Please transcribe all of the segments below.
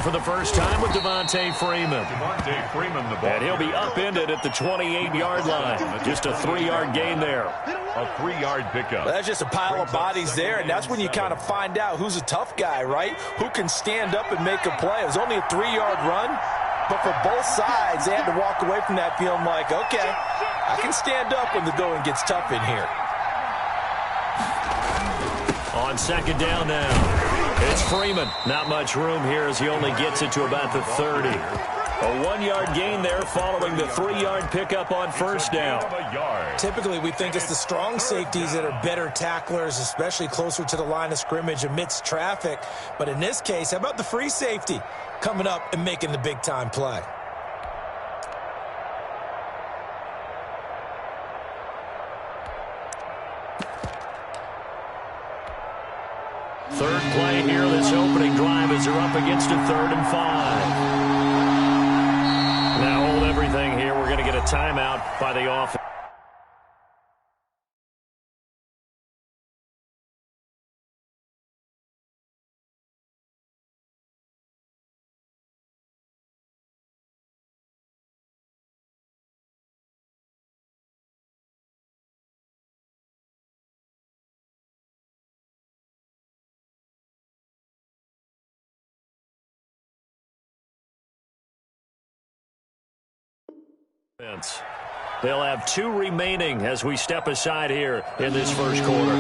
for the first time with Devontae Freeman. Devontae Freeman, the ball. And he'll be upended at the 28-yard line. Just a 3-yard gain there. A 3-yard pickup. That's just a pile of bodies there, and that's when you kind of find out who's a tough guy, right? Who can stand up and make a play. It was only a 3-yard run, but for both sides, they had to walk away from that feeling like, okay, I can stand up when the going gets tough in here. On second down now, it's Freeman. Not much room here as he only gets it to about the 30. A 1-yard gain there following the 3-yard pickup on first down. Typically, we think it's the strong safeties that are better tacklers, especially closer to the line of scrimmage amidst traffic. But in this case, how about the free safety coming up and making the big-time play? Third play here, this opening drive as they're up against a 3rd and 5. Now hold everything here. We're going to get a timeout by the offense. They'll have 2 remaining as we step aside here in this first quarter.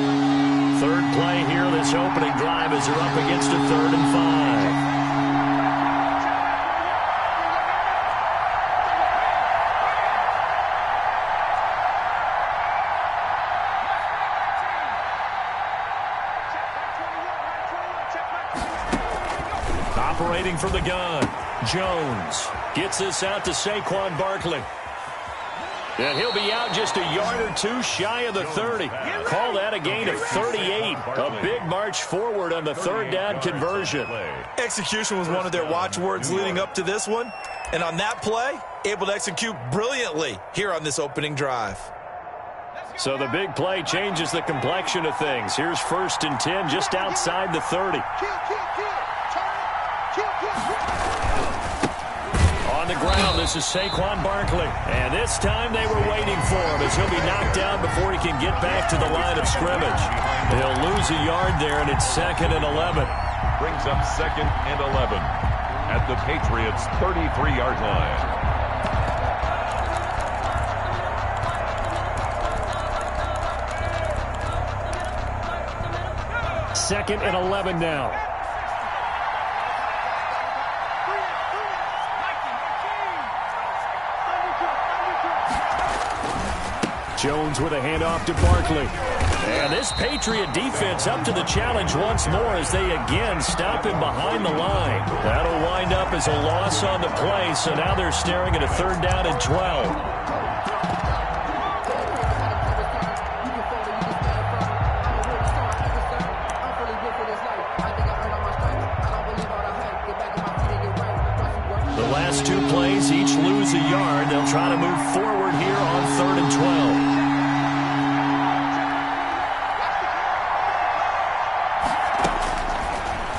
Third play here, this opening drive as they're up against a 3rd and 5. Operating from the gun, Jones gets this out to Saquon Barkley. And he'll be out just a yard or 2 shy of the 30. Call that a gain of 38. A big march forward on the 3rd down conversion. Execution was one of their watchwords leading up to this one. And on that play, able to execute brilliantly here on this opening drive. So the big play changes the complexion of things. Here's 1st and 10 just outside the 30. On the ground, this is Saquon Barkley. And this time they were waiting for him as he'll be knocked down before he can get back to the line of scrimmage. They'll lose a yard there, and it's 2nd and 11. Brings up 2nd and 11 at the Patriots' 33-yard line. Second and 11 now. Jones with a handoff to Barkley. And this Patriot defense up to the challenge once more as they again stop him behind the line. That'll wind up as a loss on the play, so now they're staring at a 3rd down and 12. The last 2 plays each lose a yard. They'll try to move forward here on 3rd and 12.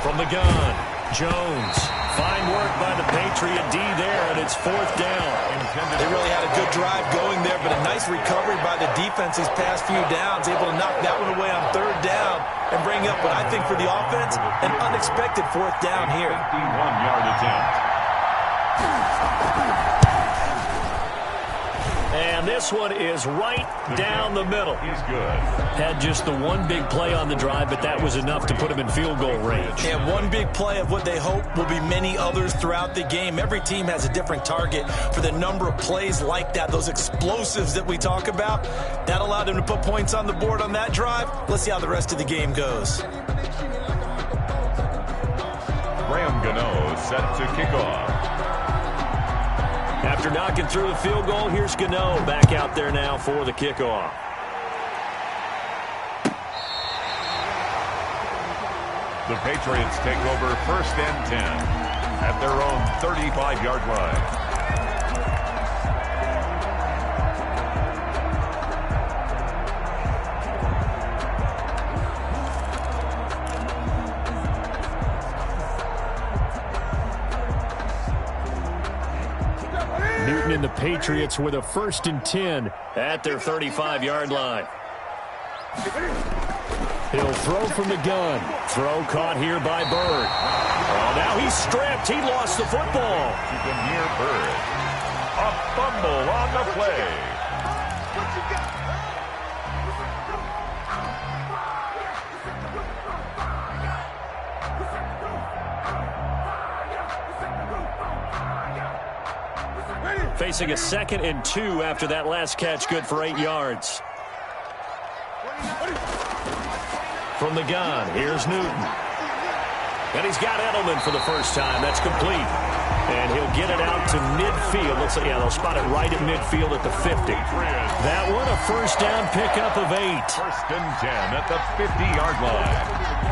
From the gun, Jones. Fine work by the Patriot D there, and it's 4th down. They really had a good drive going there, but a nice recovery by the defense these past few downs, able to knock that one away on 3rd down and bring up what I think for the offense, an unexpected 4th down here. 51-yard attempt. And this one is right down the middle. He's good. Had just the one big play on the drive, but that was enough to put him in field goal range. And one big play of what they hope will be many others throughout the game. Every team has a different target for the number of plays like that, those explosives that we talk about. That allowed them to put points on the board on that drive. Let's see how the rest of the game goes. Graham Gano set to kick off. After knocking through the field goal, here's Gano back out there now for the kickoff. The Patriots take over 1st and 10 at their own 35-yard line. Newton and the Patriots with a 1st and 10 at their 35-yard line. He'll throw from the gun. Throw caught here by Bird. Oh, now he's stripped. He lost the football. You can hear Bird. A fumble on the play. Facing a 2nd and 2 after that last catch, good for 8 yards. From the gun, here's Newton. And he's got Edelman for the first time. That's complete. And he'll get it out to midfield. Looks like, yeah, they'll spot it right at midfield at the 50. That one, a 1st down pickup of 8. 1st and 10 at the 50-yard line.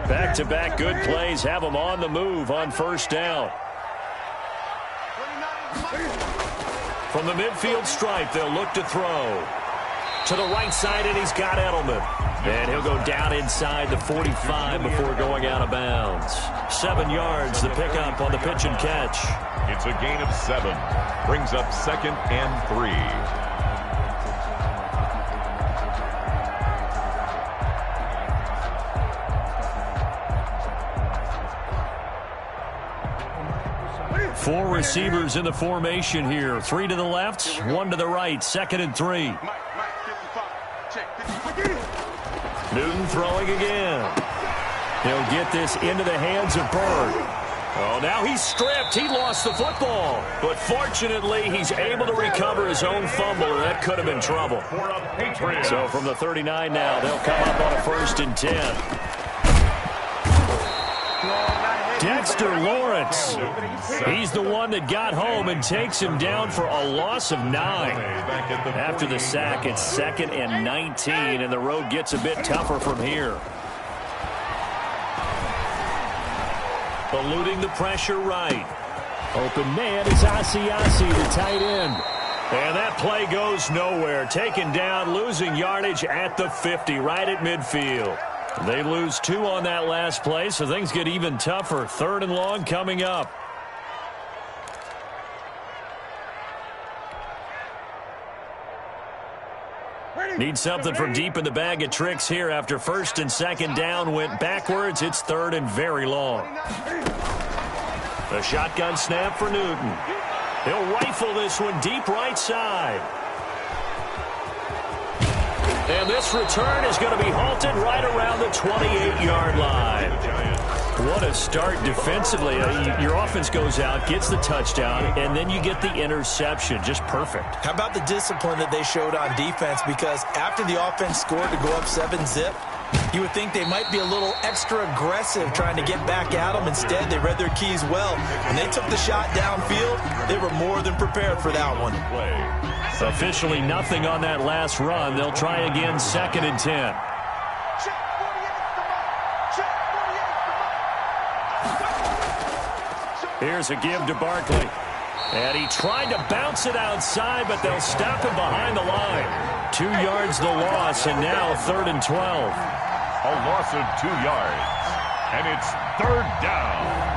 Back-to-back good plays have them on the move on 1st down. From the midfield stripe, they'll look to throw. To the right side, and he's got Edelman. And he'll go down inside the 45 before going out of bounds. 7 yards, the pickup on the pitch and catch. It's a gain of 7. Brings up 2nd and 3. Four receivers in the formation here. 3 to the left, 1 to the right. 2nd and 3. Newton throwing again. He'll get this into the hands of Bird. Oh, now he's stripped. He lost the football. But fortunately, he's able to recover his own fumble, or that could have been trouble. So from the 39 now, they'll come up on a 1st and 10. Dexter Lawrence. He's the one that got home and takes him down for a loss of 9. After the sack, it's 2nd and 19, and the road gets a bit tougher from here. Eluding the pressure right. Open man is Asiasi, the tight end. And that play goes nowhere. Taken down, losing yardage at the 50, right at midfield. They lose 2 on that last play, so things get even tougher. 3rd and long coming up. Need something from deep in the bag of tricks here after 1st and 2nd down went backwards. It's 3rd and very long. A shotgun snap for Newton. He'll rifle this one deep right side. And this return is going to be halted right around the 28-yard line. What a start defensively. Your offense goes out, gets the touchdown, and then you get the interception. Just perfect. How about the discipline that they showed on defense? Because after the offense scored to go up 7-zip, you would think they might be a little extra aggressive trying to get back at them. Instead, they read their keys well. When they took the shot downfield, they were more than prepared for that one. Officially nothing on that last run. They'll try again, 2nd and 10. Here's a give to Barkley. And he tried to bounce it outside, but they'll stop him behind the line. 2 yards the loss, and now 3rd and 12. A loss of 2 yards. And it's 3rd down.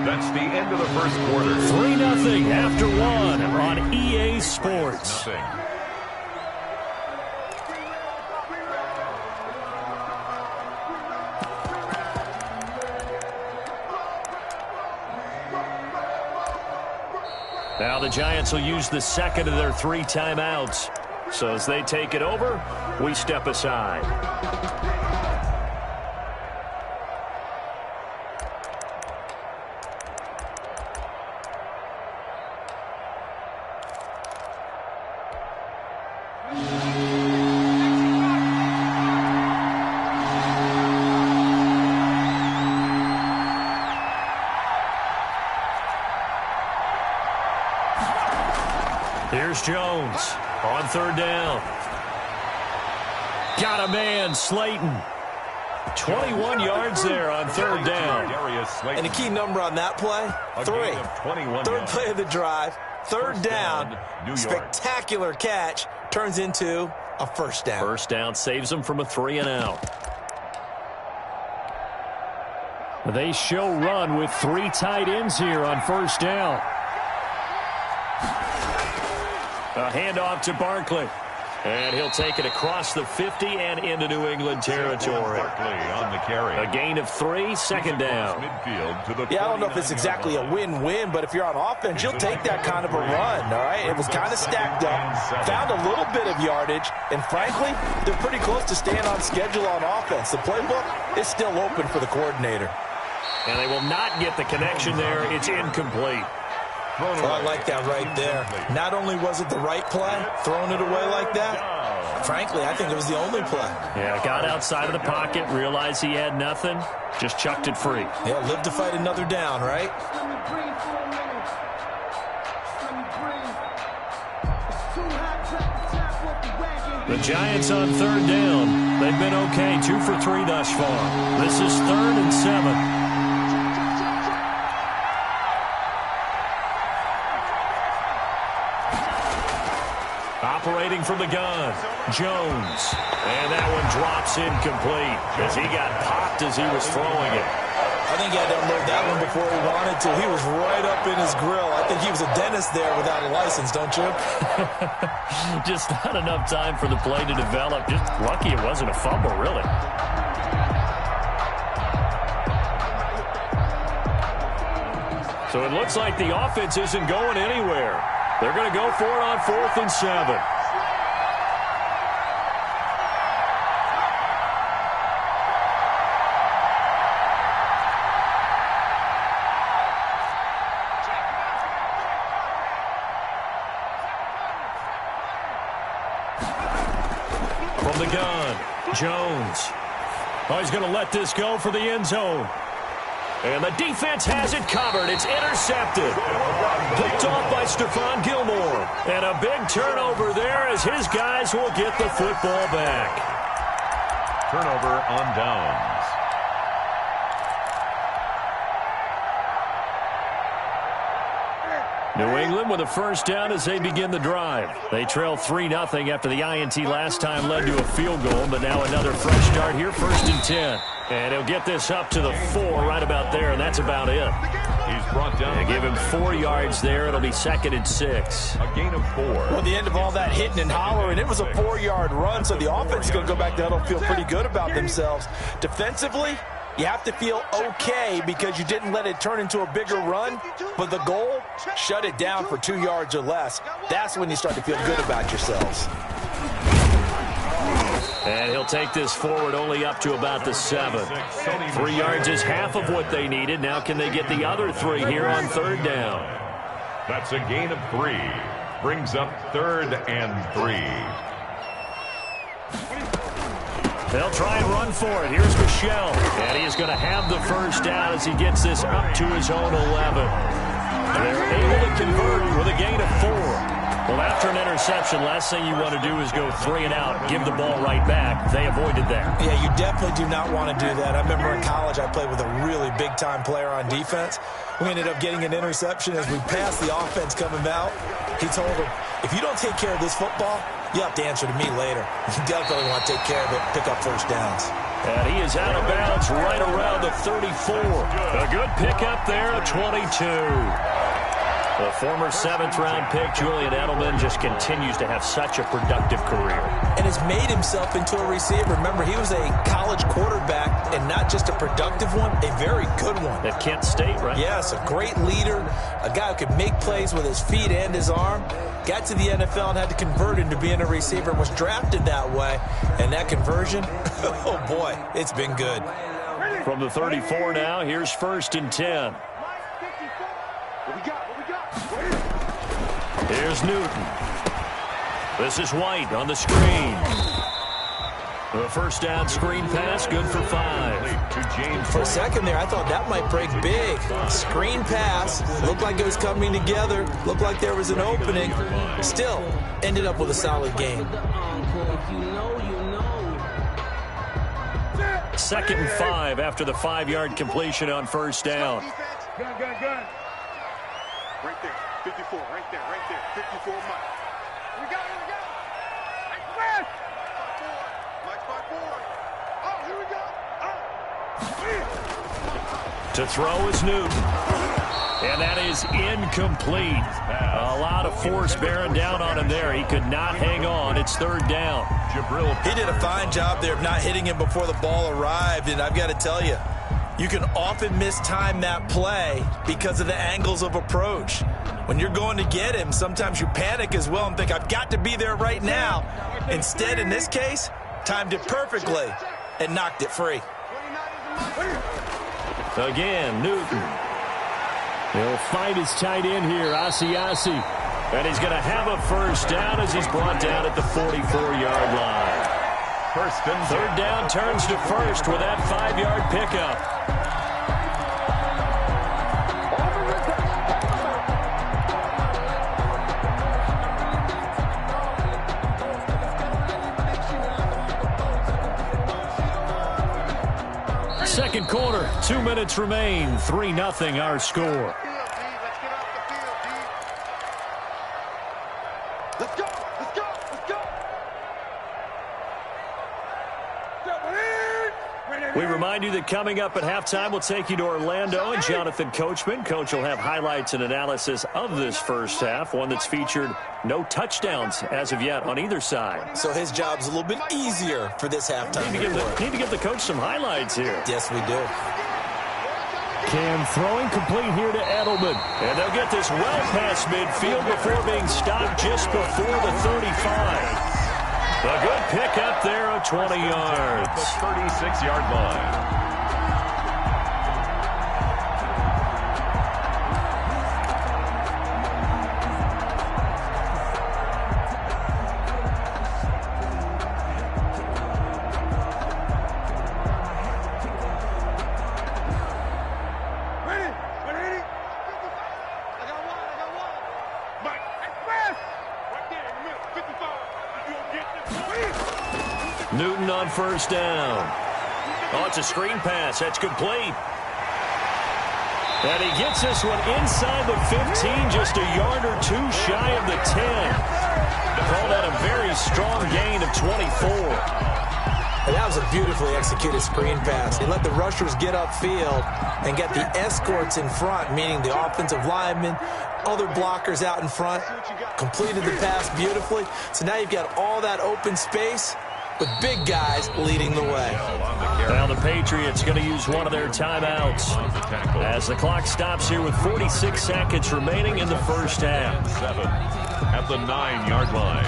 That's the end of the first quarter. 3-0 after 1 on EA Sports. Now the Giants will use the 2nd of their 3 timeouts. So as they take it over, we step aside. Here's Jones on 3rd down. Got a man, Slayton. 21 yards there on third down. And the key number on that play, 3. Third play of the drive, third down, spectacular catch, turns into a first down. First down saves them from a 3-and-out. They show run with 3 tight ends here on first down. A handoff to Barkley. And he'll take it across the 50 and into New England territory. On the carry. A gain of 3, second down. Yeah, I don't know if it's exactly a win-win, but if you're on offense, you'll take that kind of a run, all right? It was kind of stacked up, found a little bit of yardage, and frankly, they're pretty close to staying on schedule on offense. The playbook is still open for the coordinator. And they will not get the connection there. It's incomplete. Well, I like that right there. Not only was it the right play, throwing it away like that, frankly, I think it was the only play. Yeah, got outside of the pocket, realized he had nothing, just chucked it free. Yeah, live to fight another down, right? The Giants on third down. They've been okay, 2 for 3 thus far. This is 3rd and 7. Operating from the gun, Jones. And that one drops incomplete as he got popped as he was throwing it. I think he had to unload that one before he wanted to. He was right up in his grill. I think he was a dentist there without a license, don't you? Just not enough time for the play to develop. Just lucky it wasn't a fumble, really. So it looks like the offense isn't going anywhere. They're going to go for it on 4th and 7. From the gun, Jones. Oh, he's going to let this go for the end zone. And the defense has it covered. It's intercepted. Picked off by Stephon Gilmore. And a big turnover there as his guys will get the football back. Turnover on downs. New England with a first down as they begin the drive. They trail 3-0 after the INT last time led to a field goal, but now another fresh start here, 1st and 10. And he'll get this up to the 4 right about there, and that's about it. He's brought down. They give him 4 yards there. It'll be 2nd and 6. A gain of 4. Well, the end of all that hitting and hollering, it was a 4-yard run, so the offense is going to go back there and feel pretty good about themselves. Defensively, you have to feel okay because you didn't let it turn into a bigger run, but the goal, shut it down for 2 yards or less. That's when you start to feel good about yourselves. And he'll take this forward only up to about the 7. 3 yards is half of what they needed. Now can they get the other 3 here on 3rd down? That's a gain of 3. Brings up 3rd and 3. They'll try and run for it. Here's Michel. And he is going to have the first down as he gets this up to his own 11. They're able to convert with a gain of 4. Well, after an interception, last thing you want to do is go 3 and out, give the ball right back. They avoided that. Yeah, you definitely do not want to do that. I remember in college I played with a really big-time player on defense. We ended up getting an interception as we passed the offense coming out. He told him, if you don't take care of this football, you have to answer to me later. You definitely want to take care of it, pick up first downs. And he is out of bounds right around the 34. A good pickup there, a 22. The former 7th-round pick, Julian Edelman, just continues to have such a productive career. And has made himself into a receiver. Remember, he was a college quarterback, and not just a productive one, a very good one. At Kent State, right? Yes, a great leader, a guy who could make plays with his feet and his arm. Got to the NFL and had to convert into being a receiver and was drafted that way. And that conversion, oh boy, it's been good. From the 34 now, here's 1st and 10. Here's Newton. This is White on the screen. The first down screen pass, good for 5. For a second there, I thought that might break big. Screen pass, looked like it was coming together, looked like there was an opening. Still, ended up with a solid game. 2nd and 5 after the 5-yard completion on first down. Gun. Right there, 54, right there, 54, Mike. We got it. Mike 5-4. Oh, here we go. To throw is Newton. And that is incomplete. A lot of force bearing down on him there. He could not hang on. It's 3rd down. He did a fine job there of not hitting him before the ball arrived, and I've got to tell you, you can often mistime that play because of the angles of approach. When you're going to get him, sometimes you panic as well and think, I've got to be there right now. Instead, in this case, timed it perfectly and knocked it free. Again, Newton. He'll find his tight end here, Asiasi. And he's going to have a first down as he's brought down at the 44-yard line. 3rd down turns to first with that 5-yard pickup. Second quarter, 2 minutes remain. 3-0 our score. Let's go. We remind you that coming up at halftime, we'll take you to Orlando and Jonathan Coachman. Coach will have highlights and analysis of this first half, one that's featured no touchdowns as of yet on either side. So his job's a little bit easier for this halftime. Need to give the coach some highlights here. Yes, we do. Cam throwing complete here to Edelman. And they'll get this well past midfield before being stopped just before the 35. A good pickup there of 20 yards. The 36-yard line. Newton on first down. Oh, it's a screen pass. That's complete. And he gets this one inside the 15, just a yard or two shy of the 10. Call that a very strong gain of 24. And that was a beautifully executed screen pass. He let the rushers get upfield and get the escorts in front, meaning the offensive linemen, other blockers out in front, completed the pass beautifully. So now you've got all that open space with big guys leading the way. Now the Patriots going to use one of their timeouts as the clock stops here with 46 seconds remaining in the first half. 7 at the 9-yard line.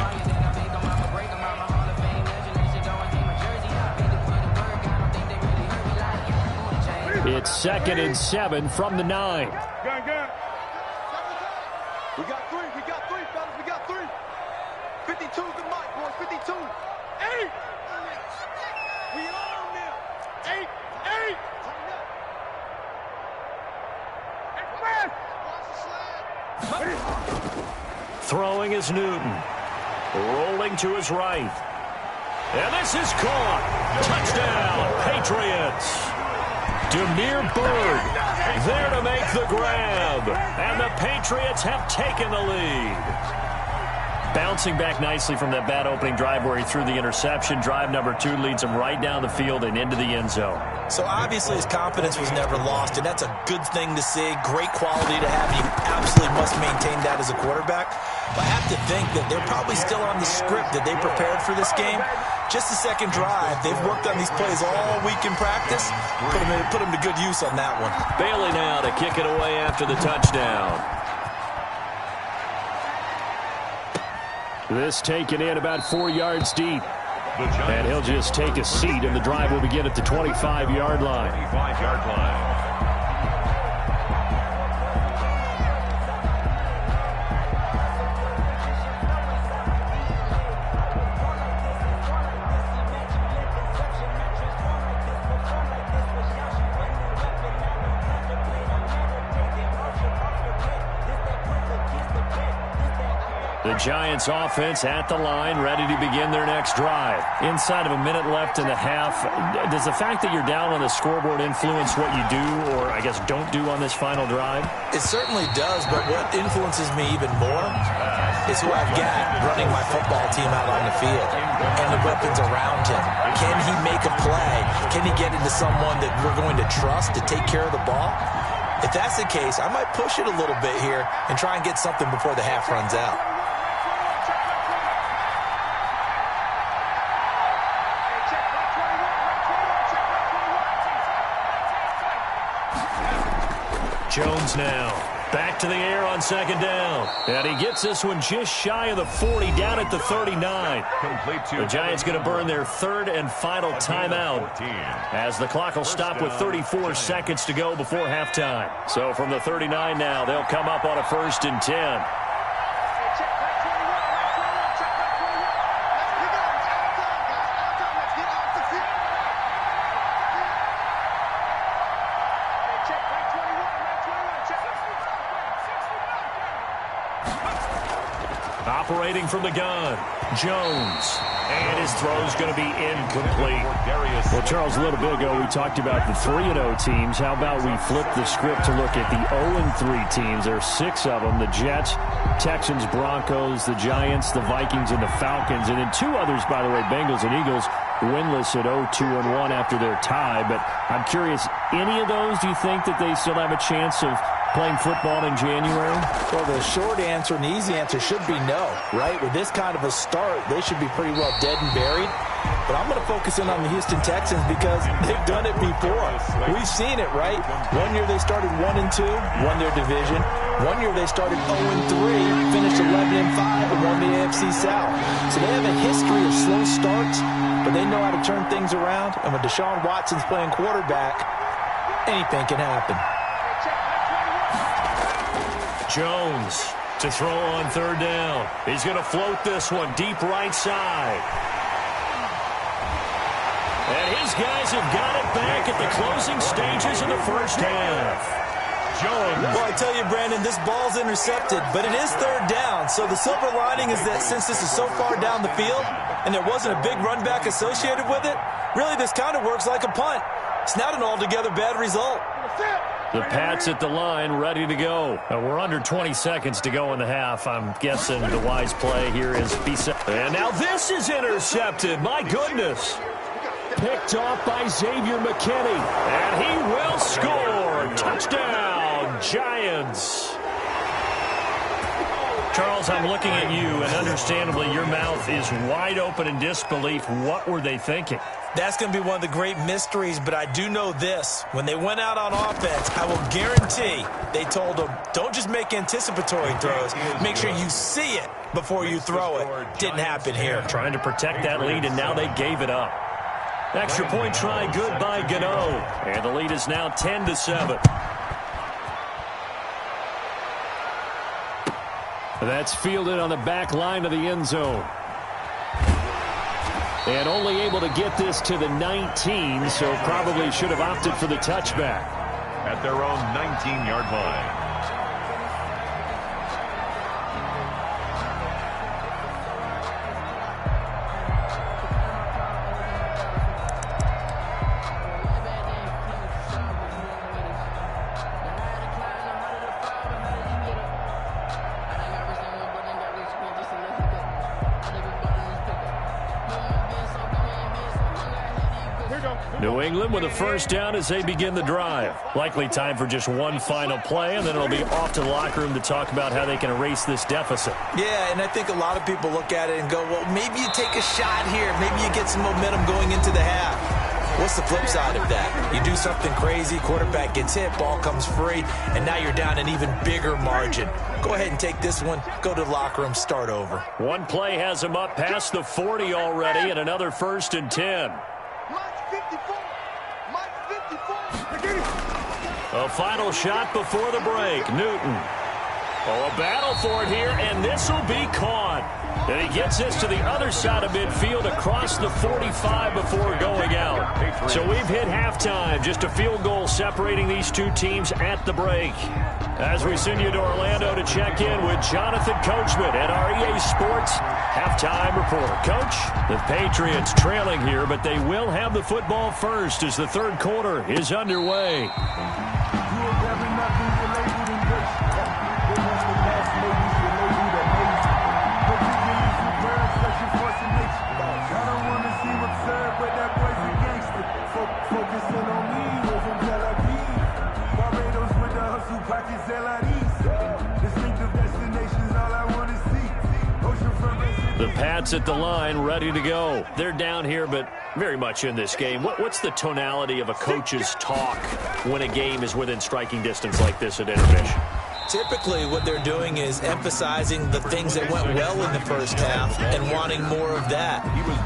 It's 2nd and 7 from the 9. Gun. We got three, fellas. We got three. 52's the mic, boys. 52. 8. We on them. 8. Throwing is Newton. Rolling to his right. And this is caught. Touchdown, Patriots. Demir Bird there to make the grab. And the Patriots have taken the lead. Bouncing back nicely from that bad opening drive where he threw the interception. Drive number 2 leads him right down the field and into the end zone. So obviously his confidence was never lost, and that's a good thing to see. Great quality to have. You absolutely must maintain that as a quarterback. But I have to think that they're probably still on the script that they prepared for this game. Just the second drive. They've worked on these plays all week in practice. Put them to good use on that one. Bailey now to kick it away after the touchdown. This taken in about 4 yards deep. And he'll just take a seat, and the drive will begin at the 25-yard line. 25-yard line. The Giants offense at the line, ready to begin their next drive. Inside of a minute left in the half, does the fact that you're down on the scoreboard influence what you do, or I guess don't do on this final drive? It certainly does, but what influences me even more is who I've got running my football team out on the field and the weapons around him. Can he make a play? Can he get into someone that we're going to trust to take care of the ball? If that's the case, I might push it a little bit here and try and get something before the half runs out. Jones now. Back to the air on second down. And he gets this one just shy of the 40, down at the 39. The Giants going to burn their third and final timeout as the clock will stop with 34 seconds to go before halftime. So from the 39 now, they'll come up on a 1st and 10. Operating from the gun, Jones. And his throw's going to be incomplete. Well, Charles, a little bit ago we talked about the 3-0 teams. How about we flip the script to look at the 0-3 teams? There are 6 of them. The Jets, Texans, Broncos, the Giants, the Vikings, and the Falcons. And then 2 others, by the way, Bengals and Eagles, winless at 0-2-1 after their tie. But I'm curious, any of those, do you think that they still have a chance of playing football in January? Well, the short answer and the easy answer should be no, right? With this kind of a start, they should be pretty well dead and buried. But I'm going to focus in on the Houston Texans because they've done it before. We've seen it, right? One year they started 1-2, won their division. One year they started 0-3, finished 11-5, and won the AFC South. So they have a history of slow starts, but they know how to turn things around. And when Deshaun Watson's playing quarterback, anything can happen. Jones to throw on 3rd down. He's going to float this one deep right side. And his guys have got it back at the closing stages of the first half. Jones. Well, I tell you, Brandon, this ball's intercepted, but it is 3rd down. So the silver lining is that since this is so far down the field and there wasn't a big run back associated with it, really this kind of works like a punt. It's not an altogether bad result. The Pats at the line, ready to go. We're under 20 seconds to go in the half. I'm guessing the wise play here is be set. And now this is intercepted. My goodness. Picked off by Xavier McKinney. And he will score. Touchdown, Giants. Charles, I'm looking at you, and understandably your mouth is wide open in disbelief. What were they thinking? That's going to be one of the great mysteries, but I do know this. When they went out on offense, I will guarantee they told them, don't just make anticipatory throws. Make sure you see it before you throw it. Didn't happen here. Trying to protect that lead, and now they gave it up. Extra point try good by Gano. And the lead is now 10-7. That's fielded on the back line of the end zone. And only able to get this to the 19, so probably should have opted for the touchback. At their own 19-yard line. New England with a first down as they begin the drive. Likely time for just one final play, and then it'll be off to the locker room to talk about how they can erase this deficit. Yeah, and I think a lot of people look at it and go, well, maybe you take a shot here. Maybe you get some momentum going into the half. What's the flip side of that? You do something crazy, quarterback gets hit, ball comes free, and now you're down an even bigger margin. Go ahead and take this one, go to the locker room, start over. One play has him up past the 40 already, and another 1st and 10. A final shot before the break. Newton. Oh, a battle for it here, and this will be caught. And he gets this to the other side of midfield across the 45 before going out. So we've hit halftime. Just a field goal separating these two teams at the break. As we send you to Orlando to check in with Jonathan Coachman at our EA Sports Halftime Report. Coach, the Patriots trailing here, but they will have the football first as the third quarter is underway. The Pats at the line, ready to go. They're down here, but very much in this game. What's the tonality of a coach's talk when a game is within striking distance like this at intermission? Typically, what they're doing is emphasizing the things that went well in the first half and wanting more of that.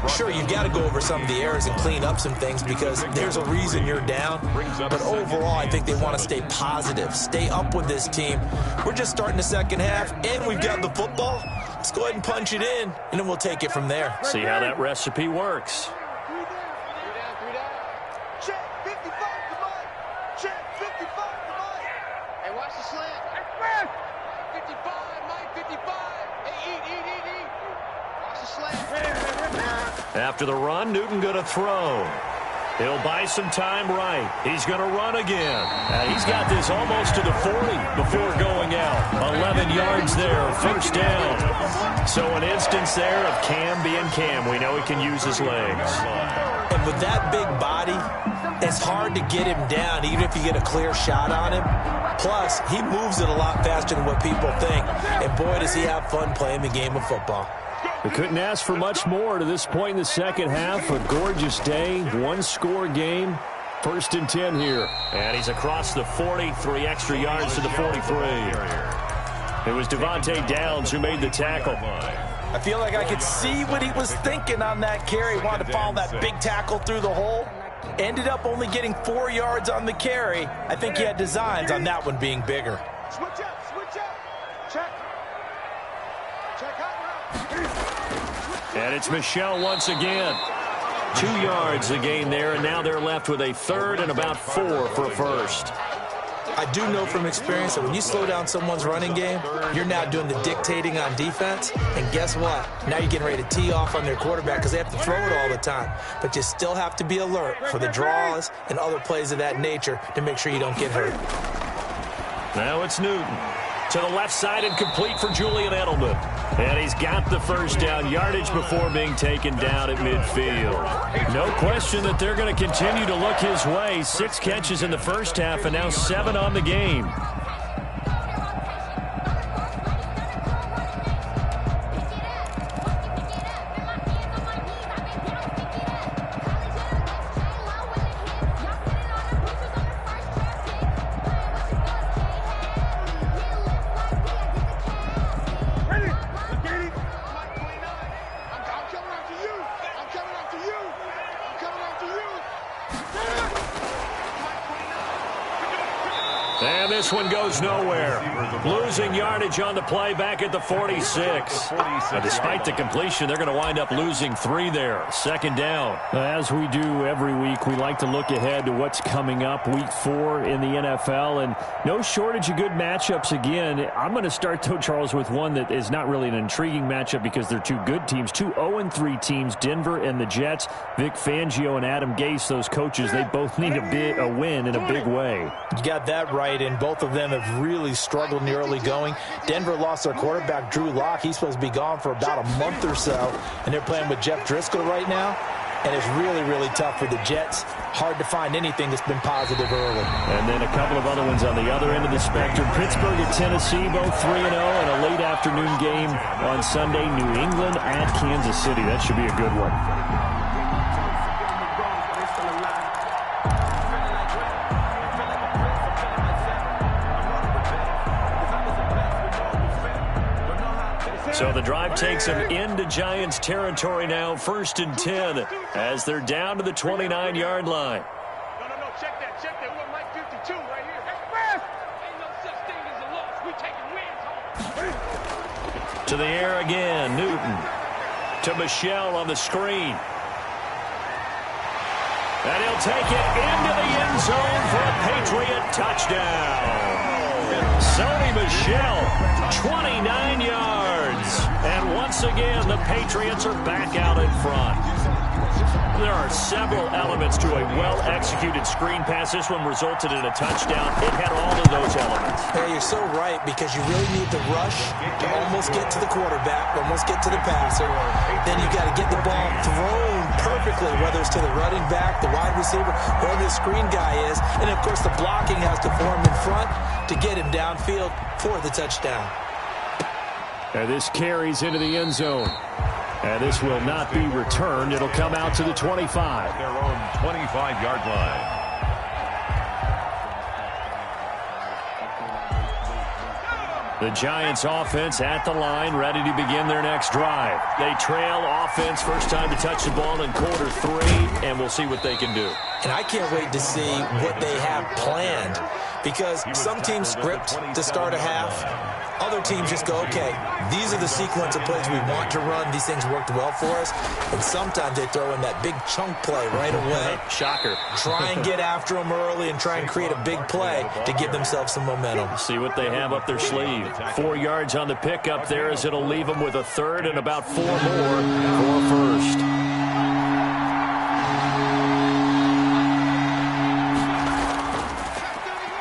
Sure, you've got to go over some of the errors and clean up some things because there's a reason you're down. But overall, I think they want to stay positive, stay up with this team. We're just starting the second half, and we've got the football. Let's go ahead and punch it in, and then we'll take it from there. See how that recipe works. Check 55 to Mike. Check 55 to Mike. Hey, watch the slant. 55, Mike, 55. Hey, eat. Watch the slant. After the run, Newton going to throw. He'll buy some time right. He's going to run again. He's got this almost to the 40 before going out. 11 yards there, first down. So an instance there of Cam being Cam. We know he can use his legs. And with that big body, it's hard to get him down, even if you get a clear shot on him. Plus, he moves it a lot faster than what people think. And boy, does he have fun playing the game of football. We couldn't ask for much more to this point in the second half. A gorgeous day, one-score game. 1st and 10 here. And he's across the 40, 3 extra yards to the 43. It was Devontae Downs who made the tackle. I feel like I could see what he was thinking on that carry. He wanted to follow that big tackle through the hole. Ended up only getting 4 yards on the carry. I think he had designs on that one being bigger. Switch up. Check. Check out. And it's Michel once again. 2 yards the gain there, and now they're left with a third and about 4 for a first. I do know from experience that when you slow down someone's running game, you're now doing the dictating on defense. And guess what? Now you're getting ready to tee off on their quarterback because they have to throw it all the time. But you still have to be alert for the draws and other plays of that nature to make sure you don't get hurt. Now it's Newton. To the left side and complete for Julian Edelman. And he's got the first down yardage before being taken down at midfield. No question that they're going to continue to look his way. 6 catches in the first half and now 7 on the game. And this one goes nowhere. Losing yardage on the play back at the 46. But despite the completion, they're going to wind up losing 3 there. 2nd down. As we do every week, we like to look ahead to what's coming up week 4 in the NFL. And no shortage of good matchups again. I'm going to start, though, Charles, with one that is not really an intriguing matchup because they're 2 good teams. 2 0-3 teams, Denver and the Jets. Vic Fangio and Adam Gase, those coaches, they both need a win in a big way. You got that right, and both of them have really struggled in the early going. Denver lost their quarterback, Drew Lock. He's supposed to be gone for about a month or so, and they're playing with Jeff Driscoll right now, and it's really, really tough for the Jets. Hard to find anything that's been positive early. And then a couple of other ones on the other end of the spectrum. Pittsburgh at Tennessee, both 3-0, and a late afternoon game on Sunday. New England at Kansas City. That should be a good one. So the drive takes them into Giants territory now, 1st and 10, as they're down to the 29-yard line. No, check that. We want Mike 52 right here. Hey, fast! Ain't no such thing as a loss. We taking wins home. To the air again, Newton. To Michelle on the screen. And he'll take it into the end zone for a Patriot touchdown. Sony Michel, 29 yards. And once again, the Patriots are back out in front. There are several elements to a well-executed screen pass. This one resulted in a touchdown. It had all of those elements. Hey, you're so right, because you really need to rush to almost get to the quarterback, almost get to the passer. Then you got to get the ball thrown perfectly, whether it's to the running back, the wide receiver, whoever the screen guy is. And, of course, the blocking has to form in front to get him downfield for the touchdown. And this carries into the end zone. And this will not be returned. It'll come out to the 25. Their own 25-yard line. The Giants offense at the line, ready to begin their next drive. They trail offense, first time to touch the ball in quarter 3, and we'll see what they can do. And I can't wait to see what they have planned, because some teams script to start a half. Other teams just go, okay, these are the sequence of plays we want to run. These things worked well for us. And sometimes they throw in that big chunk play right away. Shocker. Try and get after them early and try and create a big play to give themselves some momentum. See what they have up their sleeve. 4 yards on the pickup there, as it'll leave them with a third and about 4 more for a first.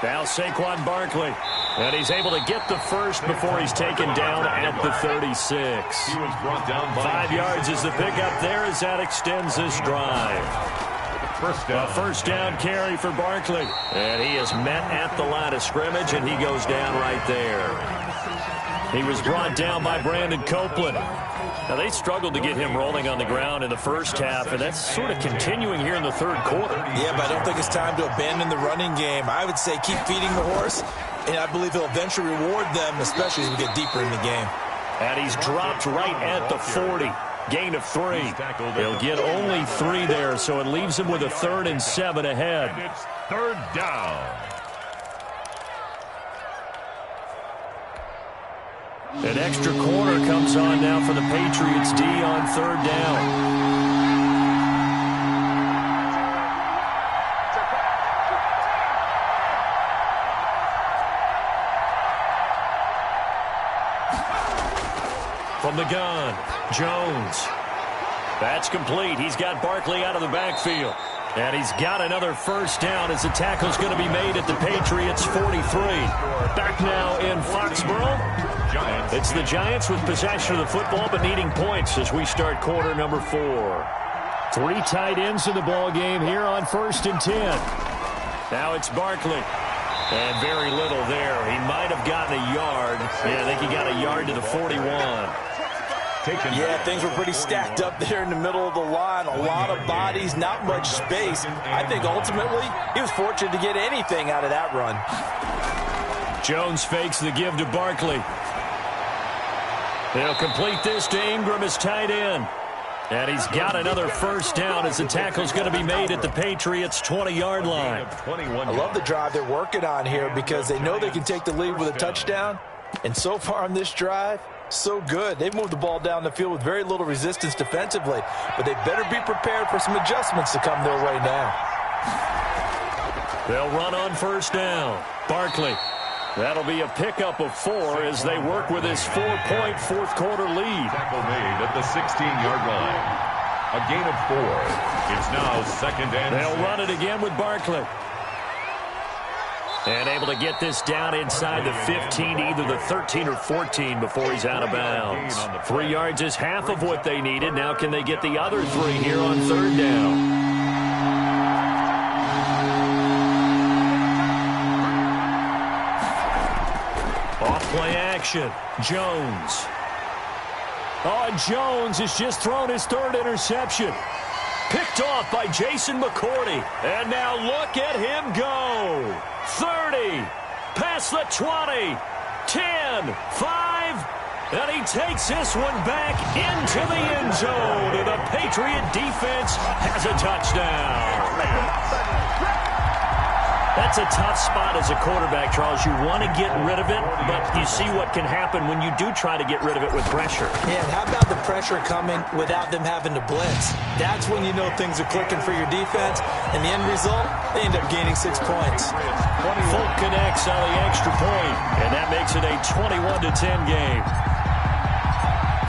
Now Saquon Barkley. And he's able to get the first before he's taken down at the 36. He was brought down by 5 yards is the pickup there as that extends this drive. First down. A first down carry for Barkley. And he is met at the line of scrimmage, and he goes down right there. He was brought down by Brandon Copeland. Now, they struggled to get him rolling on the ground in the first half, and that's sort of continuing here in the third quarter. Yeah, but I don't think it's time to abandon the running game. I would say keep feeding the horse, and I believe he'll eventually reward them, especially as we get deeper in the game. And he's dropped right at the 40. Gain of 3. He'll get only 3 there, so it leaves him with a 3rd and 7 ahead. And it's third down. An extra corner comes on now for the Patriots D on third down. From the gun, Jones. That's complete. He's got Barkley out of the backfield. And he's got another first down as the tackle's going to be made at the Patriots' 43. Back now in Foxborough. It's the Giants with possession of the football but needing points as we start quarter number 4. 3 tight ends in the ball game here on 1st and 10. Now it's Barkley. And very little there. He might have gotten a yard. Yeah, I think he got a yard to the 41. Yeah, things were pretty stacked up there in the middle of the line. A lot of bodies, not much space. I think ultimately he was fortunate to get anything out of that run. Jones fakes the give to Barkley. They'll complete this to Ingram as tight end. And he's got another first down as the tackle's going to be made at the Patriots' 20-yard line. I love the drive they're working on here because they know they can take the lead with a touchdown. And so far on this drive, so good. They've moved the ball down the field with very little resistance defensively, but they better be prepared for some adjustments to come their way now. They'll run on first down. Barkley. That'll be a pickup of 4 as they work with his 4-point fourth-quarter lead. Tackle made at the 16-yard line. A gain of 4. It's now 2nd and 6. They'll run it again with Barkley. And able to get this down inside the 15, either the 13 or 14 before he's out of bounds. 3 yards is half of what they needed. Now can they get the other 3 here on third down? Off-play action. Jones. Oh, and Jones has just thrown his 3rd interception. Picked off by Jason McCourty. And now look at him go. 30, past the 20, 10, 5, and he takes this one back into the end zone. And the Patriot defense has a touchdown. That's a tough spot as a quarterback, Charles. You want to get rid of it, but you see what can happen when you do try to get rid of it with pressure. Yeah, and how about the pressure coming without them having to blitz? That's when you know things are clicking for your defense, and the end result, they end up gaining 6 points. Folk connects on the extra point, and that makes it a 21-10 game.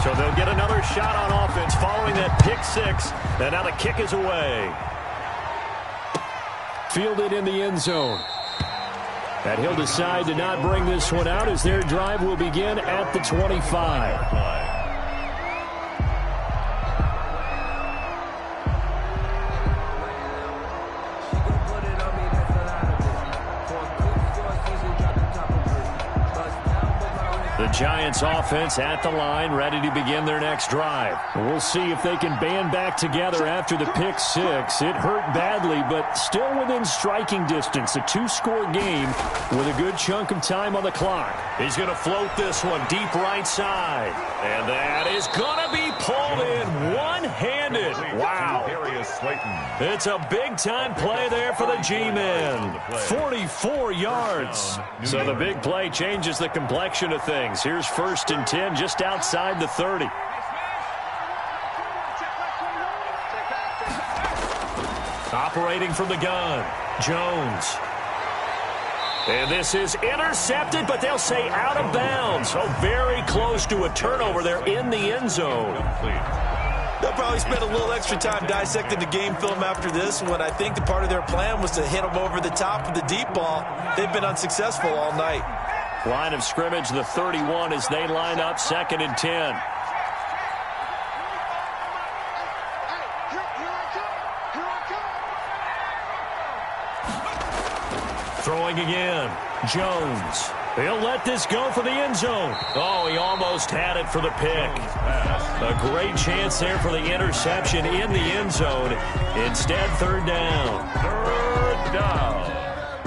So they'll get another shot on offense following that pick six, and now the kick is away. Fielded in the end zone. And he'll decide to not bring this one out as their drive will begin at the 25. The Giants offense at the line, ready to begin their next drive. We'll see if they can band back together after the pick six. It hurt badly, but still within striking distance. A two-score game with a good chunk of time on the clock. He's going to float this one deep right side. And that is going to be pulled in one-handed. Wow. It's a big-time play there for the G-men. 44 yards. So the big play changes the complexion of things. Here's 1st and 10 just outside the 30. Operating from the gun, Jones. And this is intercepted, but they'll say out of bounds. So very close to a turnover there in the end zone. They'll probably spend a little extra time dissecting the game film after this one. I think the part of their plan was to hit them over the top of the deep ball. They've been unsuccessful all night. Line of scrimmage, the 31 as they line up 2nd and 10. Throwing again, Jones. He'll let this go for the end zone. Oh, he almost had it for the pick. A great chance there for the interception in the end zone. Instead, 3rd down. 3rd down.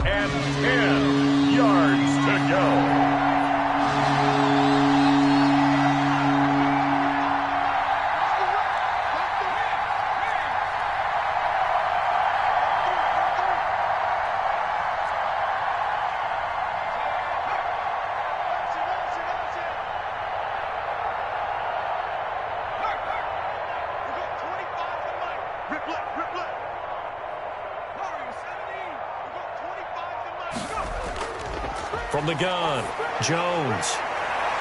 And 10 yards to go. From the gun, Jones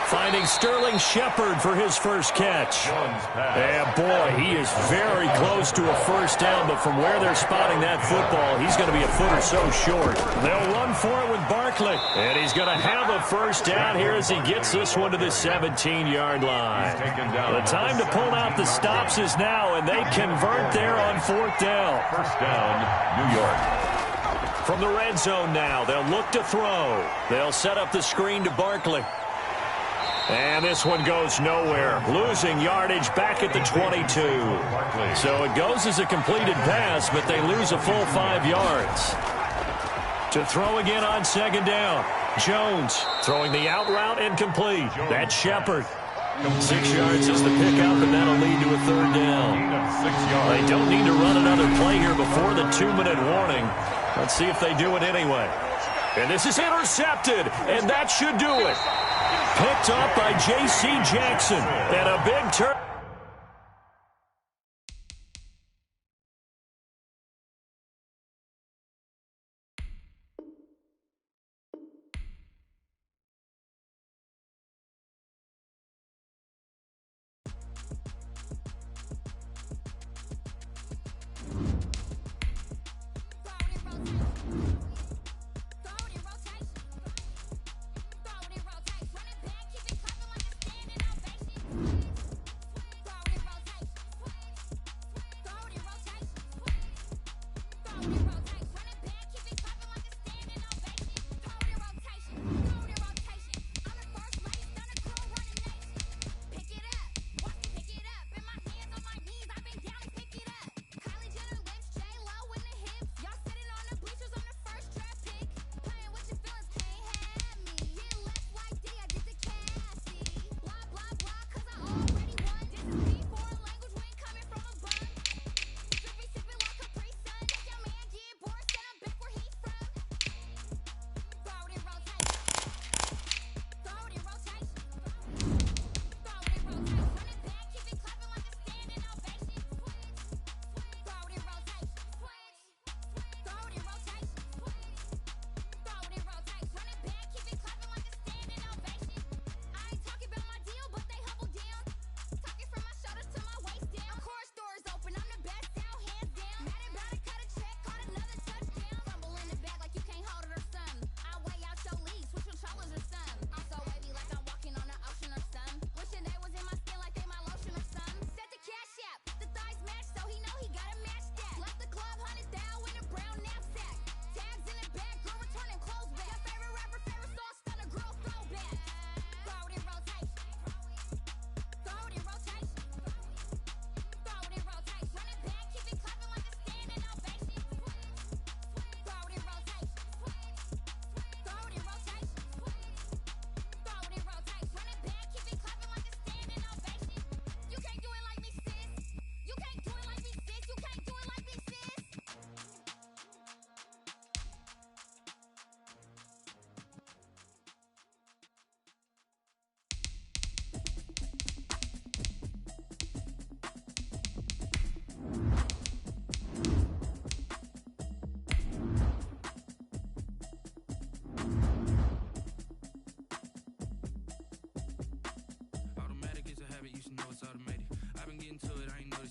finding Sterling Shepard for his first catch. And boy, he is very close to a 1st down, but from where they're spotting that football, he's going to be a foot or so short. They'll run for it with Barkley, and he's going to have a 1st down here as he gets this one to the 17-yard line. The time to pull out the stops is now, and they convert there on 4th down. 1st down, New York. From the red zone now, they'll look to throw. They'll set up the screen to Barkley. And this one goes nowhere. Losing yardage back at the 22. So it goes as a completed pass, but they lose a full 5 yards. To throw again on 2nd down. Jones throwing the out route incomplete. That's Shepard. 6 yards is the pickup, and that'll lead to a 3rd down. They don't need to run another play here before the 2-minute warning. Let's see if they do it anyway. And this is intercepted, and that should do it. Picked up by J.C. Jackson, and a big turn.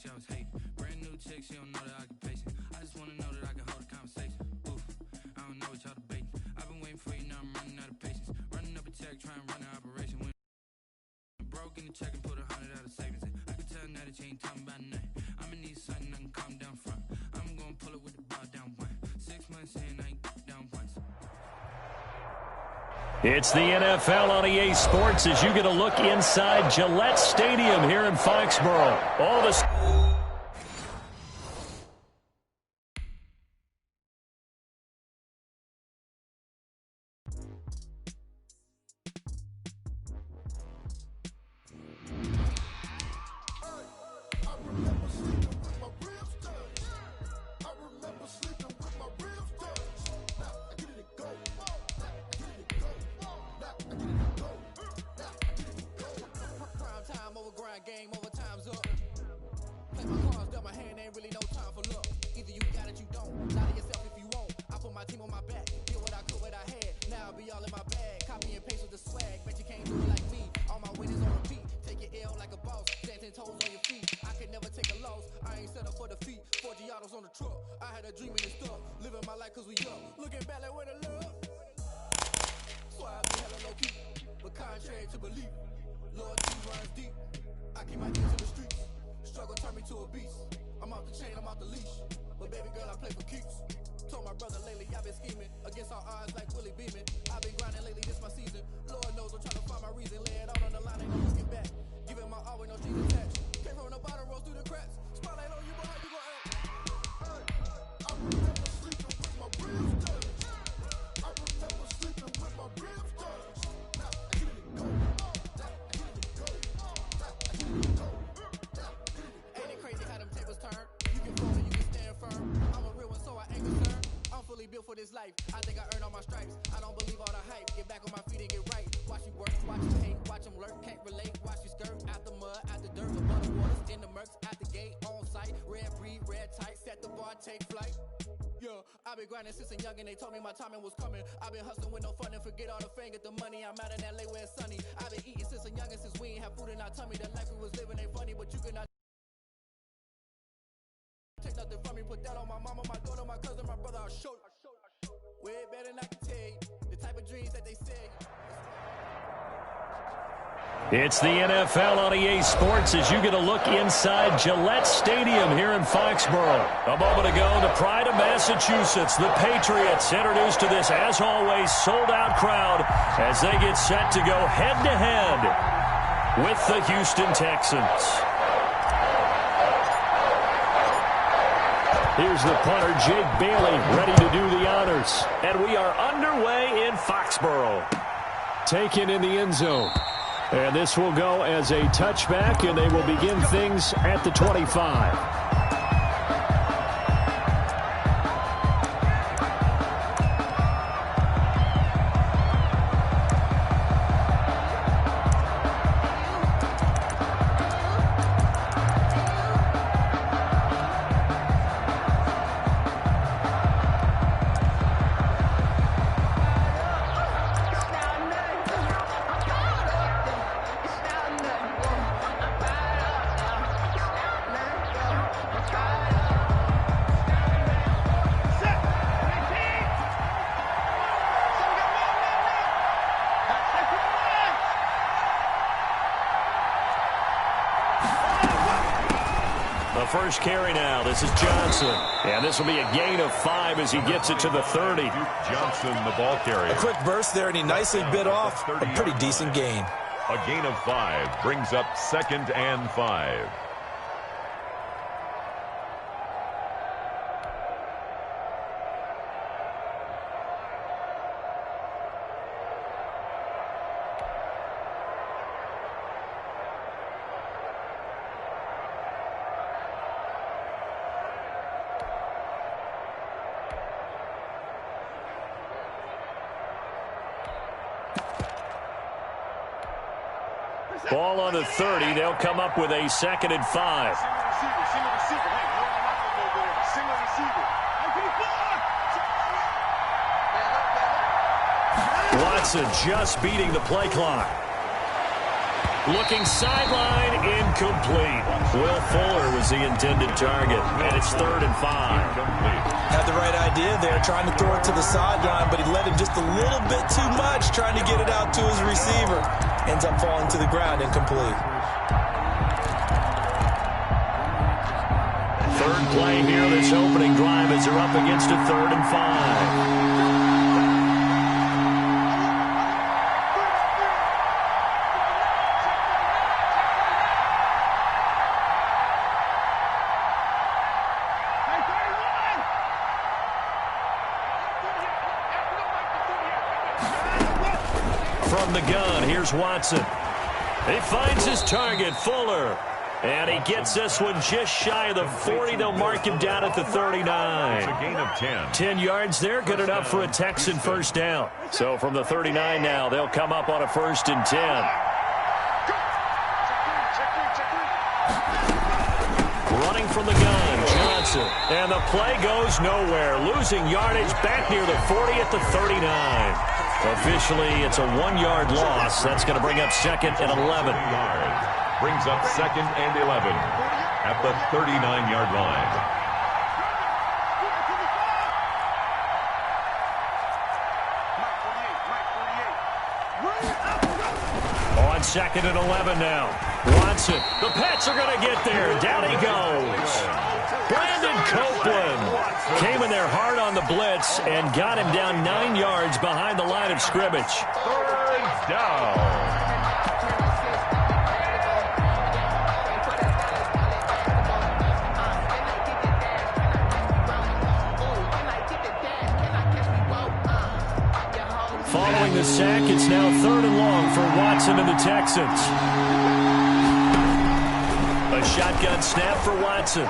she always hate. Brand new chick, she don't know the occupation. I just wanna know that I can hold a conversation. Oof, I don't know what y'all debating. I've been waiting for you, now I'm running out of patience. Running up a check, trying to run an operation. When broke in the check and put 100 out of savings in. I can tell now that you ain't talking about nothing. I'ma need something I can calm down from. I'm gonna pull it with the bar down one. 6 months in, I ain't down once. It's the NFL on EA Sports as you get a look inside Gillette Stadium here in Foxborough. All of a game over, time's up. Play my cards, dealt my hand, ain't really no time for luck. Either you got it, you don't. Lie to yourself if you won't. I put my team on my back, did what I could, what I had. Now I'll be all in my bag, copy and paste with the swag. Bet you can't do it like me. All my winners on repeat. Take your L like a boss, stand 10 toes on your feet. I can never take a loss. I ain't set up for defeat. 4 Giottos on the truck. I had a dream and it's stuck. Living my life cause we up. Looking back like where the love. So I be hella low key, but contrary to belief, loyalty runs deep. I keep my ears to the streets. Struggle turned me to a beast. I'm off the chain, I'm off the leash. But baby girl, I play for keeps. Told my brother lately, I've been scheming against all odds like Willie Beeman. I've been grinding lately, this my season. Lord knows I'm trying to find my reason. Lay it out on the line, ain't no looking back. Giving my all with no strings attached. Came from the bottom, rose through the cracks. Spotlight on you, but how you gon' act? I remember sleeping with my ribs touched. I remember sleeping with my ribs touched. Now I get it go. Ain't it crazy how them tables turn? You can fold or you can stand firm. I'm a real one, so I ain't concerned. I'm fully built for this life. I think I earned all my stripes. I don't believe all the hype. Get back on my feet and get right. Watch you work, watch you hate, watch them lurk, can't relate. Watch you skirt out the mud, out the dirt, above the waters, in the murks, out the gate, on site. Red breed, red tight, set the bar, take flight. Yeah, I've been grinding since a young and they told me my timing was coming. I've been hustling with no fun and forget all the fame, get the money. I'm out in LA where it's sunny. I've been eating since a young and since we ain't have food in our tummy. The life we was living ain't funny, but you cannot take nothing from me. Put that on my mama, my daughter, my cousin, my brother. I'll show you. Way better than I can tell you. The type of dreams that they say. It's the NFL on EA Sports as you get a look inside Gillette Stadium here in Foxborough. A moment ago, the pride of Massachusetts, the Patriots, introduced to this, as always, sold-out crowd as they get set to go head-to-head with the Houston Texans. Here's the punter, Jake Bailey, ready to do the honors. And we are underway in Foxborough. Taken in the end zone. And this will go as a touchback, and they will begin things at the 25. First carry now. This is Johnson. And this will be a gain of 5 as he gets it to the 30. Johnson, the ball carrier. A quick burst there, and he nicely bit off a pretty decent gain. A gain of 5 brings up 2nd and 5. Ball on the 30. They'll come up with a 2nd and 5. Watson just beating the play clock. Looking sideline, incomplete. Will Fuller was the intended target, and it's 3rd and 5. Had the right idea there, trying to throw it to the sideline, but he let him just a little bit too much, trying to get it out to his receiver. Ends up falling to the ground, incomplete. Third play here, this opening drive as they're up against a 3rd and 5. From the gun, here's Watson. He finds his target, Fuller. And he gets this one just shy of the 40. They'll mark him down at the 39. It's a gain of 10. 10 yards there, good enough for a Texan first down. So from the 39 now, they'll come up on a 1st and 10. Running from the gun, Johnson. And the play goes nowhere. Losing yardage back near the 40 at the 39. Officially, it's a 1-yard loss. That's going to bring up 2nd and 11. Brings up 2nd and 11 at the 39-yard line. On 2nd and 11 now. Watson. The Pats are going to get there. Down he goes. Brandon Copeland came in there hard on the blitz and got him down 9 yards behind the line of scrimmage. 3rd down. Following the sack, it's now 3rd and long for Watson and the Texans. A shotgun snap for Watson.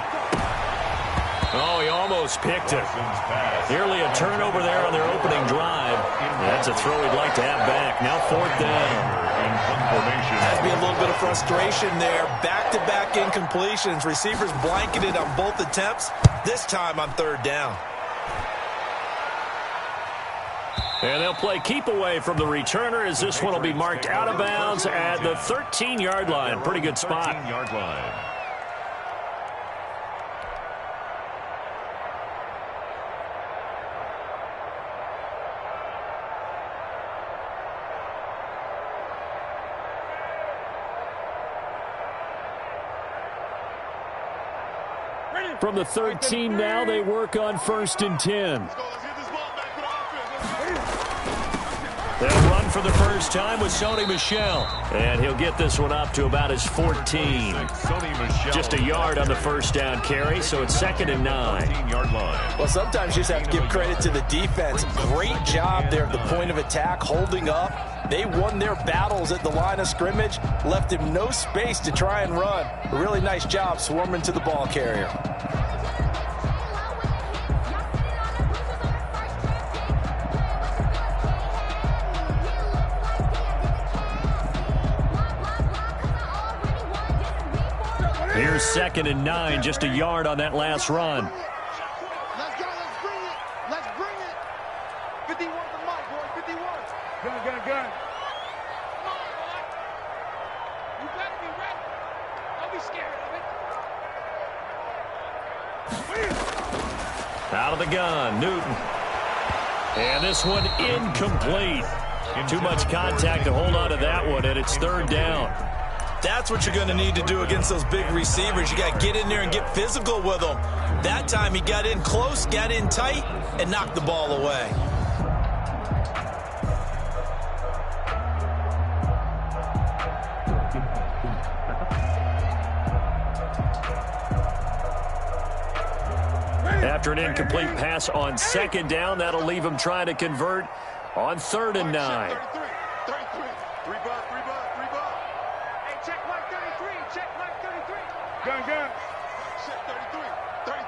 Oh, he almost picked it. Nearly a turnover there on their opening drive. That's a throw he'd like to have back. Now 4th down. Has to be a little bit of frustration there. Back-to-back incompletions. Receivers blanketed on both attempts. This time on 3rd down. And they'll play keep away from the returner as this one will be marked out of bounds at the 13-yard line. Pretty good spot. 13-yard line. From the 13 now, they work on 1st and 10. They'll run for the first time with Sony Michel. And he'll get this one up to about his 14. Just a yard on the first down carry, so it's 2nd and 9. 14-yard line. Well, sometimes you just have to give credit to the defense. Great job there at the point of attack, holding up. They won their battles at the line of scrimmage, left him no space to try and run. A really nice job swarming to the ball carrier. Here's 2nd and 9, just a yard on that last run. Let's go, let's bring it. Let's bring it. 51 to Mike, boy, 51. Gun. Come on, boy. You better be ready. Don't be scared of it. Out of the gun, Newton. And this one incomplete. Too much contact to hold on to that one, and it's 3rd down. That's what you're going to need to do against those big receivers. You got to get in there and get physical with them. That time he got in close, got in tight, and knocked the ball away. After an incomplete pass on 2nd down, that'll leave him trying to convert on 3rd and 9. 33. Rebound. Hey, check Mike 33. Check Mike 33. Gun. Check 33.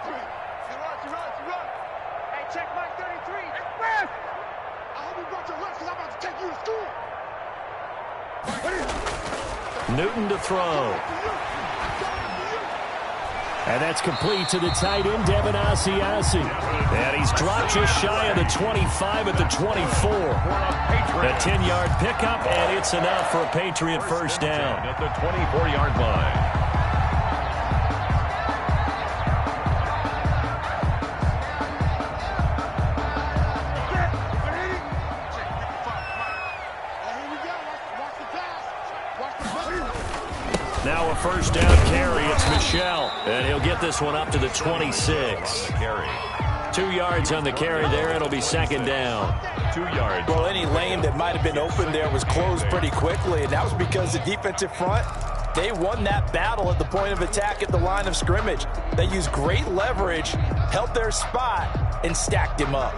You run. Hey, check Mike 33. Express! I hope you brought your lunch because I'm about to take you to school. Newton to throw. And that's complete to the tight end, Devin Asiasi. And he's dropped just shy of the 25 at the 24. A 10-yard pickup, and it's enough for a Patriot first down. At the 24-yard line. Now a first down carry. It's Michel. And he'll get this one up to the 26. 2 yards on the carry there. It'll be second down. 2 yards. Well, any lane that might have been open there was closed pretty quickly, and that was because the defensive front, they won that battle at the point of attack at the line of scrimmage. They used great leverage, held their spot, and stacked him up.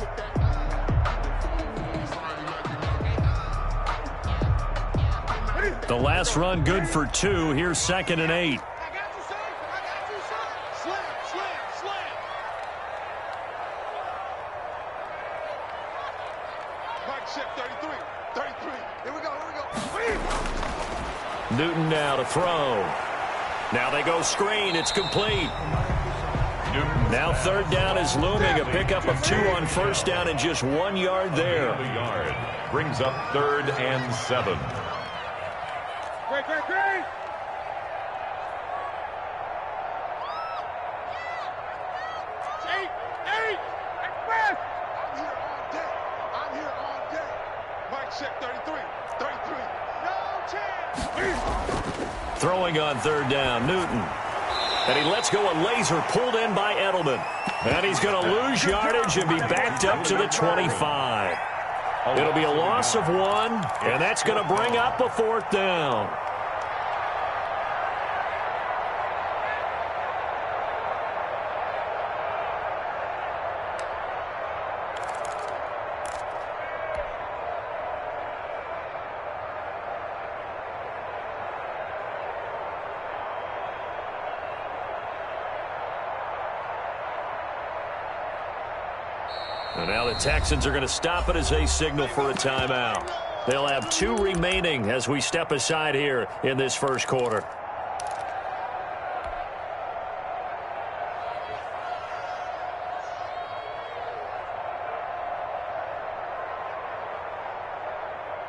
The last run good for 2. Here's 2nd and 8. I got you, son. I got you, son. Slam, slam, slam. Mike check 33. 33. Here we go, here we go. Newton now to throw. Now they go screen. It's complete. Now third down is looming. A pickup of 2 on first down and just 1 yard there. The yard brings up 3rd and 7. Great, great, great. Eight. Express. I'm here all day. I'm here all day. Mike check 33. 33. No chance. Throwing on third down, Newton. And he lets go a laser pulled in by Edelman. And he's going to lose yardage and be backed up to the 25. It'll be a loss of 1, and that's going to bring up a 4th down. And now the Texans are going to stop it as they signal for a timeout. They'll have 2 remaining as we step aside here in this first quarter.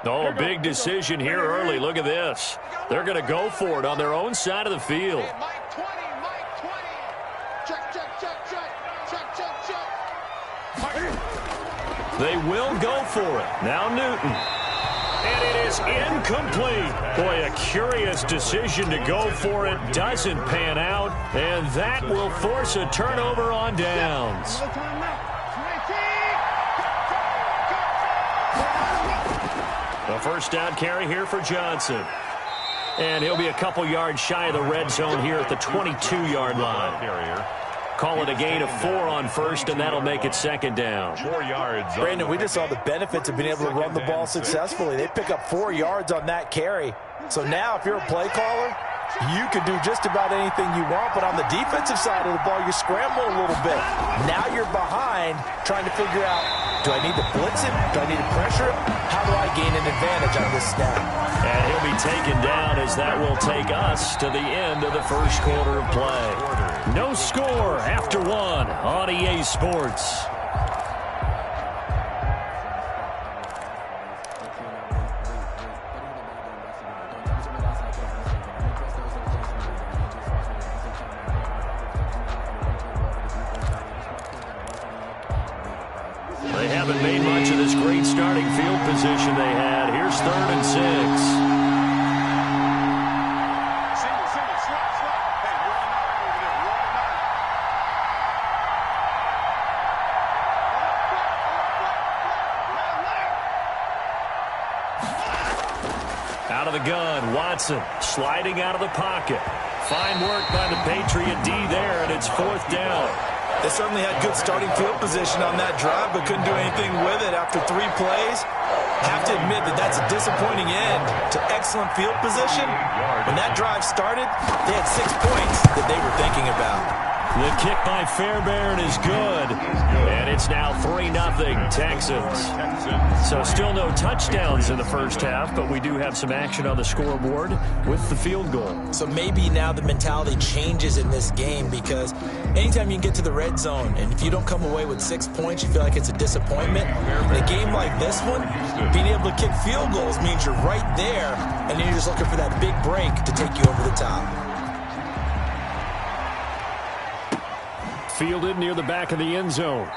Oh, a big decision here early. Look at this. They're going to go for it on their own side of the field. Mike 20, Mike 20. Check, check, check, check. Check, check, check. They will go for it. Now Newton. And it is incomplete. Boy, a curious decision to go for it. Doesn't pan out. And that will force a turnover on downs. The first down carry here for Johnson. And he'll be a couple yards shy of the red zone here at the 22-yard line. Call it a gain of 4 on first, and that'll make it second down. 4 yards. Brandon, we just saw the benefits of being able to run the ball successfully. They pick up 4 yards on that carry. So now if you're a play caller, you can do just about anything you want, but on the defensive side of the ball, you scramble a little bit. Now you're behind trying to figure out, do I need to blitz him? Do I need to pressure him? How do I gain an advantage on this snap? And he'll be taken down as that will take us to the end of the first quarter of play. No score after 1 on EA Sports. They haven't made much of this great starting field position they had. Here's 3rd and 6. Out of the gun, Watson sliding out of the pocket. Fine work by the Patriot D there, and it's 4th down. They certainly had good starting field position on that drive, but couldn't do anything with it after 3 plays. Have to admit that that's a disappointing end to excellent field position. When that drive started, they had 6 points that they were thinking about. The kick by Fairbairn is good. And it's now 3-0 Texans. So still no touchdowns in the first half, but we do have some action on the scoreboard with the field goal. So maybe now the mentality changes in this game, because anytime you can get to the red zone, and if you don't come away with 6 points, you feel like it's a disappointment. In a game like this one, being able to kick field goals means you're right there, and then you're just looking for that big break to take you over the top. Fielded near the back of the end zone.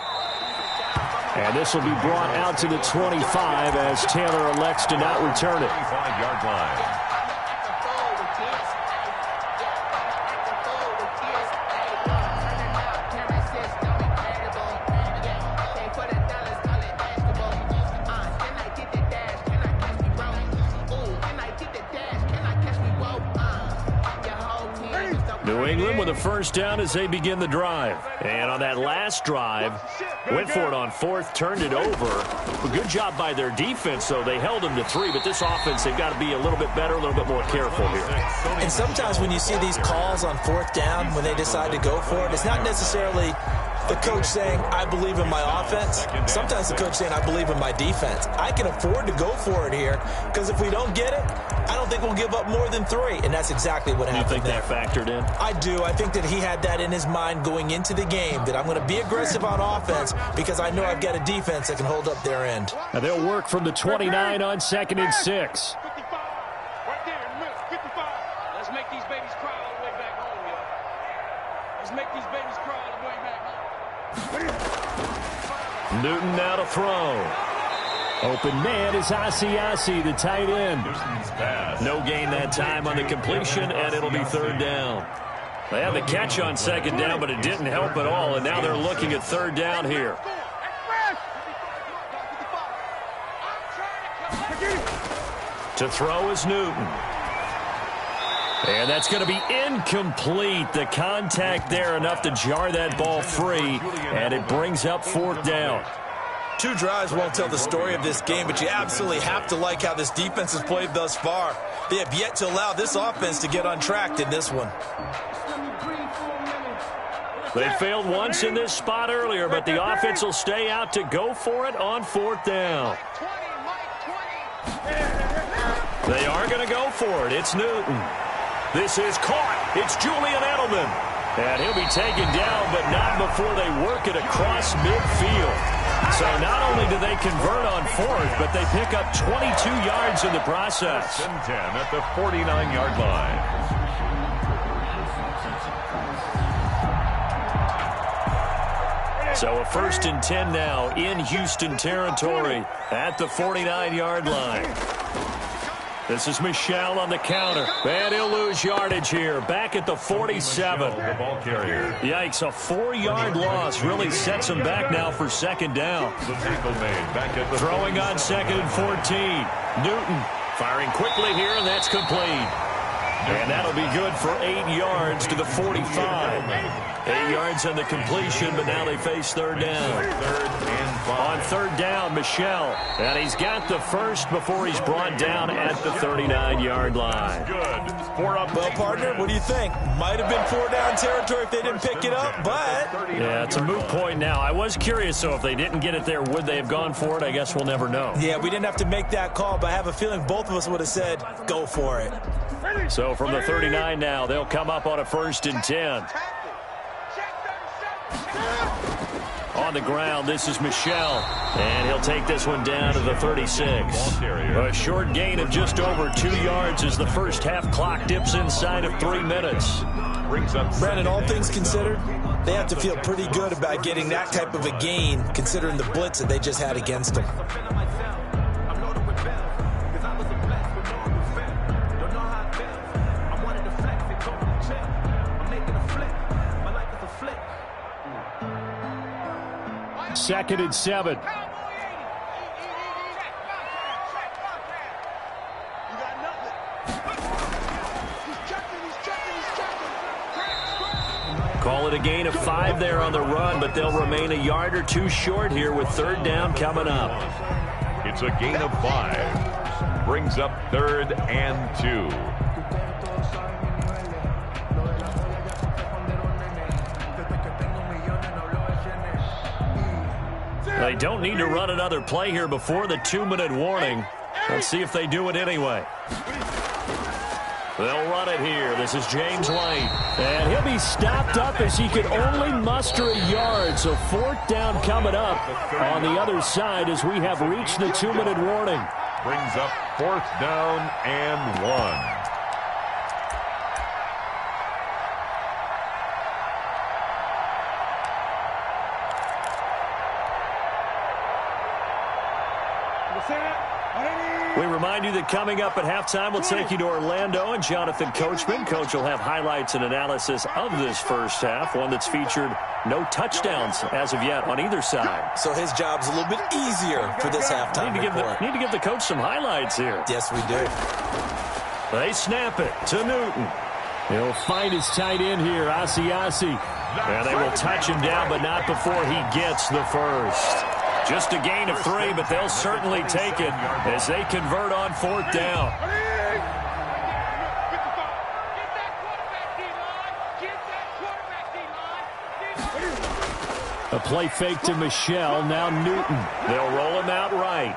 And this will be brought out to the 25 as Taylor elects to not return it. 25-yard line. New England with a first down as they begin the drive. And on that last drive, went for it on fourth, turned it over. A good job by their defense, though. They held them to 3, but this offense, they've got to be a little bit better, a little bit more careful here. And sometimes when you see these calls on fourth down, when they decide to go for it, it's not necessarily the coach saying, I believe in my offense. Sometimes the coach saying, I believe in my defense. I can afford to go for it here, because if we don't get it, I don't think we'll give up more than 3, and that's exactly what happened. You think that factored in? I do. I think that he had that in his mind going into the game, that I'm going to be aggressive on offense because I know I've got a defense that can hold up their end. Now they'll work from the 29 on 2nd and 6. 55. Right there, 55. Let's make these babies cry all the way back home, y'all. Let's make these babies cry all the way back home. Newton now to throw. Open man is Asiasi, the tight end. No gain that time on the completion, and it'll be 3rd down. They had the catch on 2nd down, but it didn't help at all, and now they're looking at 3rd down here. To throw is Newton. And that's going to be incomplete. The contact there enough to jar that ball free, and it brings up 4th down. 2 drives won't tell the story of this game, but you absolutely have to like how this defense has played thus far. They have yet to allow this offense to get untracked in this one. They failed once in this spot earlier, but the offense will stay out to go for it on 4th down. They are going to go for it. It's Newton. This is caught. It's Julian Edelman. And he'll be taken down, but not before they work it across midfield. So not only do they convert on 4th, but they pick up 22 yards in the process. 10 at the 49-yard line. So a 1st and 10 now in Houston territory at the 49-yard line. This is Michel on the counter. And he'll lose yardage here. Back at the 47. The ball carrier. Yikes, a 4-yard loss really sets him back now for 2nd down. The tackle made back at the Throwing on 2nd and 14. Newton firing quickly here, and that's complete. And that'll be good for 8 yards to the 45. 8 yards on the completion, but now they face 3rd down. 3rd and 5. On 3rd down, Michel. And he's got the first before he's brought down at the 39-yard line. Good. 4 up. Well, partner, what do you think? Might have been 4 down territory if they didn't pick it up, but... Yeah, it's a moot point now. I was curious, so if they didn't get it there, would they have gone for it? I guess we'll never know. Yeah, we didn't have to make that call, but I have a feeling both of us would have said, go for it. So from the 39 now, they'll come up on a 1st and 10. On the ground, this is Michel, and he'll take this one down to the 36. A short gain of just over 2 yards as the first half clock dips inside of 3 minutes. Brandon, all things considered, they have to feel pretty good about getting that type of a gain, considering the blitz that they just had against them. Second and 7. Call it a gain of 5 there on the run, but they'll remain a yard or 2 short here with 3rd down coming up. It's a gain of 5. Brings up 3rd and 2. They don't need to run another play here before the 2-minute warning. Let's see if they do it anyway. They'll run it here. This is James White. And he'll be stopped up as he could only muster a yard. So 4th down coming up on the other side as we have reached the 2-minute warning. Brings up 4th down and 1. We remind you that coming up at halftime, we'll take you to Orlando and Jonathan Coachman. Coach will have highlights and analysis of this first half, one that's featured no touchdowns as of yet on either side. So his job's a little bit easier for this halftime report. Need to give the coach some highlights here. Yes, we do. They snap it to Newton. He'll find his tight end here, Asiasi. And they will touch him down, but not before he gets the first. Just a gain of 3, but they'll certainly take it as they convert on 4th down. A play fake to Michelle, now Newton. They'll roll him out right.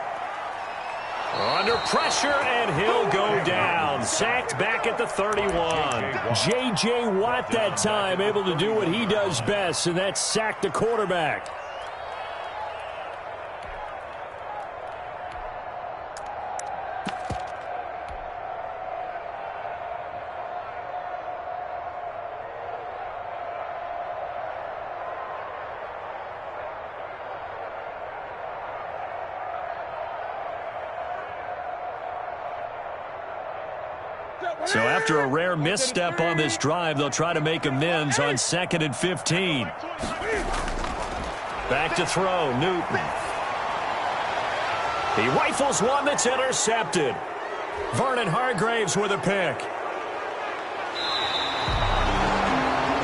Under pressure, and he'll go down. Sacked back at the 31. J.J. Watt that time, able to do what he does best, and that's sack the quarterback. So after a rare misstep on this drive, they'll try to make amends on 2nd and 15. Back to throw, Newton. He rifles one that's intercepted. Vernon Hargraves with a pick.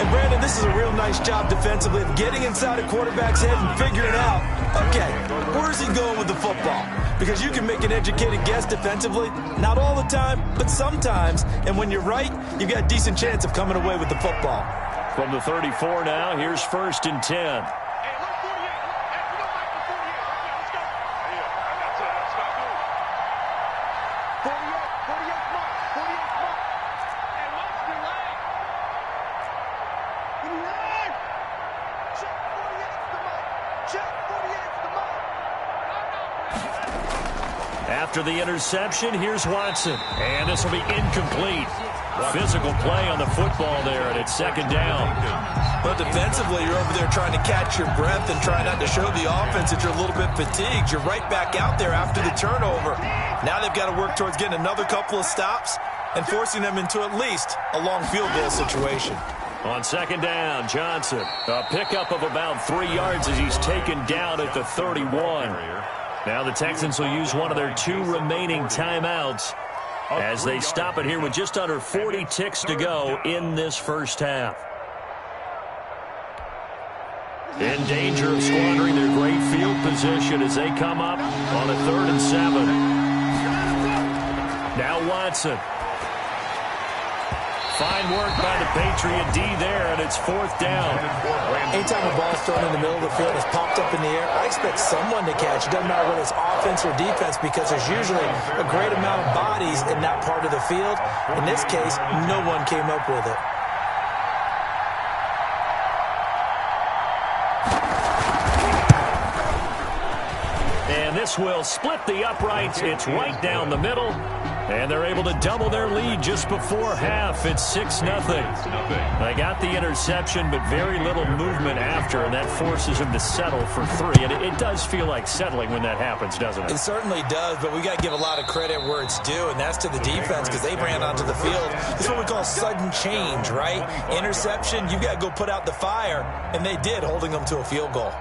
And Brandon, this is a real nice job defensively of getting inside a quarterback's head and figuring out, okay, where's he going with the football? Because you can make an educated guess defensively, not all the time, but sometimes. And when you're right, you've got a decent chance of coming away with the football. From the 34 now, here's 1st and 10. After the interception, here's Watson. And this will be incomplete. Physical play on the football there, and it's 2nd down. But defensively, you're over there trying to catch your breath and try not to show the offense that you're a little bit fatigued. You're right back out there after the turnover. Now they've got to work towards getting another couple of stops and forcing them into at least a long field goal situation. On 2nd down, Johnson. A pickup of about 3 yards as he's taken down at the 31. Now the Texans will use one of their 2 remaining timeouts as they stop it here with just under 40 ticks to go in this first half. In danger of squandering their great field position as they come up on a 3rd and 7. Now Watson. Fine work by the Patriot D there, and it's 4th down. Anytime a ball's thrown in the middle of the field, it's popped up in the air, I expect someone to catch. It doesn't matter whether it's offense or defense because there's usually a great amount of bodies in that part of the field. In this case, no one came up with it. And this will split the uprights. It's right down the middle. And they're able to double their lead just before half. It's 6-0. They got the interception, but very little movement after, and that forces them to settle for 3. And it does feel like settling when that happens, doesn't it? It certainly does, but we got to give a lot of credit where it's due, and that's to the defense because they ran onto the field. This is what we call sudden change, right? Interception, you got to go put out the fire, and they did, holding them to a field goal.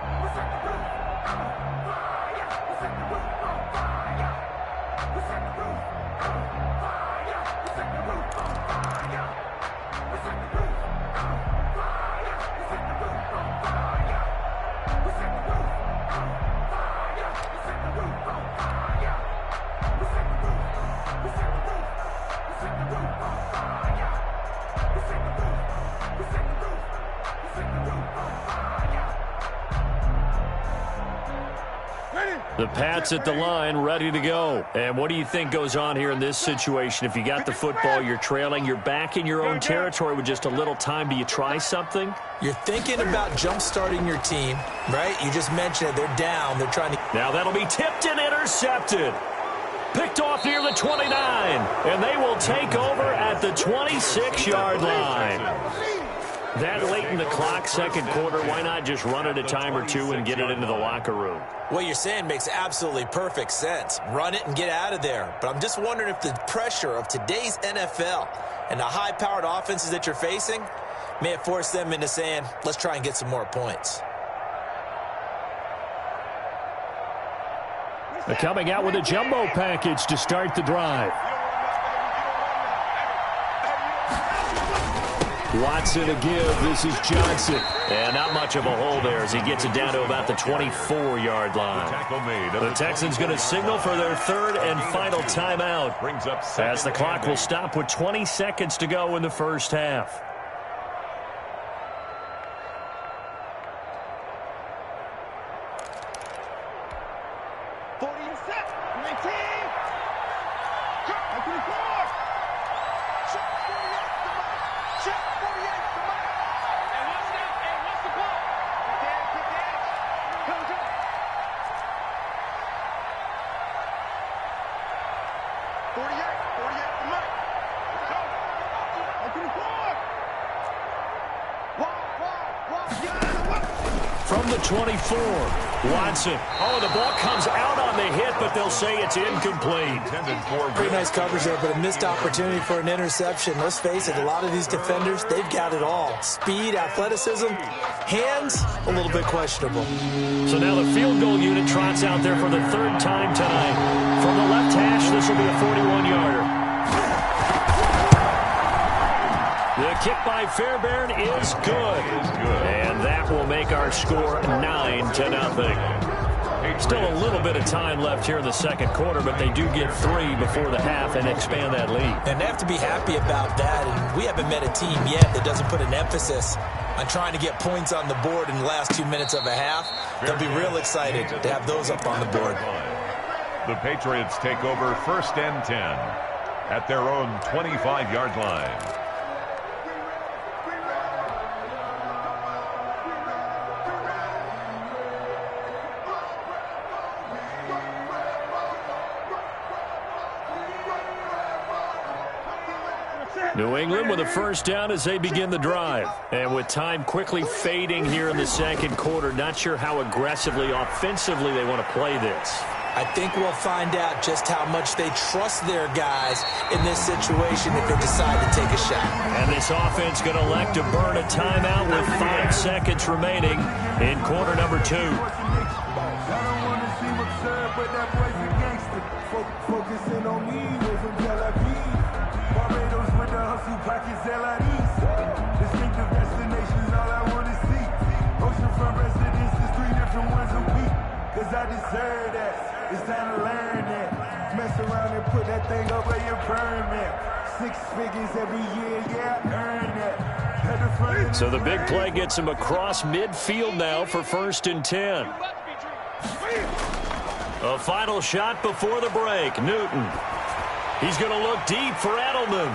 The Pats at the line, ready to go. And what do you think goes on here in this situation? If you got the football, you're trailing, you're back in your own territory with just a little time. Do you try something? You're thinking about jump-starting your team, right? You just mentioned it. They're down. They're trying to... Now that'll be tipped and intercepted. Picked off near the 29. And they will take over at the 26-yard line. That late in the clock, second quarter, why not just run it a time or two and get it into the locker room? What you're saying makes absolutely perfect sense. Run it and get out of there. But I'm just wondering if the pressure of today's NFL and the high-powered offenses that you're facing may have forced them into saying, let's try and get some more points. They're coming out with a jumbo package to start the drive. Watson to give. This is Johnson. And not much of a hole there as he gets it down to about the 24-yard line. The Texans going to signal for their third and final timeout as the clock will stop with 20 seconds to go in the first half. From the 24, Watson. Oh, the ball comes out on the hit, but they'll say it's incomplete. Pretty nice coverage there, but a missed opportunity for an interception. Let's face it, a lot of these defenders, they've got it all. Speed, athleticism, hands, a little bit questionable. So now the field goal unit trots out there for the third time tonight. From the left hash, this will be a 41-yarder. The kick by Fairbairn is good. And that will make our score 9-0. Still a little bit of time left here in the second quarter, but they do get 3 before the half and expand that lead. And they have to be happy about that. And we haven't met a team yet that doesn't put an emphasis on trying to get points on the board in the last 2 minutes of a half. They'll be real excited to have those up on the board. The Patriots take over first and 10 at their own 25-yard line. New England with a first down as they begin the drive. And with time quickly fading here in the second quarter, not sure how aggressively, offensively they want to play this. I think we'll find out just how much they trust their guys in this situation if they decide to take a shot. And this offense going to elect to burn a timeout with 5 seconds remaining in quarter number 2. Focusing on me, Barbados with the hustle pockets, LIDs. Distinctive destinations, all I want to see. Oceanfront residences, 3 different ones a week. Cause I deserve that. It's time to learn that. Mess around and put that thing over your permit. 6 figures every year, yeah, I earned that. So the big play gets him across midfield now for first and 10. A final shot before the break. Newton. He's going to look deep for Edelman.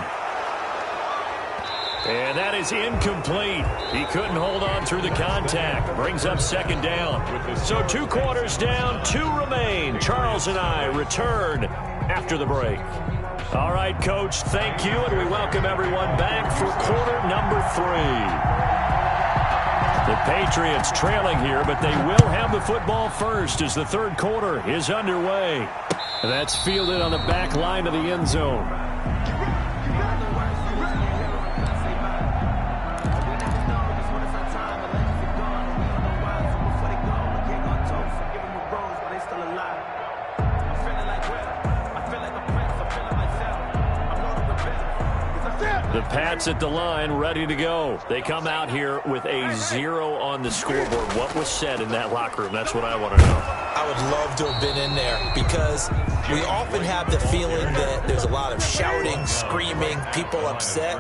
And that is incomplete. He couldn't hold on through the contact. Brings up second down. So 2 quarters down, 2 remain. Charles and I return after the break. All right, Coach, thank you, and we welcome everyone back for quarter number 3. The Patriots trailing here, but they will have the football first as the third quarter is underway. That's fielded on the back line of the end zone. The Pats at the line, ready to go. They come out here with a 0 on the scoreboard. What was said in that locker room? That's what I want to know. I would love to have been in there because we often have the feeling that there's a lot of shouting, screaming, people upset.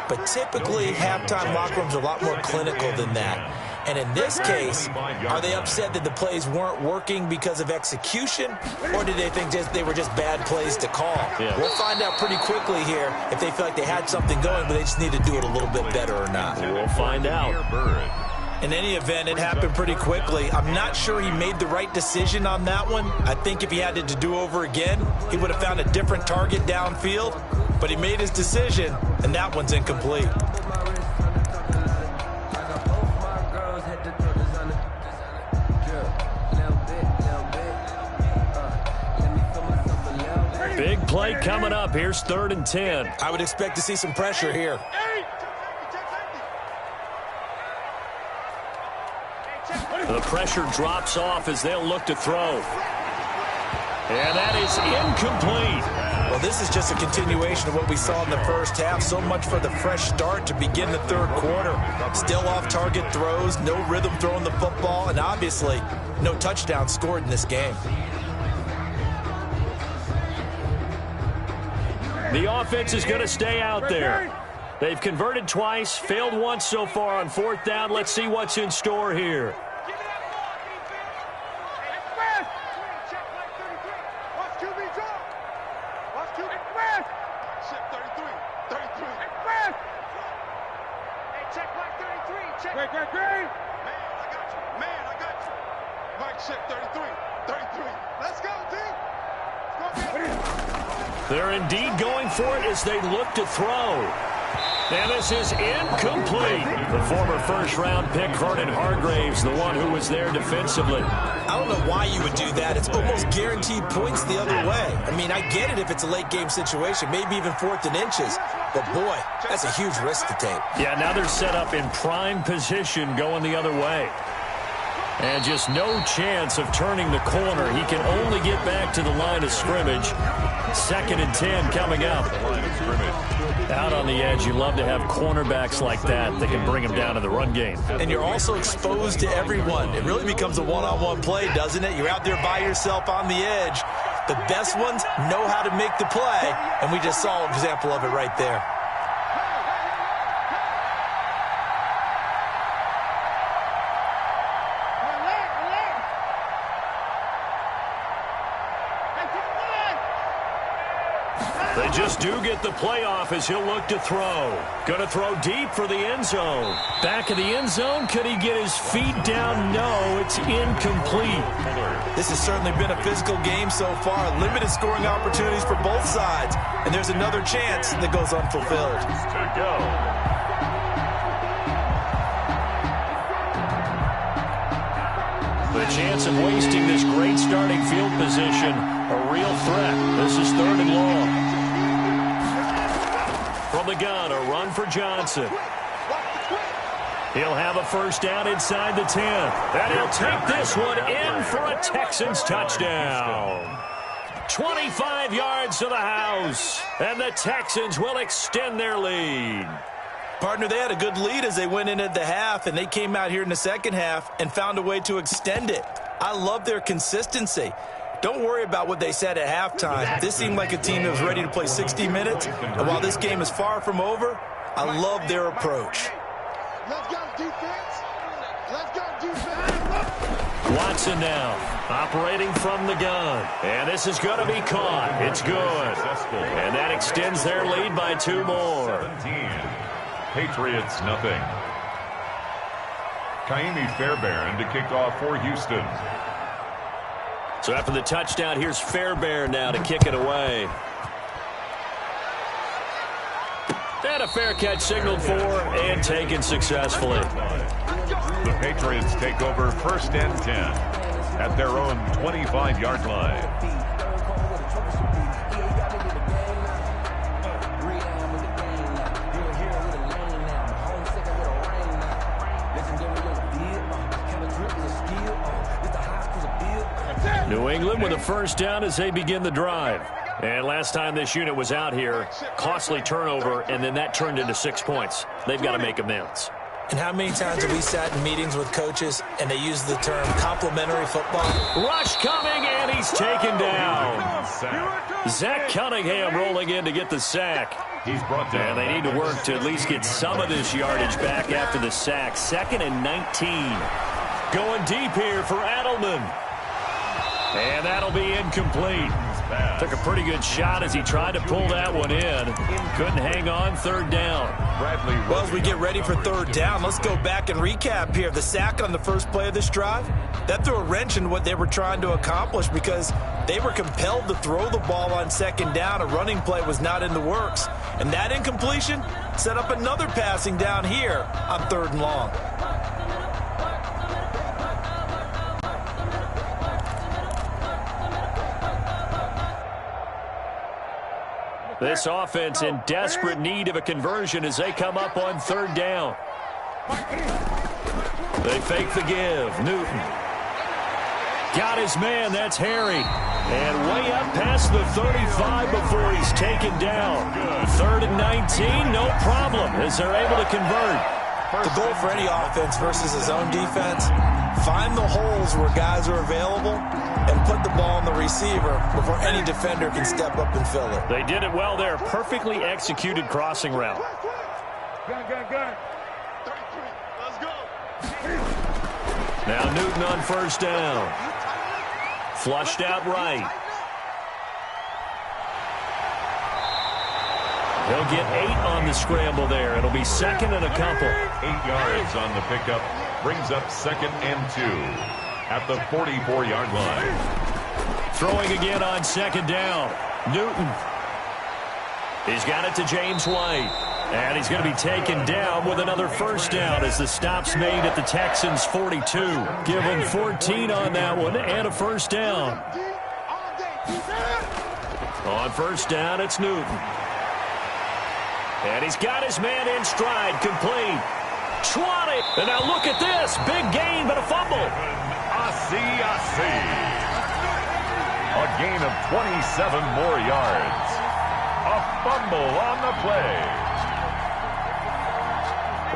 But typically, halftime locker rooms are a lot more clinical than that. And in this case, are they upset that the plays weren't working because of execution, or did they think they were just bad plays to call? Yeah. We'll find out pretty quickly here if they feel like they had something going, but they just need to do it a little bit better or not. We'll find out. In any event, it happened pretty quickly. I'm not sure he made the right decision on that one. I think if he had to do over again, he would have found a different target downfield. But he made his decision, and that one's incomplete. Big play coming up. Here's 3rd and 10. I would expect to see some pressure here. The pressure drops off as they'll look to throw. And that is incomplete. Well, this is just a continuation of what we saw in the first half. So much for the fresh start to begin the 3rd quarter. Still off-target throws, no rhythm throwing the football, and obviously no touchdown scored in this game. The offense is going to stay out there. They've converted twice, failed once so far on 4th down. Let's see what's in store here. They're indeed going for it as they look to throw. And this is incomplete. The former first-round pick, Vernon Hargraves, the one who was there defensively. I don't know why you would do that. It's almost guaranteed points the other way. I mean, I get it if it's a late-game situation, maybe even 4th and inches. But, boy, that's a huge risk to take. Yeah, now they're set up in prime position going the other way. And just no chance of turning the corner. He can only get back to the line of scrimmage. 2nd and 10 coming up. Out on the edge, you love to have cornerbacks like that can bring them down to the run game. And you're also exposed to everyone. It really becomes a one-on-one play, doesn't it? You're out there by yourself on the edge. The best ones know how to make the play, and we just saw an example of it right there. They just do get the playoff as he'll look to throw. Going to throw deep for the end zone. Back of the end zone. Could he get his feet down? No, it's incomplete. This has certainly been a physical game so far. Limited scoring opportunities for both sides. And there's another chance that goes unfulfilled. To go. The chance of wasting this great starting field position, a real threat. This is 3rd and long. From the gun, a run for Johnson. He'll have a first down inside the 10. And he'll take this one in for a Texans touchdown. 25 yards to the house. And the Texans will extend their lead. Partner, they had a good lead as they went in at the half, and they came out here in the second half and found a way to extend it. I love their consistency. Don't worry about what they said at halftime. This seemed like a team that was ready to play 60 minutes, and while this game is far from over, I love their approach. Let's go, defense. Let's go, defense. Watson now, operating from the gun. And this is going to be caught. It's good. And that extends their lead by 2 more. 17. Patriots, nothing. Kaimi Fairbairn to kick off for Houston. So after the touchdown, here's Fairbairn now to kick it away. And a fair catch signaled for and taken successfully. The Patriots take over 1st and 10 at their own 25-yard line. New England with a first down as they begin the drive. And last time this unit was out here, costly turnover, and then that turned into 6 points. They've got to make amends. And how many times have we sat in meetings with coaches and they use the term complementary football? Rush coming, and he's taken down. Zach Cunningham rolling in to get the sack. He's brought down. And they need to work to at least get some of this yardage back after the sack. 2nd and 19. Going deep here for Adelman. And that'll be incomplete. Took a pretty good shot as he tried to pull that one in. Couldn't hang on. 3rd down. Well, as we get ready for 3rd down, let's go back and recap here. The sack on the first play of this drive, that threw a wrench in what they were trying to accomplish because they were compelled to throw the ball on 2nd down. A running play was not in the works. And that incompletion set up another passing down here on 3rd and long. This offense in desperate need of a conversion as they come up on 3rd down. They fake the give. Newton. Got his man. That's Harry. And way up past the 35 before he's taken down. 3rd and 19, no problem as they're able to convert. The goal for any offense versus his own defense, find the holes where guys are available and put the ball on the receiver before any defender can step up and fill it. They did it well there. Perfectly executed crossing route. Gun. 33. Let's go. Now Newton on 1st down. Flushed out right. He'll get 8 on the scramble there. It'll be 2nd and a couple. 8 yards on the pickup. Brings up 2nd and 2 at the 44-yard line. Throwing again on 2nd down. Newton. He's got it to James White. And he's going to be taken down with another 1st down as the stop's made at the Texans' 42. Give him 14 on that one and a 1st down. On 1st down, it's Newton. And he's got his man in stride, complete. 20. And now look at this. Big gain, but a fumble. A gain of 27 more yards. A fumble on the play.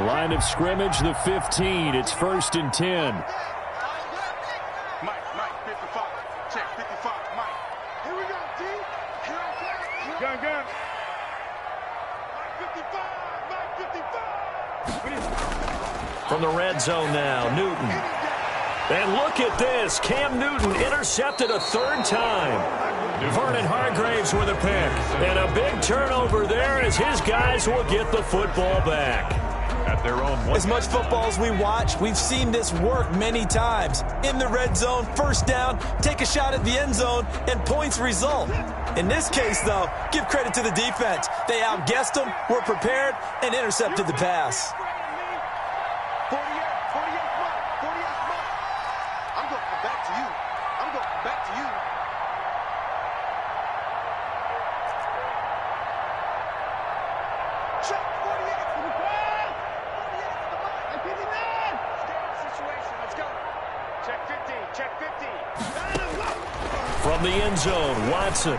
Line of scrimmage, the 15. It's 1st and 10. Mike, 55. Check, 55, Mike. Here we go, D. Gun. Mike, 55. From the red zone now, Newton. And look at this. Cam Newton intercepted a 3rd time. Vernon Hargraves with a pick. And a big turnover there as his guys will get the football back. At their own one. As much football as we watch, we've seen this work many times. In the red zone, 1st down, take a shot at the end zone, and points result. In this case, though, give credit to the defense. They outguessed them, were prepared, and intercepted the pass. 48 Mike. I'm going back to you. Check 48 for the ball. 48 for the Mike. 59. Situation. Let's go. Check 50. From the end zone, Watson.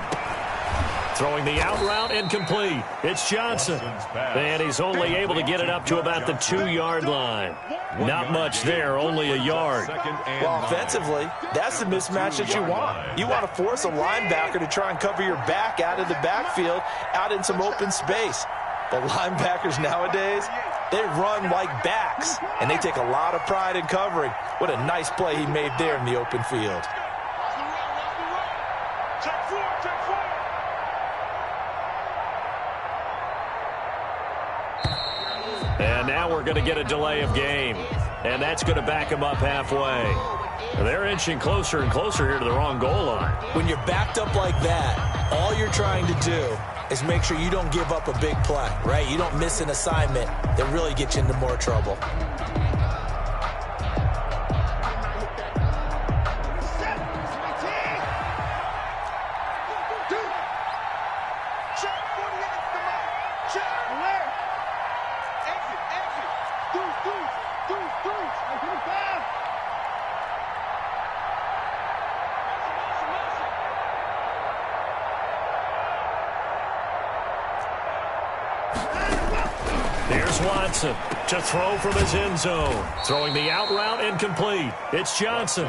Throwing the out route, incomplete. It's Johnson. And he's only able to get it up to about the 2-yard line. Not much there, only a yard. Well, offensively, that's the mismatch that you want. You want to force a linebacker to try and cover your back out of the backfield, out in some open space. The linebackers nowadays, they run like backs, and they take a lot of pride in covering. What a nice play he made there in the open field. And now we're going to get a delay of game. And that's going to back them up halfway. They're inching closer and closer here to the wrong goal line. When you're backed up like that, all you're trying to do is make sure you don't give up a big play, right? You don't miss an assignment that really gets you into more trouble. Here's Here's Watson to throw from his end zone. Throwing the out route incomplete. It's Johnson.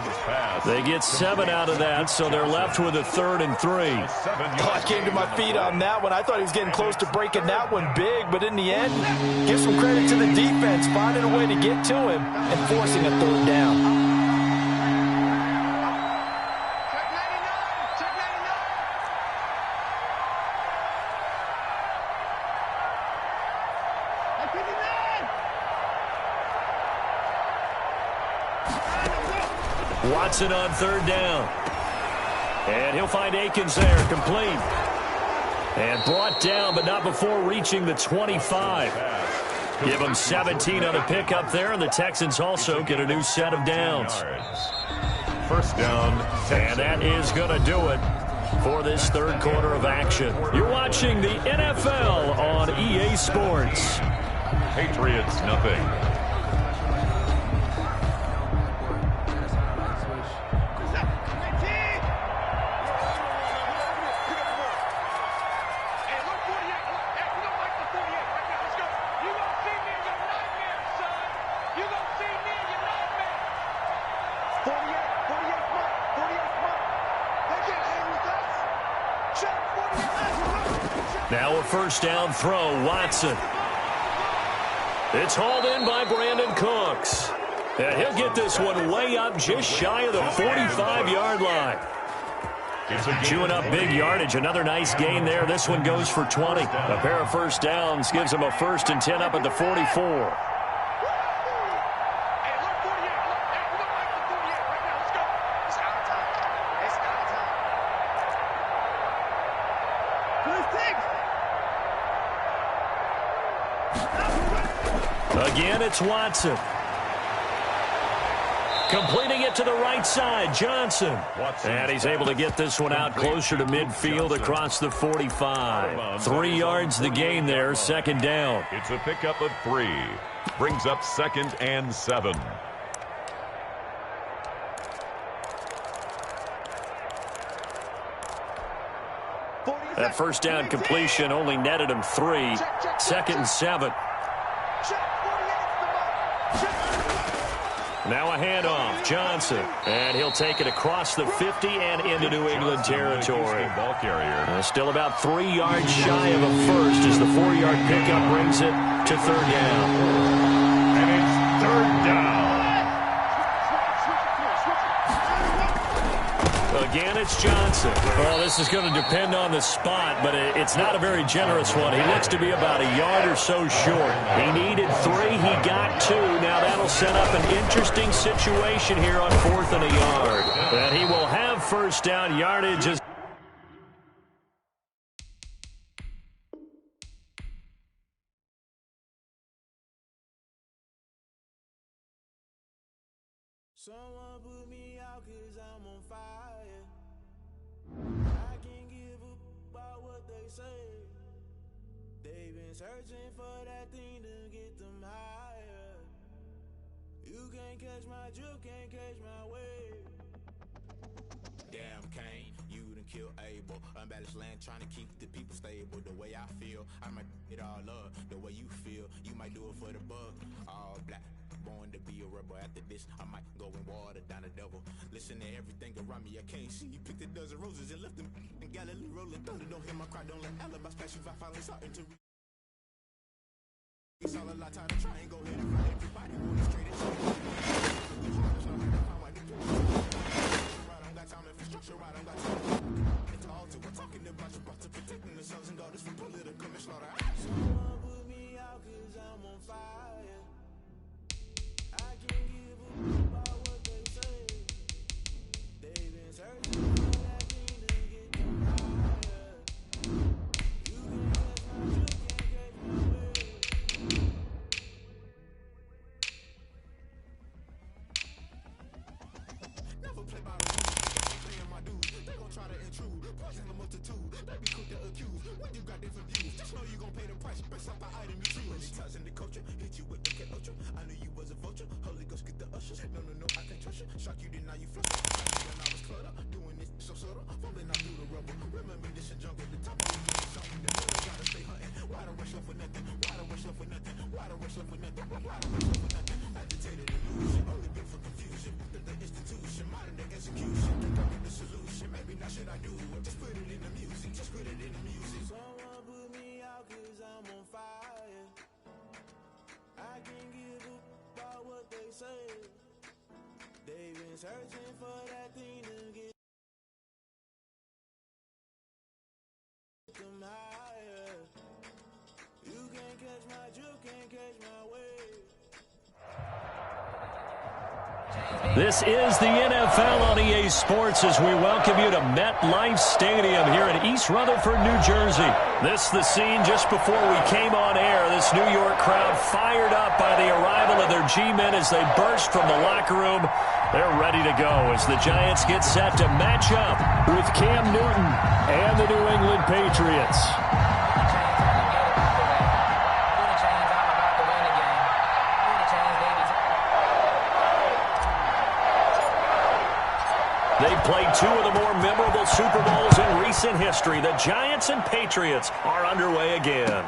They get 7 out of that, so they're left with a 3rd and 3. Oh, I came to my feet on that one. I thought he was getting close to breaking that one big, but in the end, give some credit to the defense, finding a way to get to him and forcing a 3rd down. Watson on 3rd down. And he'll find Akins there, complete. And brought down, but not before reaching the 25. Give them 17 on a pickup there, and the Texans also get a new set of downs. 1st down, and that is going to do it for this 3rd quarter of action. You're watching the NFL on EA Sports. Patriots nothing. Now a 1st down throw, Watson. It's hauled in by Brandon Cooks. And he'll get this one way up just shy of the 45-yard line. Chewing up big yardage. Another nice gain there. This one goes for 20. A pair of 1st downs gives him a 1st and 10 up at the 44. Again, it's Watson. Completing it to the right side, Johnson. And he's able to get this one out closer to midfield across the 45. 3 yards the gain there, 2nd down. It's a pickup of 3. Brings up 2nd and 7. That 1st down completion only netted him 3. 2nd and 7. Now a handoff, Johnson. And he'll take it across the 50 and into New England territory. Ball carrier. Still about 3 yards shy of a 1st as the 4-yard pickup brings it to 3rd down. And it's 3rd down. Again, it's Johnson. Well, this is going to depend on the spot, but it's not a very generous one. He looks to be about a yard or so short. He needed 3. He got 2. Now that'll set up an interesting situation here on 4th and a yard. And he will have 1st down yardage as someone put me out 'cause I'm on fire. I can't give up about what they say. They've been searching for that thing to get them higher. You can't catch my drift, can't catch my wave. Damn, Kane, you done kill Abel. Unbalanced land, trying to keep the people stable. The way I feel, I might it all up. The way you feel, you might do it for the buck. All black. Born to be a rebel. After this, I might go and water down the devil. Listen to everything around me, I can't see. Picked a dozen roses and left them in Galilee rolling thunder. Don't hear my cry, don't let alibi splash if I finally starting to it's all a lot, time to try and go ahead and find everybody going straight at you. I don't got time, infrastructure, I don't got time. It's all to we're talking about you, about to protecting the sons and daughters from political slaughter. Someone put me out 'cause I'm on fire. I can't give up about what they say. They've been searching for that thing to get them higher. You can't catch my drift, can't catch my wave. Searching for that thing to get them higher. You can't catch my drift, can't catch my wave. This is the NFL on EA Sports as we welcome you to MetLife Stadium here in East Rutherford, New Jersey. This is the scene just before we came on air. This New York crowd fired up by the arrival of their G-men as they burst from the locker room. They're ready to go as the Giants get set to match up with Cam Newton and the New England Patriots. They've played two of the more memorable Super Bowls in recent history. The Giants and Patriots are underway again.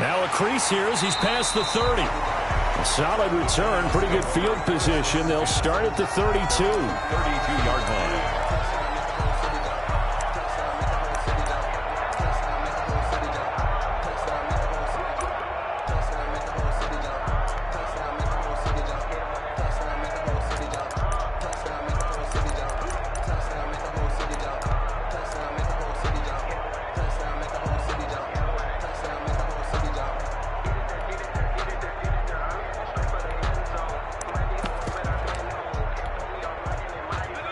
Now a crease here as he's past the 30. A solid return, pretty good field position. They'll start at the 32. 32-yard line.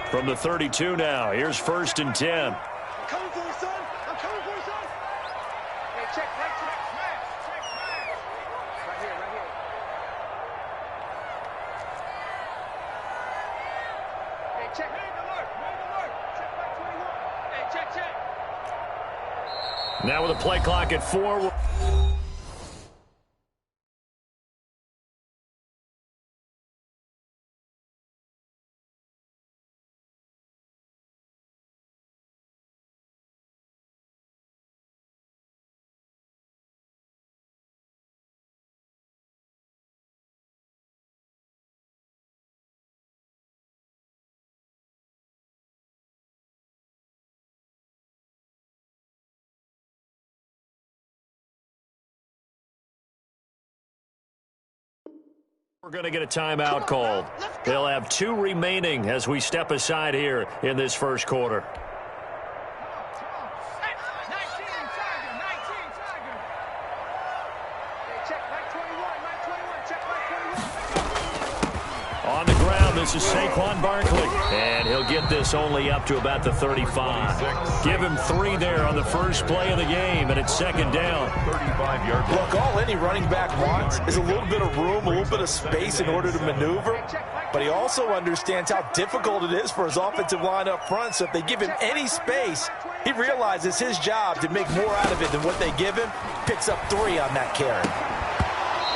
From the 32 now, here's 1st and 10. I'm coming for you, son. I'm coming for you, son. Hey, check, right, check, smash. Right here, right here. Hey, check, man alert. Check, right 21. Hey, check. Now with a play clock at 4. We're going to get a timeout called. They'll have 2 remaining as we step aside here in this first quarter. On the ground, this is Saquon Barkley. And he'll get this only up to about the 35. Give him 3 there on the first play of the game, and it's 2nd down. 35-yard line. Look, all any running back wants is a little bit of room, a little bit of space in order to maneuver. But he also understands how difficult it is for his offensive line up front. So if they give him any space, he realizes his job to make more out of it than what they give him. Picks up 3 on that carry.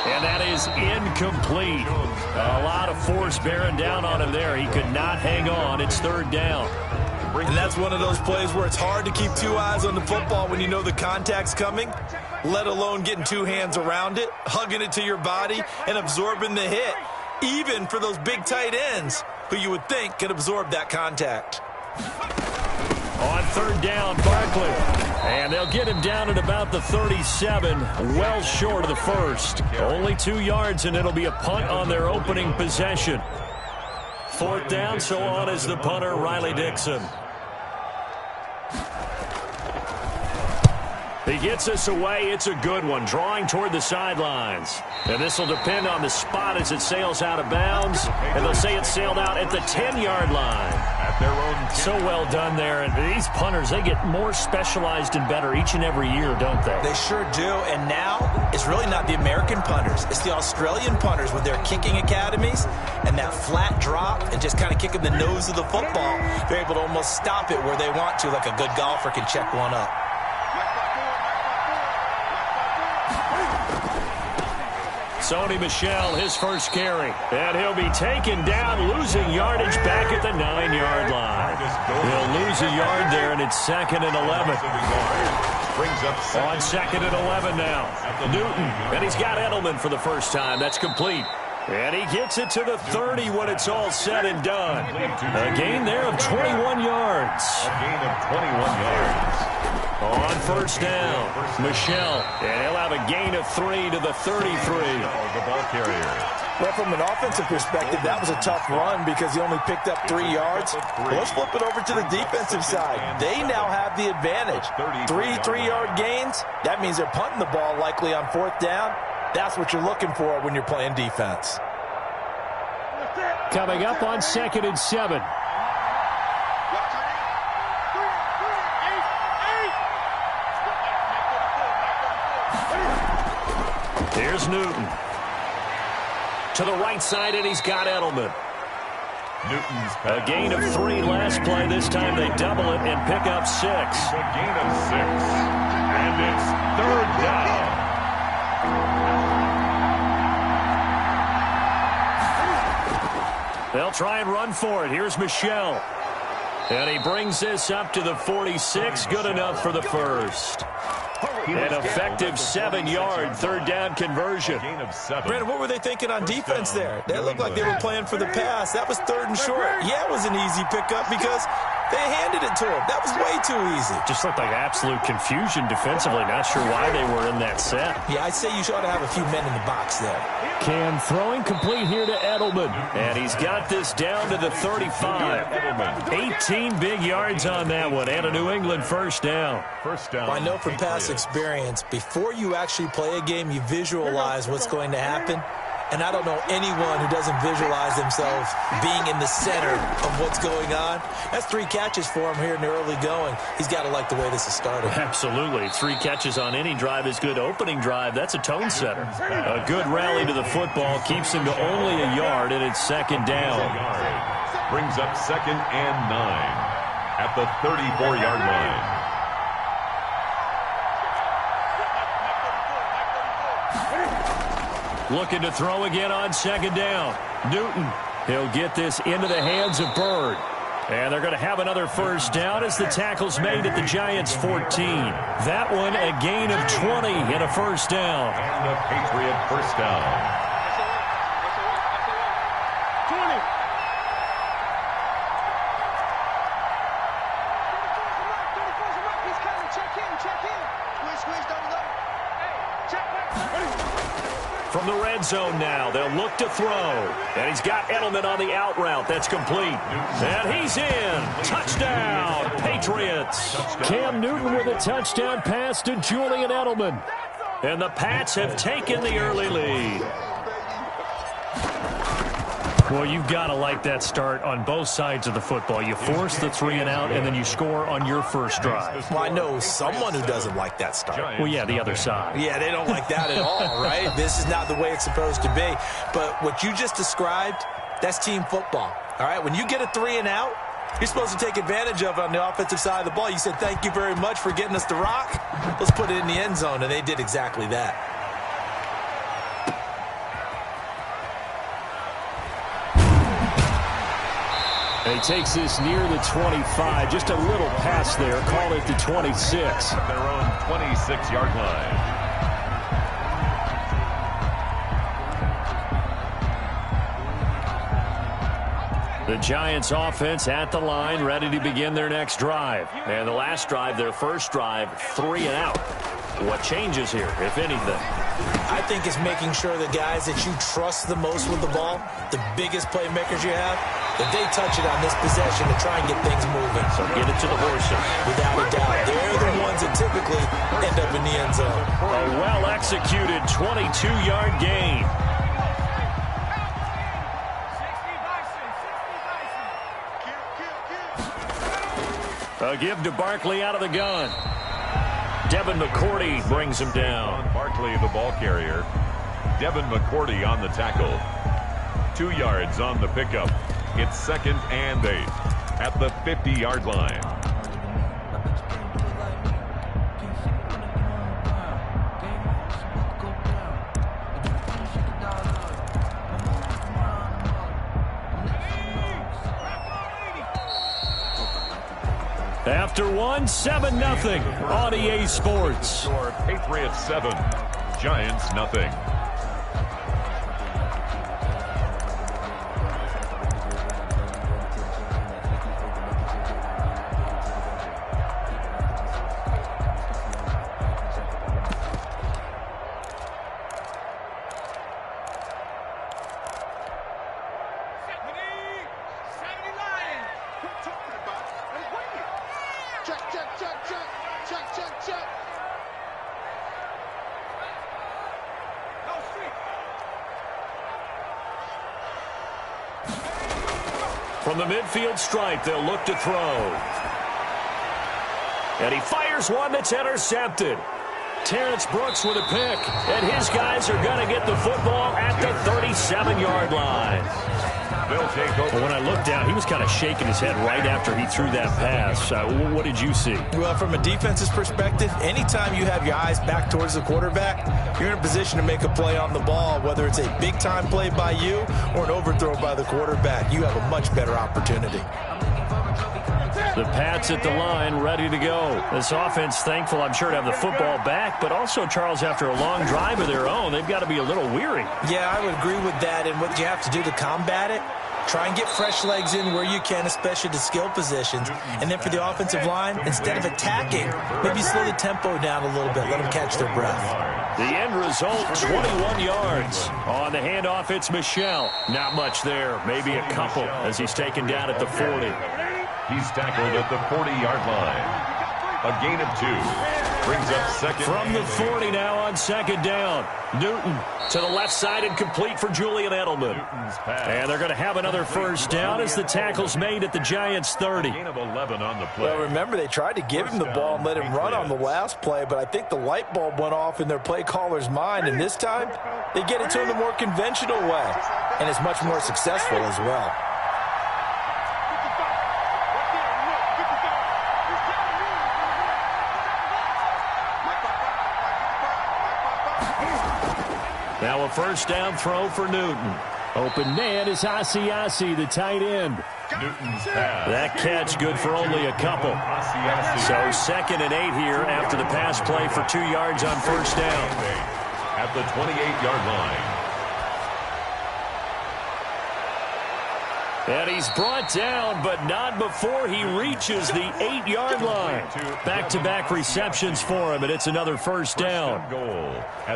And that is incomplete. A lot of force bearing down on him there. He could not hang on. It's 3rd down. And that's one of those plays where it's hard to keep 2 eyes on the football when you know the contact's coming, let alone getting 2 hands around it, hugging it to your body, and absorbing the hit, even for those big tight ends who you would think could absorb that contact. On 3rd down, Barkley. And they'll get him down at about the 37, well short of the first. Only 2 yards, and it'll be a punt on their opening possession. 4th down, so on is the punter, Riley Dixon. He gets us away. It's a good one, drawing toward the sidelines. And this will depend on the spot as it sails out of bounds. And they'll say it sailed out at the 10-yard line. At their own 10. So well done there. And these punters, they get more specialized and better each and every year, don't they? They sure do. And now it's really not the American punters. It's the Australian punters with their kicking academies and that flat drop and just kind of kicking the nose of the football. They're able to almost stop it where they want to, like a good golfer can check one up. Sony Michel, his first carry. And he'll be taken down, losing yardage back at the 9-yard line. He'll lose a yard there, and it's 2nd and 11. Brings up On 2nd and 11 now. Newton, and he's got Edelman for the first time. That's complete. And he gets it to the 30 when it's all said and done. A gain there of 21 yards. A gain of 21 yards. On first down, Michel, and he'll have a gain of 3 to the 33. The ball carrier. Well, from an offensive perspective, that was a tough run because he only picked up 3 yards. But let's flip it over to the defensive side. They now have the advantage. 3 3-yard gains, that means they're punting the ball likely on 4th down. That's what you're looking for when you're playing defense. Coming up on 2nd and 7. Here's Newton. To the right side, and he's got Edelman. Newton's A gain of 3 last play. This time they double it and pick up 6. A gain of 6. And it's 3rd down. They'll try and run for it. Here's Michel. And he brings this up to the 46. Good enough for the first. An effective 7-yard 3rd down conversion. Brandon, what were they thinking on defense there? They looked like they were playing for the pass. That was 3rd and short. Yeah, it was an easy pickup because they handed it to him. That was way too easy. Just looked like absolute confusion defensively. Not sure why they were in that set. Yeah, I'd say you ought to have a few men in the box there. Cam throwing complete here to Edelman. And he's got this down to the 35. 18 big yards on that one. And a New England first down. First down. Well, I know from past experience, before you actually play a game, you visualize what's going to happen. And I don't know anyone who doesn't visualize themselves being in the center of what's going on. That's 3 catches for him here in the early going. He's got to like the way this is started. Absolutely. 3 catches on any drive is good. Opening drive, that's a tone setter. A good rally to the football keeps him to only a yard, and it's 2nd down. Brings up 2nd and 9 at the 34-yard line. Looking to throw again on 2nd down. Newton, he'll get this into the hands of Bird. And they're going to have another first down as the tackle's made at the Giants' 14. That one a gain of 20 and a first down. And a Patriot first down. From the red zone now, they'll look to throw. And he's got Edelman on the out route. That's complete. And he's in. Touchdown, Patriots. Cam Newton with a touchdown pass to Julian Edelman. And the Pats have taken the early lead. Well, you've got to like that start on both sides of the football. You force the 3 and out, and then you score on your first drive. Well, I know someone who doesn't like that start. Well, yeah, the other side. Yeah, they don't like that at all, right? This is not the way it's supposed to be. But what you just described, that's team football, all right? When you get a 3 and out, you're supposed to take advantage of it on the offensive side of the ball. You said, thank you very much for getting us the rock. Let's put it in the end zone, and they did exactly that. And he takes this near the 25. Just a little pass there. Call it the 26. Their own 26-yard line. The Giants offense at the line, ready to begin their next drive. And the last drive, their first drive, 3 and out. What changes here, if anything? I think it's making sure the guys that you trust the most with the ball, the biggest playmakers you have, that they touch it on this possession to try and get things moving. So get it to the horses. Without a doubt. They're the ones that typically end up in the end zone. A well-executed 22-yard gain. A give to Barkley out of the gun. Devin McCourty brings him down. Barkley, the ball carrier. Devin McCourty on the tackle. 2 yards on the pickup. It's 2nd and 8 at the 50-yard line. After one, 7-0 on EA Sports. Patriots 7, Giants nothing. From the midfield stripe, they'll look to throw. And he fires one that's intercepted. Terrence Brooks with a pick. And his guys are going to get the football at the 37-yard line. They'll take over. When I looked down, he was kind of shaking his head right after he threw that pass. What did you see? Well, from a defense's perspective, anytime you have your eyes back towards the quarterback, you're in a position to make a play on the ball, whether it's a big-time play by you or an overthrow by the quarterback. You have a much better opportunity. The Pats at the line, ready to go. This offense, thankful, I'm sure, to have the football back, but also, Charles, after a long drive of their own, they've got to be a little weary. Yeah, I would agree with that, and what you have to do to combat it, try and get fresh legs in where you can, especially to skill positions. And then for the offensive line, instead of attacking, maybe slow the tempo down a little bit, let them catch their breath. The end result, 21 yards. On the handoff, it's Michel. Not much there, maybe a couple as he's taken down at the 40. He's tackled at the 40-yard line. A gain of 2. Brings up second. From the 40 now on second down. Newton to the left side and complete for Julian Edelman. And they're going to have another first down as the tackle's made at the Giants' 30. Gain of 11 on the play. Well, remember, they tried to give him the ball and let him run on the last play, but I think the light bulb went off in their play caller's mind, and this time they get it to him the more conventional way, and it's much more successful as well. Now a first down throw for Newton. Open man is Asiasi, the tight end. Newton's pass. That catch good for only a couple. So 2nd and 8 here after the pass play for 2 yards on first down. At the 28-yard line. And he's brought down, but not before he reaches the 8-yard line. Back-to-back receptions for him, and it's another first down.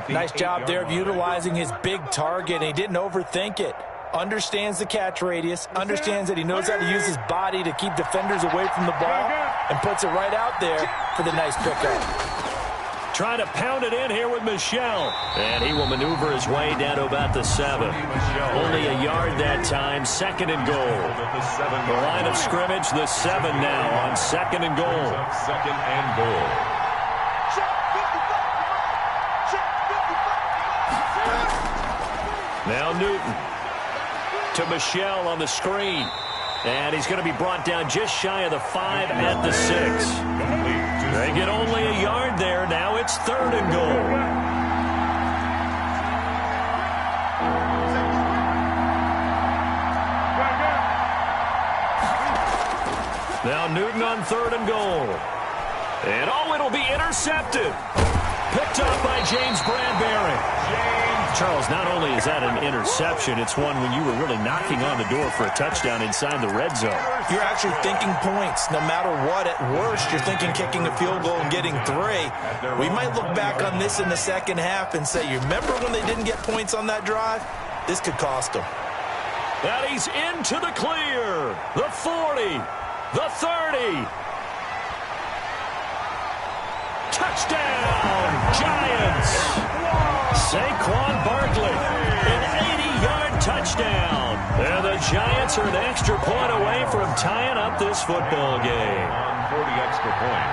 Nice job there of utilizing his big target, and he didn't overthink it. Understands the catch radius, understands that he knows how to use his body to keep defenders away from the ball, and puts it right out there for the nice pickup. Trying to pound it in here with Michel. And he will maneuver his way down to about the 7. Only a yard that time, 2nd and goal. The line of scrimmage, the 7 now on 2nd and goal. 2nd and goal. Now Newton to Michel on the screen. And he's going to be brought down just shy of the 5 at the 6. They get only a yard there. Now it's 3rd and goal. Now Newton on 3rd and goal. And it'll be intercepted. Picked up by James Bradbury. Charles, not only is that an interception, it's one when you were really knocking on the door for a touchdown inside the red zone. You're actually thinking points. No matter what, at worst, you're thinking kicking a field goal and getting 3. We might look back on this in the second half and say, you remember when they didn't get points on that drive? This could cost them. And he's into the clear. The 40. The 30. Touchdown, Giants. Saquon Barkley, an 80-yard touchdown. And the Giants are an extra point away from tying up this football game. For the extra point.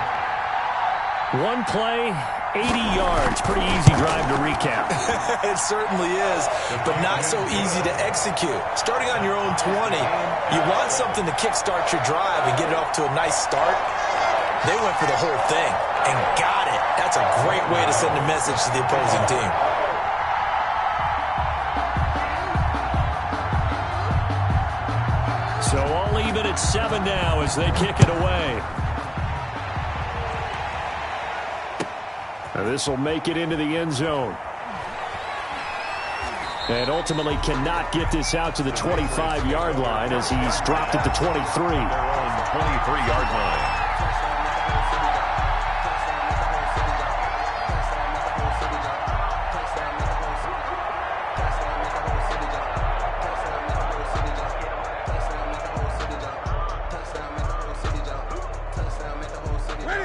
One play, 80 yards. Pretty easy drive to recap. It certainly is, but not so easy to execute. Starting on your own 20, you want something to kickstart your drive and get it off to a nice start. They went for the whole thing and got it. That's a great way to send a message to the opposing team. So all even at 7 now as they kick it away. And this will make it into the end zone. And ultimately cannot get this out to the 25-yard line as he's dropped at the 23. Their own 23-yard line.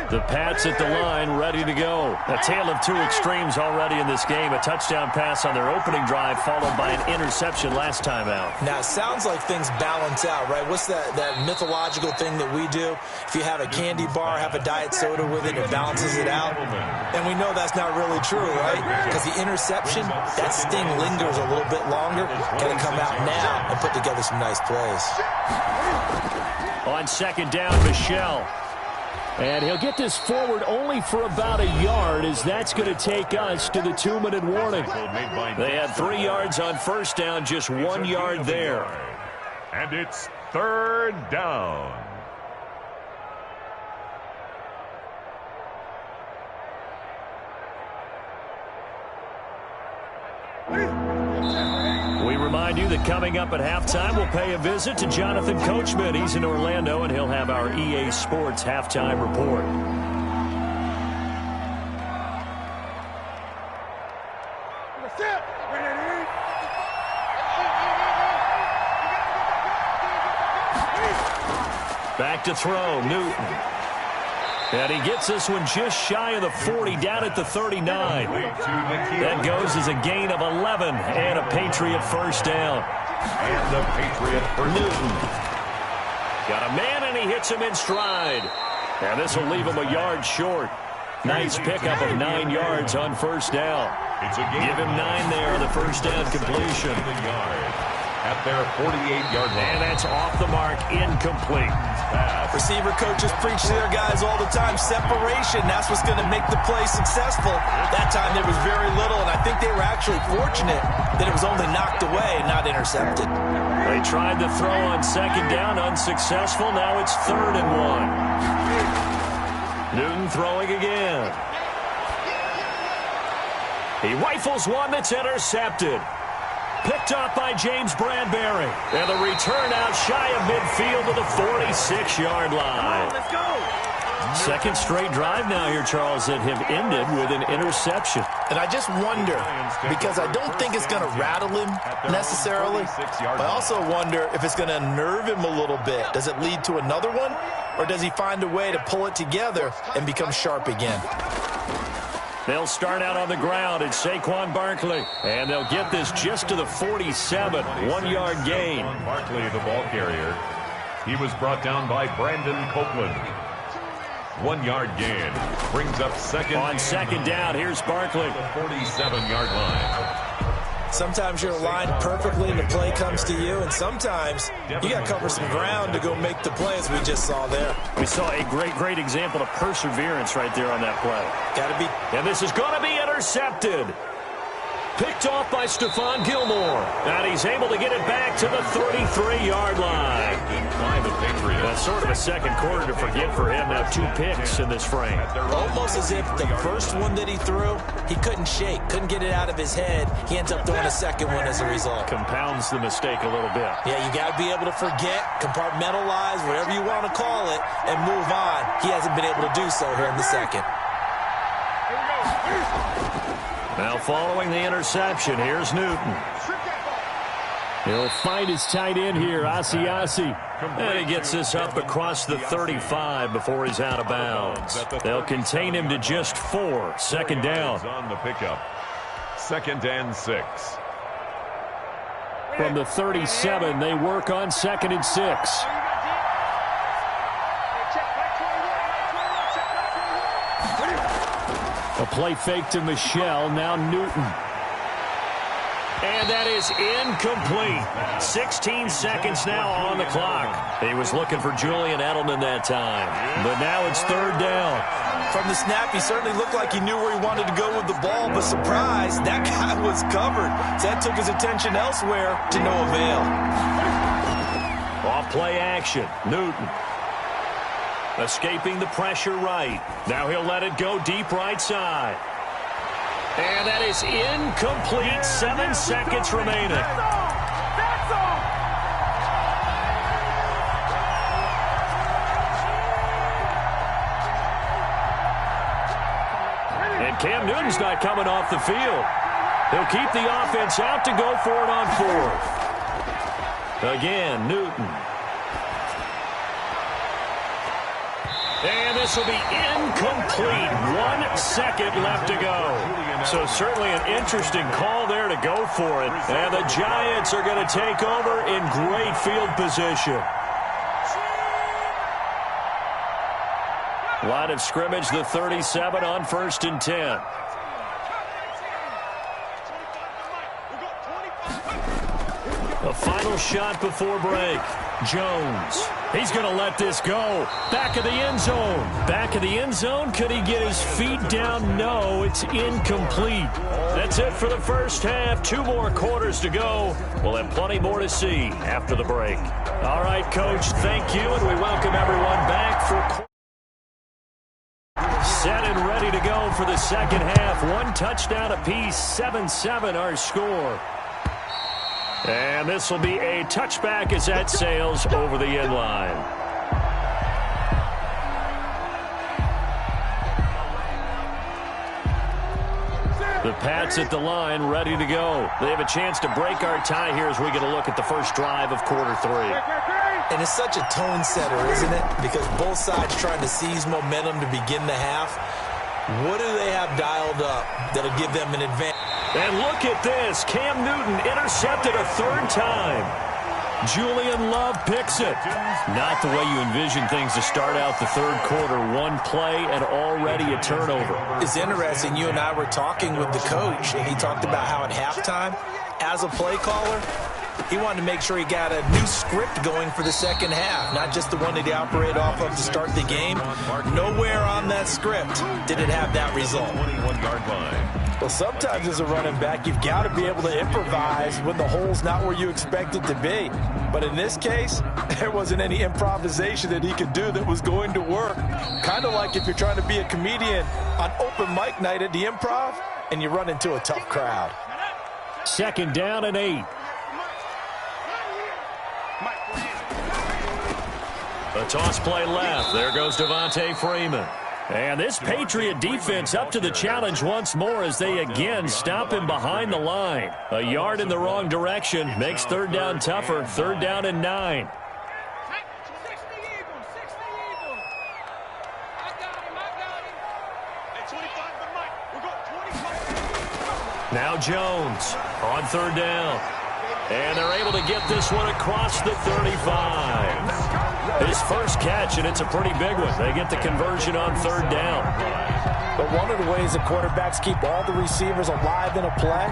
The Pats at the line, ready to go. A tale of two extremes already in this game. A touchdown pass on their opening drive, followed by an interception last time out. Now, it sounds like things balance out, right? What's that mythological thing that we do? If you have a candy bar, have a diet soda with it, it balances it out. And we know that's not really true, right? Because the interception, that sting lingers a little bit longer. Got to come out now and put together some nice plays. On second down, Michel. And he'll get this forward only for about a yard, as that's going to take us to the 2-minute warning. They had 3 yards on first down, just 1 yard there. And it's third down. We remind you that coming up at halftime, we'll pay a visit to Jonathan Coachman. He's in Orlando, and he'll have our EA Sports halftime report. Back to throw, Newton. And he gets this one just shy of the 40, down at the 39. That goes as a gain of 11 and a Patriot first down. And the Patriot first Newton. Got a man, and he hits him in stride. And this will leave him a yard short. Nice pickup of 9 yards on first down. Give him 9 there on the first down completion. At their 48-yard line. And that's off the mark, incomplete. Receiver coaches preach to their guys all the time. Separation, that's what's going to make the play successful. That time there was very little, and I think they were actually fortunate that it was only knocked away and not intercepted. They tried to throw on second down, unsuccessful. Now it's 3rd and 1. Newton throwing again. He rifles one that's intercepted. Picked up by James Bradbury. And the return out shy of midfield to the 46-yard line. Let's go. Second straight drive now here, Charles, that have ended with an interception. And I just wonder, because I don't think it's going to rattle him necessarily, but I also wonder if it's going to unnerve him a little bit. Does it lead to another one, or does he find a way to pull it together and become sharp again? They'll start out on the ground. It's Saquon Barkley. And they'll get this just to the 47. 1-yard gain. Barkley, the ball carrier. He was brought down by Brandon Copeland. 1-yard gain. Brings up second. On second down, here's Barkley. The 47-yard line. Sometimes you're aligned perfectly and the play comes to you, and sometimes you got to cover some ground to go make the play, as we just saw there. We saw a great example of perseverance right there on that play. Got to be. And this is going to be intercepted. Picked off by Stephon Gilmore. And he's able to get it back to the 33-yard line. By the Patriots. That's sort of a second quarter to forget for him. Now 2 picks in this frame. Almost as if the first one that he threw, he couldn't shake, couldn't get it out of his head. He ends up throwing a second one as a result. Compounds the mistake a little bit. Yeah, you got to be able to forget, compartmentalize, whatever you want to call it, and move on. He hasn't been able to do so here in the second. Now following the interception, here's Newton. He'll find his tight end here, Asiasi. And he gets this up across the 35 before he's out of bounds. They'll contain him to just 4. Second down. On the pickup. 2nd and 6. From the 37, they work on 2nd and 6. A play fake to Michel, now Newton. And that is incomplete. 16 seconds now on the clock. He was looking for Julian Edelman that time. But now it's 3rd down. From the snap, he certainly looked like he knew where he wanted to go with the ball, but surprise, that guy was covered. So that took his attention elsewhere to no avail. Off play action, Newton. Escaping the pressure right. Now he'll let it go deep right side. And that is incomplete. 7 seconds remaining. That's all. And Cam Newton's not coming off the field. He'll keep the offense out to go for it on 4th. Again, Newton. And this will be incomplete. 1 second left to go. So certainly an interesting call there to go for it. And the Giants are going to take over in great field position. Line of scrimmage, the 37 on 1st and 10. A final shot before break. Jones. He's going to let this go. Back of the end zone. Back of the end zone. Could he get his feet down? No, it's incomplete. That's it for the first half. 2 more quarters to go. We'll have plenty more to see after the break. All right, Coach, thank you, and we welcome everyone back for set and ready to go for the second half. 1 touchdown apiece. 7-7 our score. And this will be a touchback as that sails over the end line. The Pats at the line, ready to go. They have a chance to break our tie here as we get a look at the first drive of quarter 3. And it's such a tone setter, isn't it? Because both sides trying to seize momentum to begin the half. What do they have dialed up that'll give them an advantage? And look at this. Cam Newton intercepted a 3rd time. Julian Love picks it. Not the way you envision things to start out the 3rd quarter. 1 play and already a turnover. It's interesting. You and I were talking with the coach, and he talked about how at halftime, as a play caller, he wanted to make sure he got a new script going for the second half, not just the one that he operated off of to start the game. Nowhere on that script did it have that result. 21-yard line. Well, sometimes as a running back, you've got to be able to improvise when the hole's not where you expect it to be. But in this case, there wasn't any improvisation that he could do that was going to work. Kind of like if you're trying to be a comedian on open mic night at the Improv and you run into a tough crowd. 2nd down and 8. A toss play left. There goes Devontae Freeman. And this Patriot defense up to the challenge once more as they again stop him behind the line. A yard in the wrong direction makes 3rd down tougher. 3rd down and 9. Now Jones on 3rd down. And they're able to get this one across the 35. His first catch, and it's a pretty big one. They get the conversion on 3rd down. But one of the ways the quarterbacks keep all the receivers alive in a play,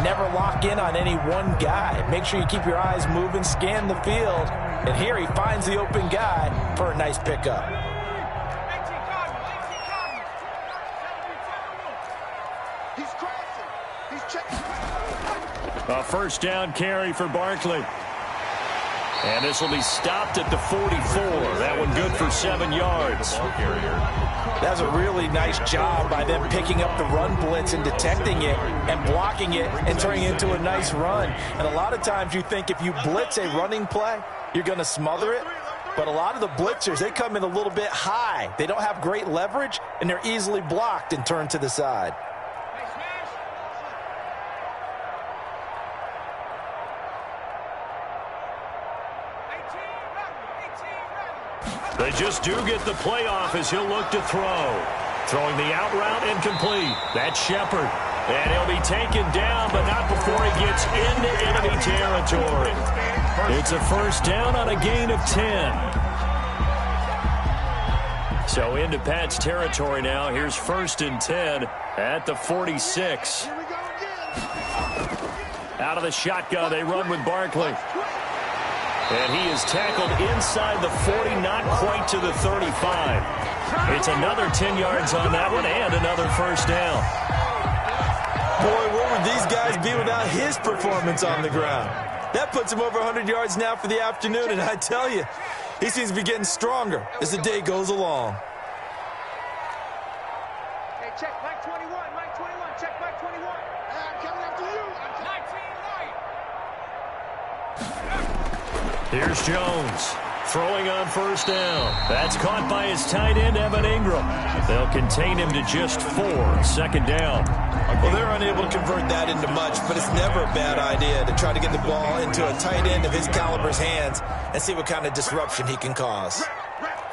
never lock in on any one guy. Make sure you keep your eyes moving, scan the field. And here he finds the open guy for a nice pickup. He's crossing. He's checking. A 1st down carry for Barkley. And this will be stopped at the 44. That one good for 7 yards. That's a really nice job by them picking up the run blitz and detecting it and blocking it and turning it into a nice run. And a lot of times you think if you blitz a running play, you're going to smother it. But a lot of the blitzers, they come in a little bit high. They don't have great leverage, and they're easily blocked and turned to the side. They just do get the playoff as he'll look to throw. Throwing the out route incomplete. That's Shepard. And he'll be taken down, but not before he gets into enemy territory. It's a 1st down on a gain of 10. So into Pat's territory now. Here's 1st and 10 at the 46. Out of the shotgun, they run with Barkley. And he is tackled inside the 40, not quite to the 35. It's another 10 yards on that one and another 1st down. Boy, where would these guys be without his performance on the ground? That puts him over 100 yards now for the afternoon, and I tell you, he seems to be getting stronger as the day goes along. Hey, check Mike 21, Mike 21, check Mike 21. Here's Jones. Throwing on first down. That's caught by his tight end, Evan Ingram. They'll contain him to just 4. Second down. Well, they're unable to convert that into much, but it's never a bad idea to try to get the ball into a tight end of his caliber's hands and see what kind of disruption he can cause.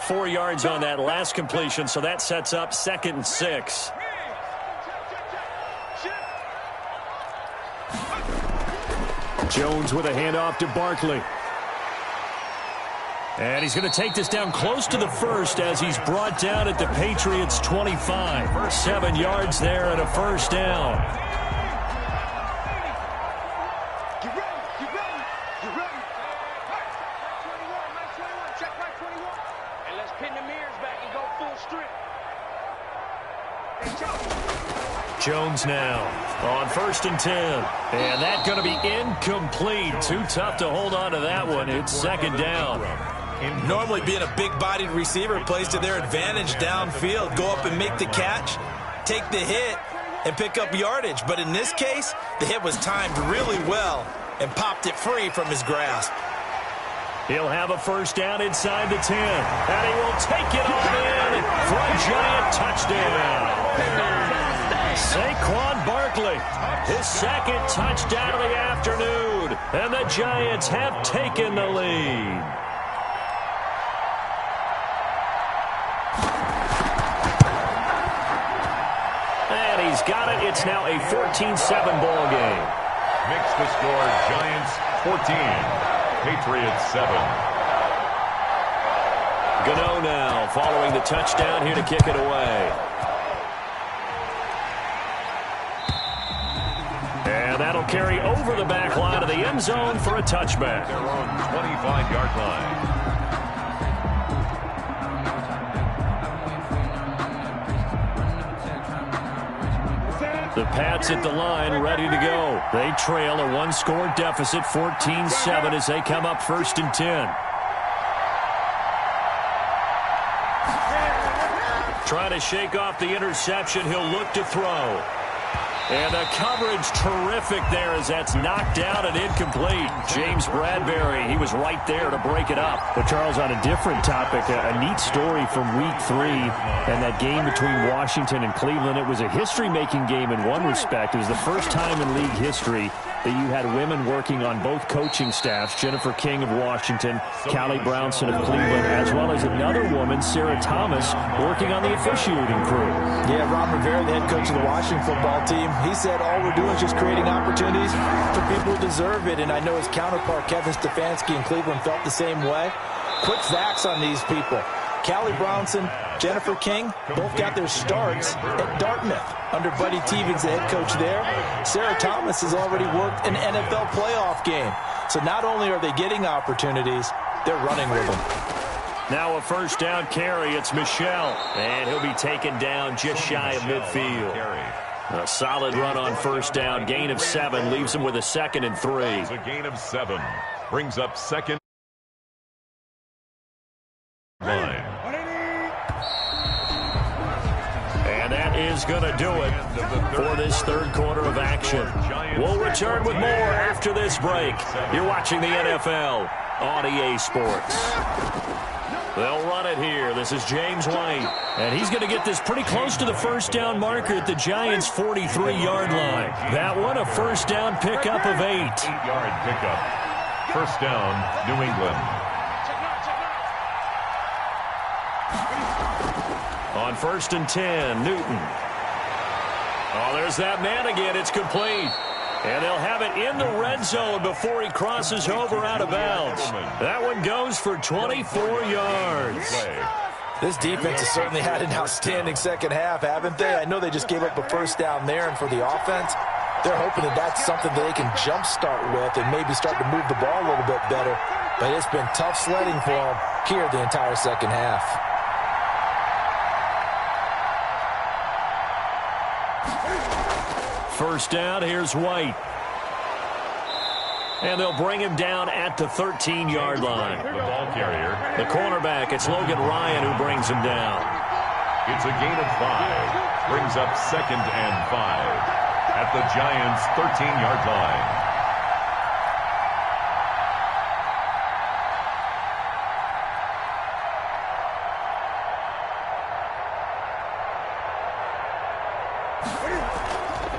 4 yards on that last completion, so that sets up 2nd and 6. Jones with a handoff to Barkley. And he's going to take this down close to the first as he's brought down at the Patriots' 25. 7 yards there and a first down. Get ready. Check right 21. And let's pin the mirrors back and go full strip. Jones now on 1st and 10. And that's going to be incomplete. Too tough to hold on to that one. It's 2nd down. Normally being a big-bodied receiver plays to their advantage downfield. Go up and make the catch, take the hit, and pick up yardage. But in this case, the hit was timed really well and popped it free from his grasp. He'll have a first down inside the 10. And he will take it on in for a giant touchdown. Saquon Barkley, his 2nd touchdown of the afternoon. And the Giants have taken the lead. And he's got it. It's now a 14-7 ball game. Makes the score Giants 14, Patriots 7. Gano now following the touchdown here to kick it away. And that'll carry over the back line of the end zone for a touchback. Their own 25-yard line. The Pats at the line, ready to go. They trail a 1-score deficit, 14-7, as they come up 1st and 10. Trying to shake off the interception. He'll look to throw. And the coverage terrific there as that's knocked out and incomplete. James Bradbury, he was right there to break it up. But, Charles, on a different topic, a neat story from Week 3 and that game between Washington and Cleveland. It was a history-making game in one respect. It was the first time in league history that you had women working on both coaching staffs, Jennifer King of Washington, Callie Brownson of Cleveland, as well as another woman, Sarah Thomas, working on the officiating crew. Yeah, Ron Rivera, the head coach of the Washington football team, he said all we're doing is just creating opportunities for people who deserve it. And I know his counterpart, Kevin Stefanski in Cleveland, felt the same way. Quick facts on these people. Callie Brownson, Jennifer King, both got their starts at Dartmouth under Buddy Teevens, the head coach there. Sarah Thomas has already worked an NFL playoff game. So not only are they getting opportunities, they're running with them. Now a first down carry. It's Michelle. And he'll be taken down just shy of midfield. A solid run on first down. Gain of 7 leaves him with a 2nd and 3. It's a gain of 7. Brings up 2nd. Line. And that is going to do it for this 3rd quarter of action. We'll return with more after this break. You're watching the NFL on EA Sports. They'll run it here. This is James White. And he's going to get this pretty close to the first down marker at the Giants' 43-yard line. That one, a first down pickup of 8. 8-yard pickup. First down, New England. On 1st and 10, Newton. Oh, there's that man again. It's complete. And they'll have it in the red zone before he crosses over out of bounds. That one goes for 24 yards. This defense has certainly had an outstanding second half, haven't they? I know they just gave up a first down there, and for the offense, they're hoping that that's something that they can jumpstart with and maybe start to move the ball a little bit better. But it's been tough sledding for them here the entire second half. First down, here's White. And they'll bring him down at the 13-yard line. The ball carrier. The cornerback, it's Logan Ryan who brings him down. It's a gain of 5. Brings up 2nd and 5 at the Giants' 13-yard line.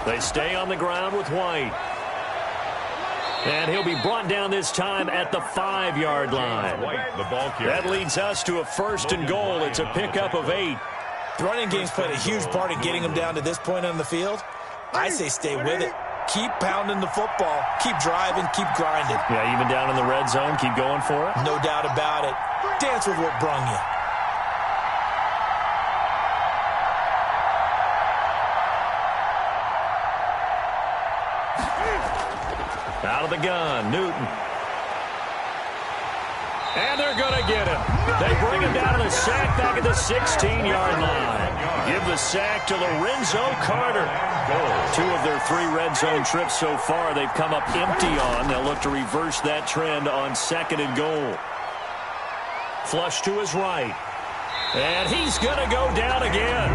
They stay on the ground with White. And he'll be brought down this time at the 5-yard line. White, the ball carrier. That leads us to a 1st and goal. It's a pickup of 8. The running game's played a huge part in getting them down to this point on the field. I say stay with it. Keep pounding the football. Keep driving. Keep grinding. Yeah, even down in the red zone, keep going for it. No doubt about it. Dance with what brung you. Out of the gun, Newton. And they're going to get him. They bring him down to the sack back at the 16-yard line. Give the sack to Lorenzo Carter. 2 of their 3 red zone trips so far they've come up empty on. They'll look to reverse that trend on 2nd and goal. Flush to his right. And he's going to go down again.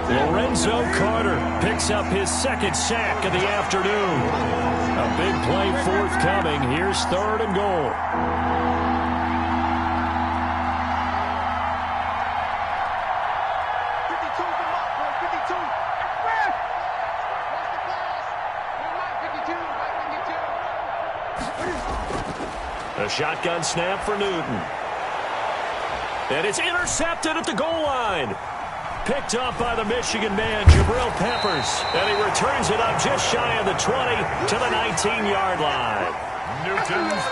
Lorenzo Carter picks up his 2nd sack of the afternoon. A big play forthcoming. Here's 3rd and goal. A shotgun snap for Newton. And it's intercepted at the goal line. Picked up by the Michigan man, Jabril Peppers. And he returns it up just shy of the 20 to the 19-yard line.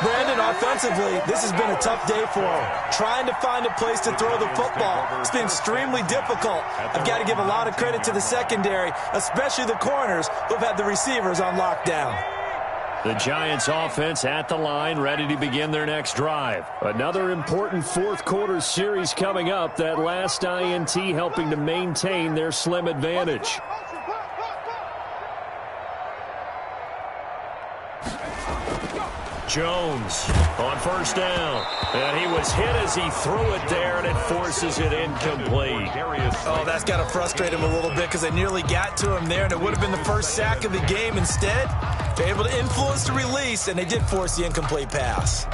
Brandon, offensively, this has been a tough day for him. Trying to find a place to throw the football. It's been extremely difficult. I've got to give a lot of credit to the secondary, especially the corners who've had the receivers on lockdown. The Giants offense at the line, ready to begin their next drive. Another important 4th quarter series coming up. That last INT helping to maintain their slim advantage. Jones on 1st down. And he was hit as he threw it there, and it forces it incomplete. Oh, that's got to frustrate him a little bit because they nearly got to him there, and it would have been the first sack of the game. Instead, they're able to influence the release, and they did force the incomplete pass.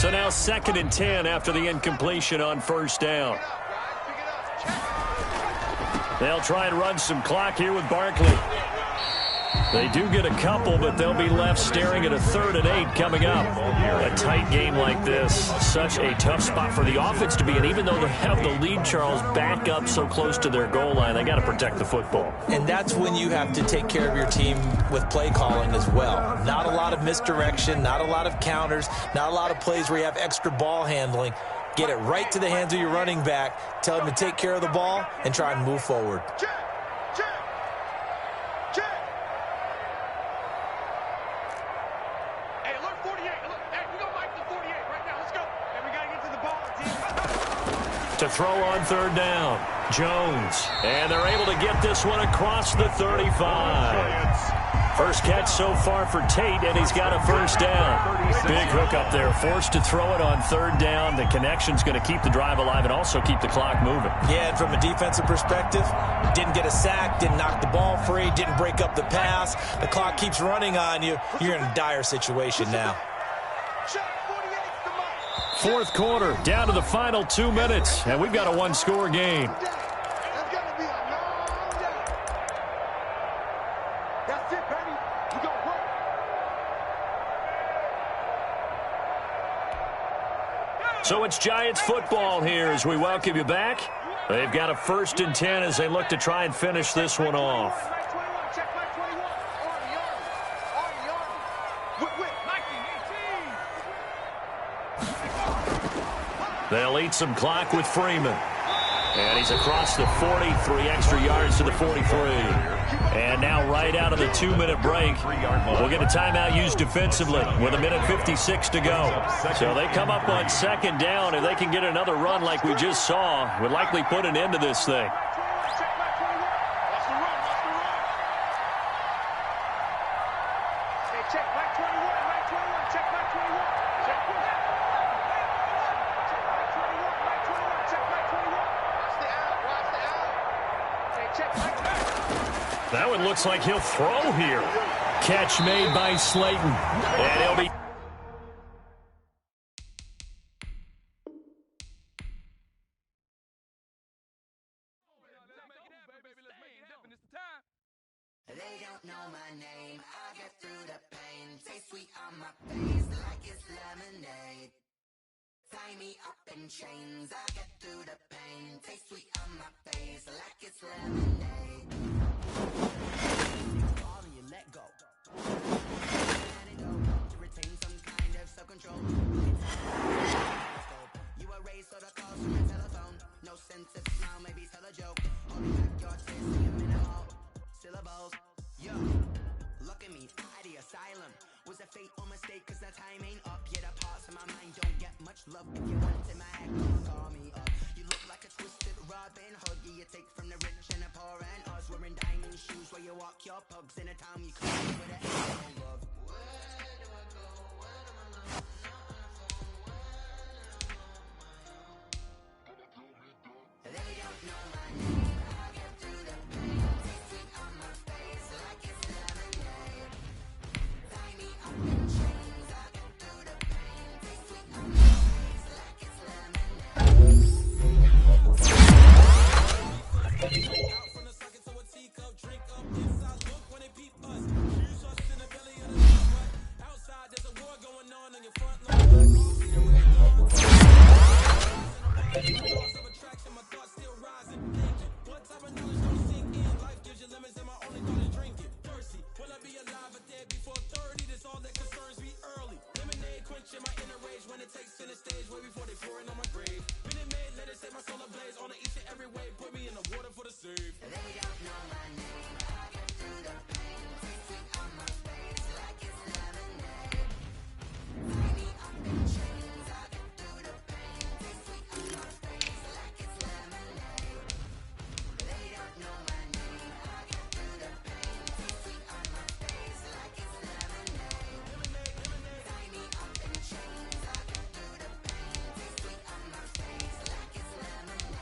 So now 2nd and 10 after the incompletion on 1st down. They'll try and run some clock here with Barkley. They do get a couple, but they'll be left staring at a 3rd and 8 coming up. A tight game like this, such a tough spot for the offense to be in. Even though they have the lead, Charles, back up so close to their goal line, they got to protect the football. And that's when you have to take care of your team with play calling as well. Not a lot of misdirection, not a lot of counters, not a lot of plays where you have extra ball handling. Get it right to the hands of your running back, tell him to take care of the ball, and try and move forward. To throw on 3rd down, Jones. And they're able to get this one across the 35. First catch so far for Tate, and he's got a 1st down. Big hook up there, forced to throw it on 3rd down. The connection's going to keep the drive alive and also keep the clock moving. Yeah, and from a defensive perspective, didn't get a sack, didn't knock the ball free, didn't break up the pass. The clock keeps running on you. You're in a dire situation now. 4th quarter, down to the final 2 minutes, and we've got a 1-score game. So it's Giants football here as we welcome you back. They've got a 1st and 10 as they look to try and finish this one off. They'll eat some clock with Freeman. And he's across the 40, 3 extra yards to the 43. And now right out of the 2-minute break, we'll get a timeout used defensively with 1:56 to go. So they come up on 2nd down. If they can get another run like we just saw, would likely put an end to this thing. That one looks like he'll throw here. Catch made by Slayton. And he'll be... don't know my name. I get through the pain. Taste sweet on my face like it's lemonade. Tie me up in chains. I get through the pain. Taste sweet on my face like it's lemonade. Fall and you let go. To retain some kind of self-control. You were raised so the calls from your telephone. No sense of smile, maybe tell a joke. Holding back your tears in your minimal syllables. Yo, look at me, out the asylum. Was a fate or mistake, cause the time ain't up. Yet the parts of my mind don't get much love. If you want in my act, call me up. You look like a twisted Robin Hood. Yeah, you take from the rich and the poor and us. Wearing diamond shoes where you walk your pugs in a town you call with an animal love. Where do I go? Where do I know? They don't know my name. I get through the pain. Taste sweet on my face like it's lemonade. Tie me up in chains. I get through the pain. Taste sweet on my face like it's lemonade. Out from the socket to a teacup, drink up inside. Look when they peep us. Use us in the belly of the beast, but outside there's a war going on your front lawn. Laws of attraction, my thoughts still rising. What type of knowledge don't sink in? Life gives you lemons, and my only thought is drinking. Thirsty, will I be alive or dead before 30? That's all that concerns me early. Lemonade quenching my inner rage when it takes center stage, way before they pour it on my grave. Been it made, let it set my soul ablaze. On each and every way, put me in the water for the save. They don't know my name. I get through the pain. Taste sweet on my face like it's lemonade. Tie me up in chains. I get through the pain. Taste sweet on my face like it's lemonade. They don't know my name. I get through the pain. Taste sweet on my face like it's lemonade. Tie me up in chains. I get through the pain. Taste sweet on my face like it's lemonade.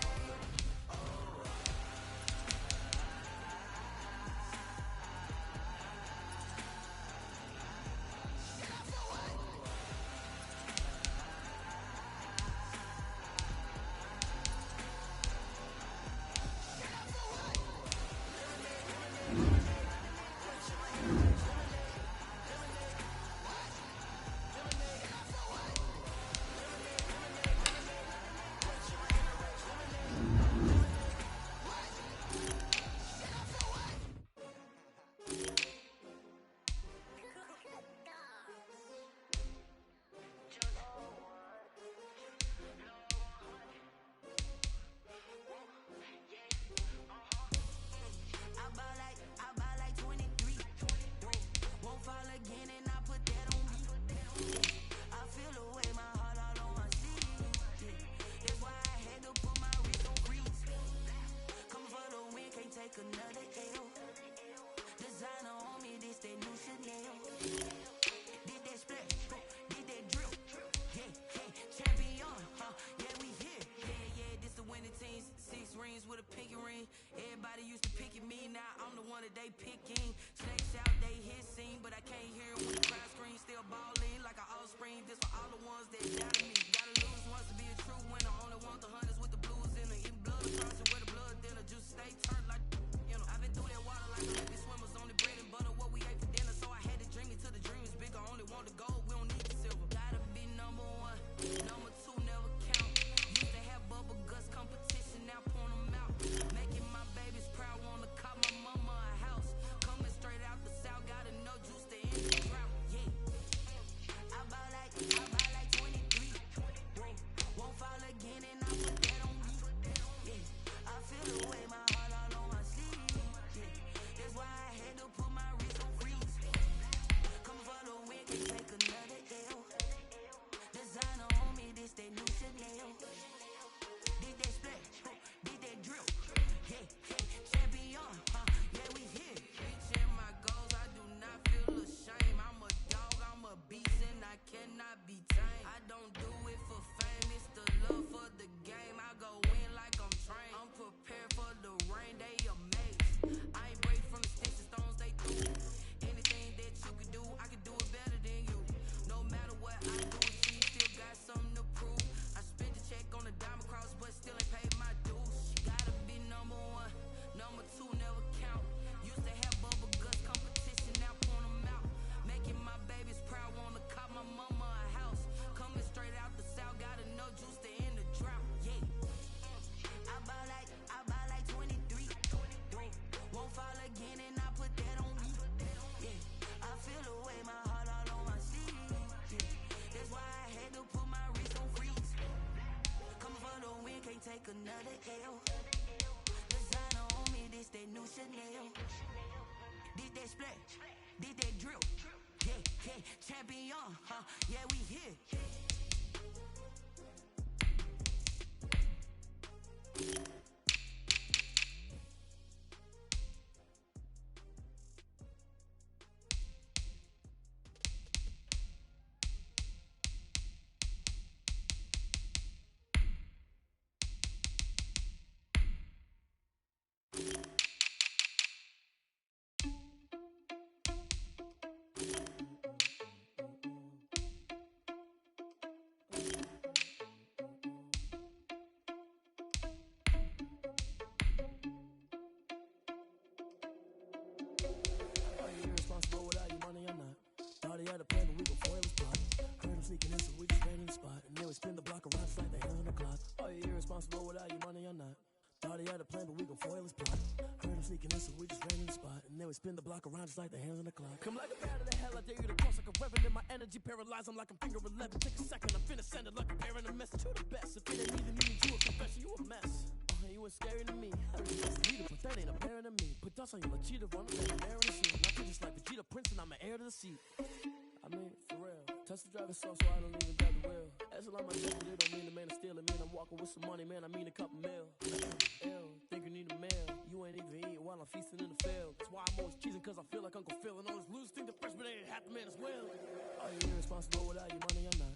I buy like 23. Won't fall again and I put that on me. I feel the way my heart all on my sleeve. That's why I had to put my wrist on freeze. Come for the win, can't take another L. Designer on me, this that new Chanel. Did that splash, did that drip. Yeah, champion, yeah, we here. Yeah, this the winning teams. 6 rings with a pinky ring. Everybody used to pick at me, now I'm the one that they picking. Snakes out, they hit scene, but I can't hear it when the crowd scream. Still balling like an offspring. This for all the ones that doubted me. Gotta lose once to be a true winner. Only want the hunters with the blues in her. Eating blood across it where the blood thinner. Juice stay turned like, you know. I've been through that water like Olympic swimmers. Only bread and butter, what we ate for dinner. So I had to dream it till the dream is bigger. Only want the gold, we don't need the silver. Gotta be number 1, number 2 never count. Used to have bubble guts competition, now point them out. Making my babies proud, wanna call my mama a house. Coming straight out the south, gotta know juice to end the drought. Yeah, I buy like 23. Did that splash, did that drill. Yeah, champion, huh? Yeah, we here. Irresponsible without your money or not. Thought he had a plan, but we before it was blocked. Heard him sneaking in, so we just ran in the spot. And then we spin the block around just like the hands on the clock. Are you irresponsible without your money or not? Thought he had a plan, but we gon' foil his plot. Heard him sneaking in, so we just ran in the spot. And then we spin the block around just like the hands on the clock. Come like a bat of the hell, I dare you to cross like a reverend. My energy paralyzed, I'm like I'm finger 11. Take a second, I'm finna send it like a parent, a message to the best. If it ain't even you, you a confession, you a mess. You was scary to me. I really just need it, but that ain't apparent to me. Put dust on you like cheetah, run up and bear in the scene. I feel just like Vegeta Prince and I'm an heir to the seat. I mean, for real. Touch the driver's soft so I don't even grab the wheel. As long as my shit, it don't mean the man is stealing. Man, I'm walking with some money, man, I mean a couple mil. Ew, think you need a meal. You ain't even eating while I'm feasting in the field. That's why I'm always cheesing, cause I feel like Uncle Phil. And all those losers think the freshman ain't half the man as well. Are you irresponsible without your money or not?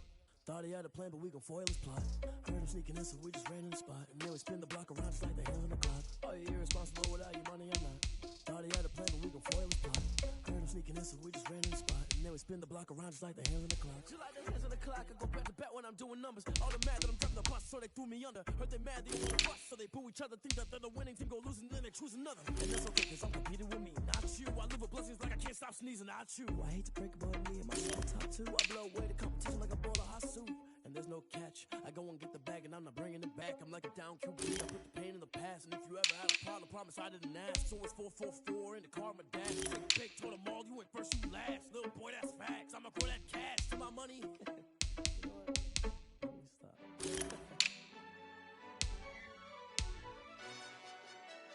Thought he had a plan, but we gon' foil his plot. Heard him sneaking in, so we just ran in the spot. And then we spin the block around just like the hands on the clock. Are you irresponsible without your money or not? Thought he had a plan, but we gon' foil his plot. Heard him sneaking in, so we just ran in the spot. And then we spin the block around just like the hands on the clock. Just like the hands on the clock, I go back to back when I'm doing numbers. All the mad that I'm driving the bus, so they threw me under. Heard they mad, they don't wanna bust, so they boo each other. Think that they're the winning team, go losing, then they choose another. And that's okay, cause I'm competing with me, not you. I live with blessings like I can't stop sneezing, not you. I hate to break it, but me and my soul top two. I blow away the competition like a bowl of hot soup. And there's no catch. I go and get the bag and I'm not bringing it back. I'm like a down QB. I put the pain in the past. And if you ever had a problem, promise I didn't ask. So it's 444 in the car, my dad. Take a pic, told them all, you went first, you last. Little boy, that's facts. I'ma grow that cash to my money. You know what? Let me stop.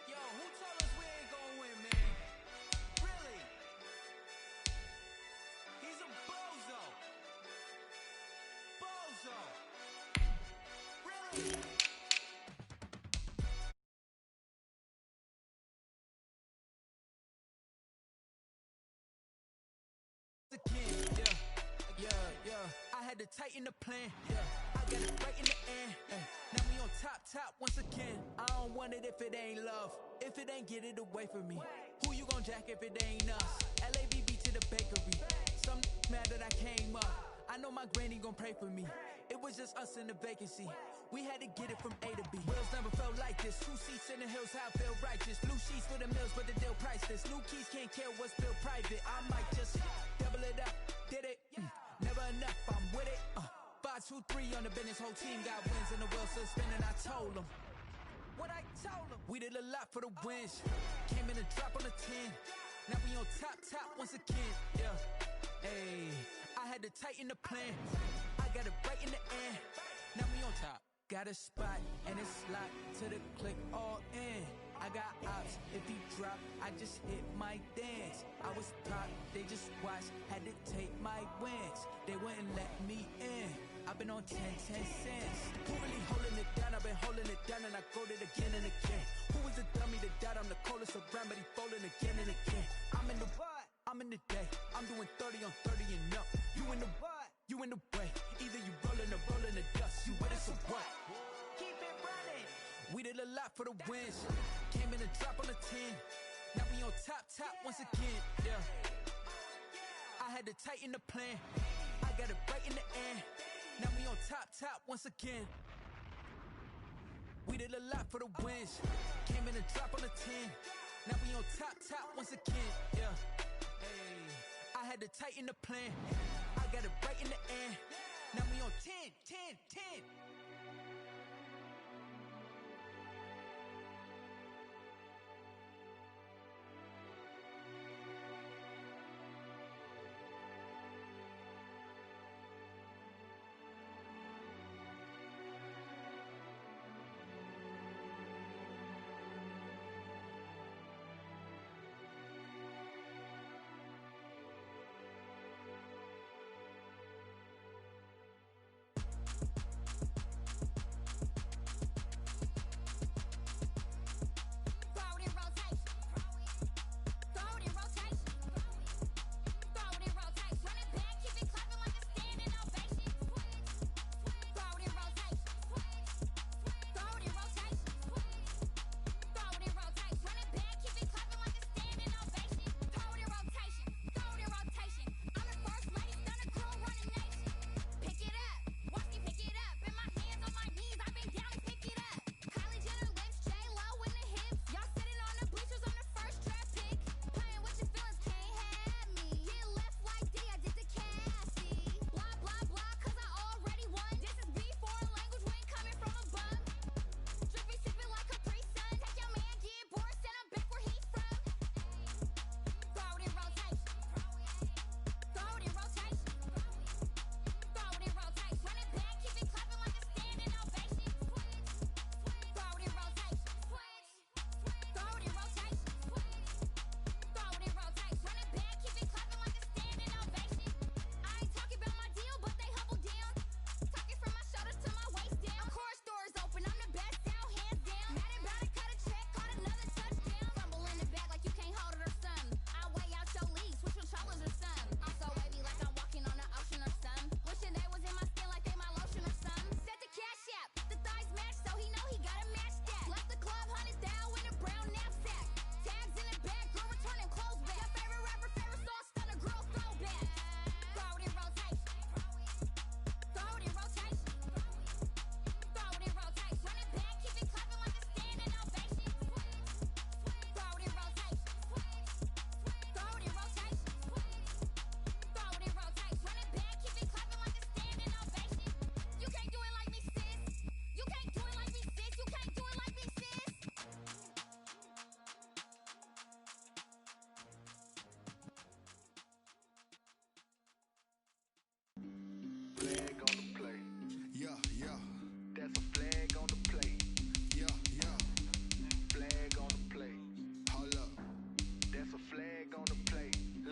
Yo, who told us we ain't gonna win, man? Really? He's a bozo. Bozo. Really? Again, yeah. I had to tighten the plan. Yeah, I got it right in the end. Now we on top once again. I don't want it if it ain't love. If it ain't, get it away from me. Who you gon' jack if it ain't us? LABB to the bakery. Some mad that I came up. I know my granny gon' pray for me. It was just us in the vacancy. We had to get it from A to B. Wheels never felt like this. 2 seats in the hills, how I feel righteous. Blue sheets for the mills, but the deal priceless. New keys can't care what's built private. I might just double it up. Did it? Never enough, I'm with it. 5, 2, 3 on the business. Whole team got wins and the wheel still spinning. I told them what I told them. We did a lot for the wins. Came in and drop on the 10. Now we on top once again. Yeah. Hey, I had to tighten the plan. I got it right in the end. Now we on top. Got a spot and it's locked to the click all in. I got ops, if he drop, I just hit my dance. I was top, they just watched, had to take my wins. They wouldn't let me in. I've been on 10 cents. Who really holding it down? I've been holding it down and I go it again and again. Who was the dummy that died? I'm the coldest around, but he folding again and again. I'm in the what? I'm in the day. I'm doing 30 on 30 and up. You in the what? You in the way. Either you rolling or rolling the dust. You with us or what? Keep it running. We did a lot for the wins. Came in and drop on the 10. Now we on top once again. Yeah. I had to tighten the plan. I got it right in the end. Now we on top once again. We did a lot for the wins. Came in and drop on the 10. Now we on top once again. Yeah. Hey, I had to tighten the plan. I got it right in the end. Now we on 10.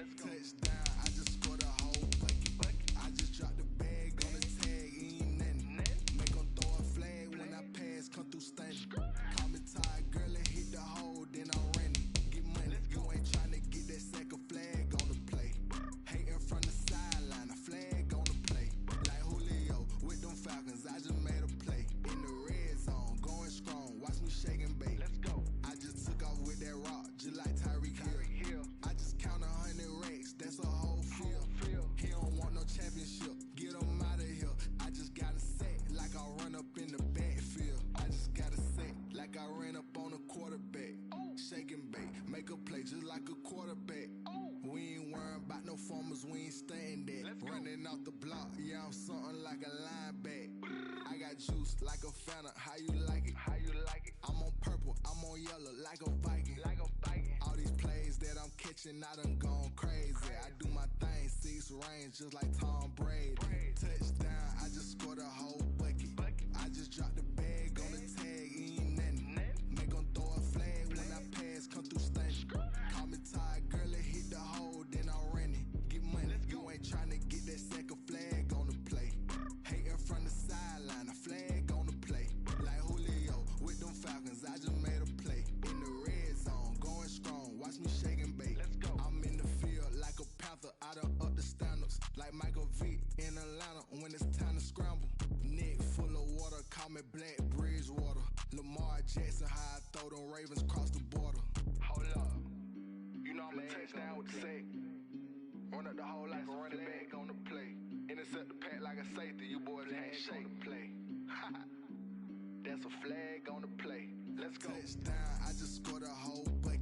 Let's go. Touchdown, I just scored a whole bucket. I just dropped the bag on the tag, ain't nothing. Make them throw a flag when I pass, come through stunning. Call me tired, girl, and hit the hole, then I'm running. Get money, you ain't tryna get that second flag on the play. Hating from the sideline, a flag on the play. Like Julio with them Falcons, I just made a play. In the red zone, going strong, watch me shake and bake. Let's go. I just took off with that rock, just like Tyreek Hill. I just count 100 racks, that's a whole field. He don't want no championship, get him out of here. I just got a set, like I run up in the backfield. I just got a set, like I ran up on a quarterback. Shake and bake, make a play just like a quarterback. We ain't worrying about no formers, we ain't staying there. Running off the block, yeah, I'm something like a lineback. I got juice like a Fanta, how you like it? How you like it? I'm on purple, I'm on yellow, like a Viking. Like a Viking. All these plays that I'm catching, I done gone crazy. I do my thing, 6 range, just like Tom Brady. Touchdown, I just scored a whole bucket. I just dropped the bag on the tag, ain't nothing. Make them throw a flag when I pass, come through stunning. Call me tired, girl, and hit the hole, then I'm running. Get money, you ain't tryna get that second flag on the play. Hating from the sideline, a flag on the play. Like Julio with them Falcons, I just made a play. In the red zone, going strong, watch me shake and bake. Let's go. I'm in the field like a panther, I done up the standards. Like Michael Vick in Atlanta when it's time to scramble. Neck full of water, call me Black Bridgewater. Lamar Jackson, how I throw them Ravens cross the border. Hold up. You know I'm a touchdown with the sack. Run up the hole like a running back on the play. Intercept the pack like a safety. You boys ain't shake the play. That's a flag on the play. Let's go. Touchdown, I just scored a whole bucket.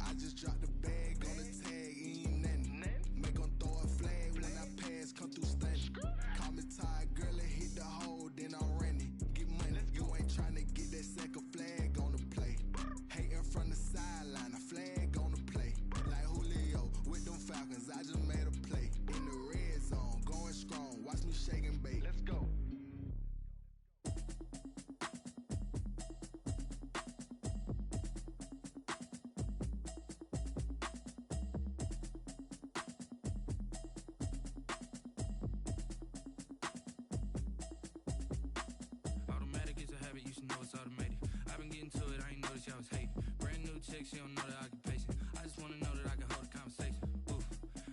I just dropped the bag on the tag, ain't nothing. Make them throw a flag when I pass, come through stunning. Call me tired, girl, and hit the hole, then I'm running. Get money, you ain't tryna get that second flag on the play. Hating from the sideline, a flag on the play. Like Julio with them Falcons, I just made a play. In the red zone, going strong, watch me shake and bake. Let's go. Automatic is a habit, you should know it's automated. I've been getting to it, I ain't noticed y'all was hating. Brand new chick, she don't know the occupation. I just wanna know that I can hold a conversation. Oof,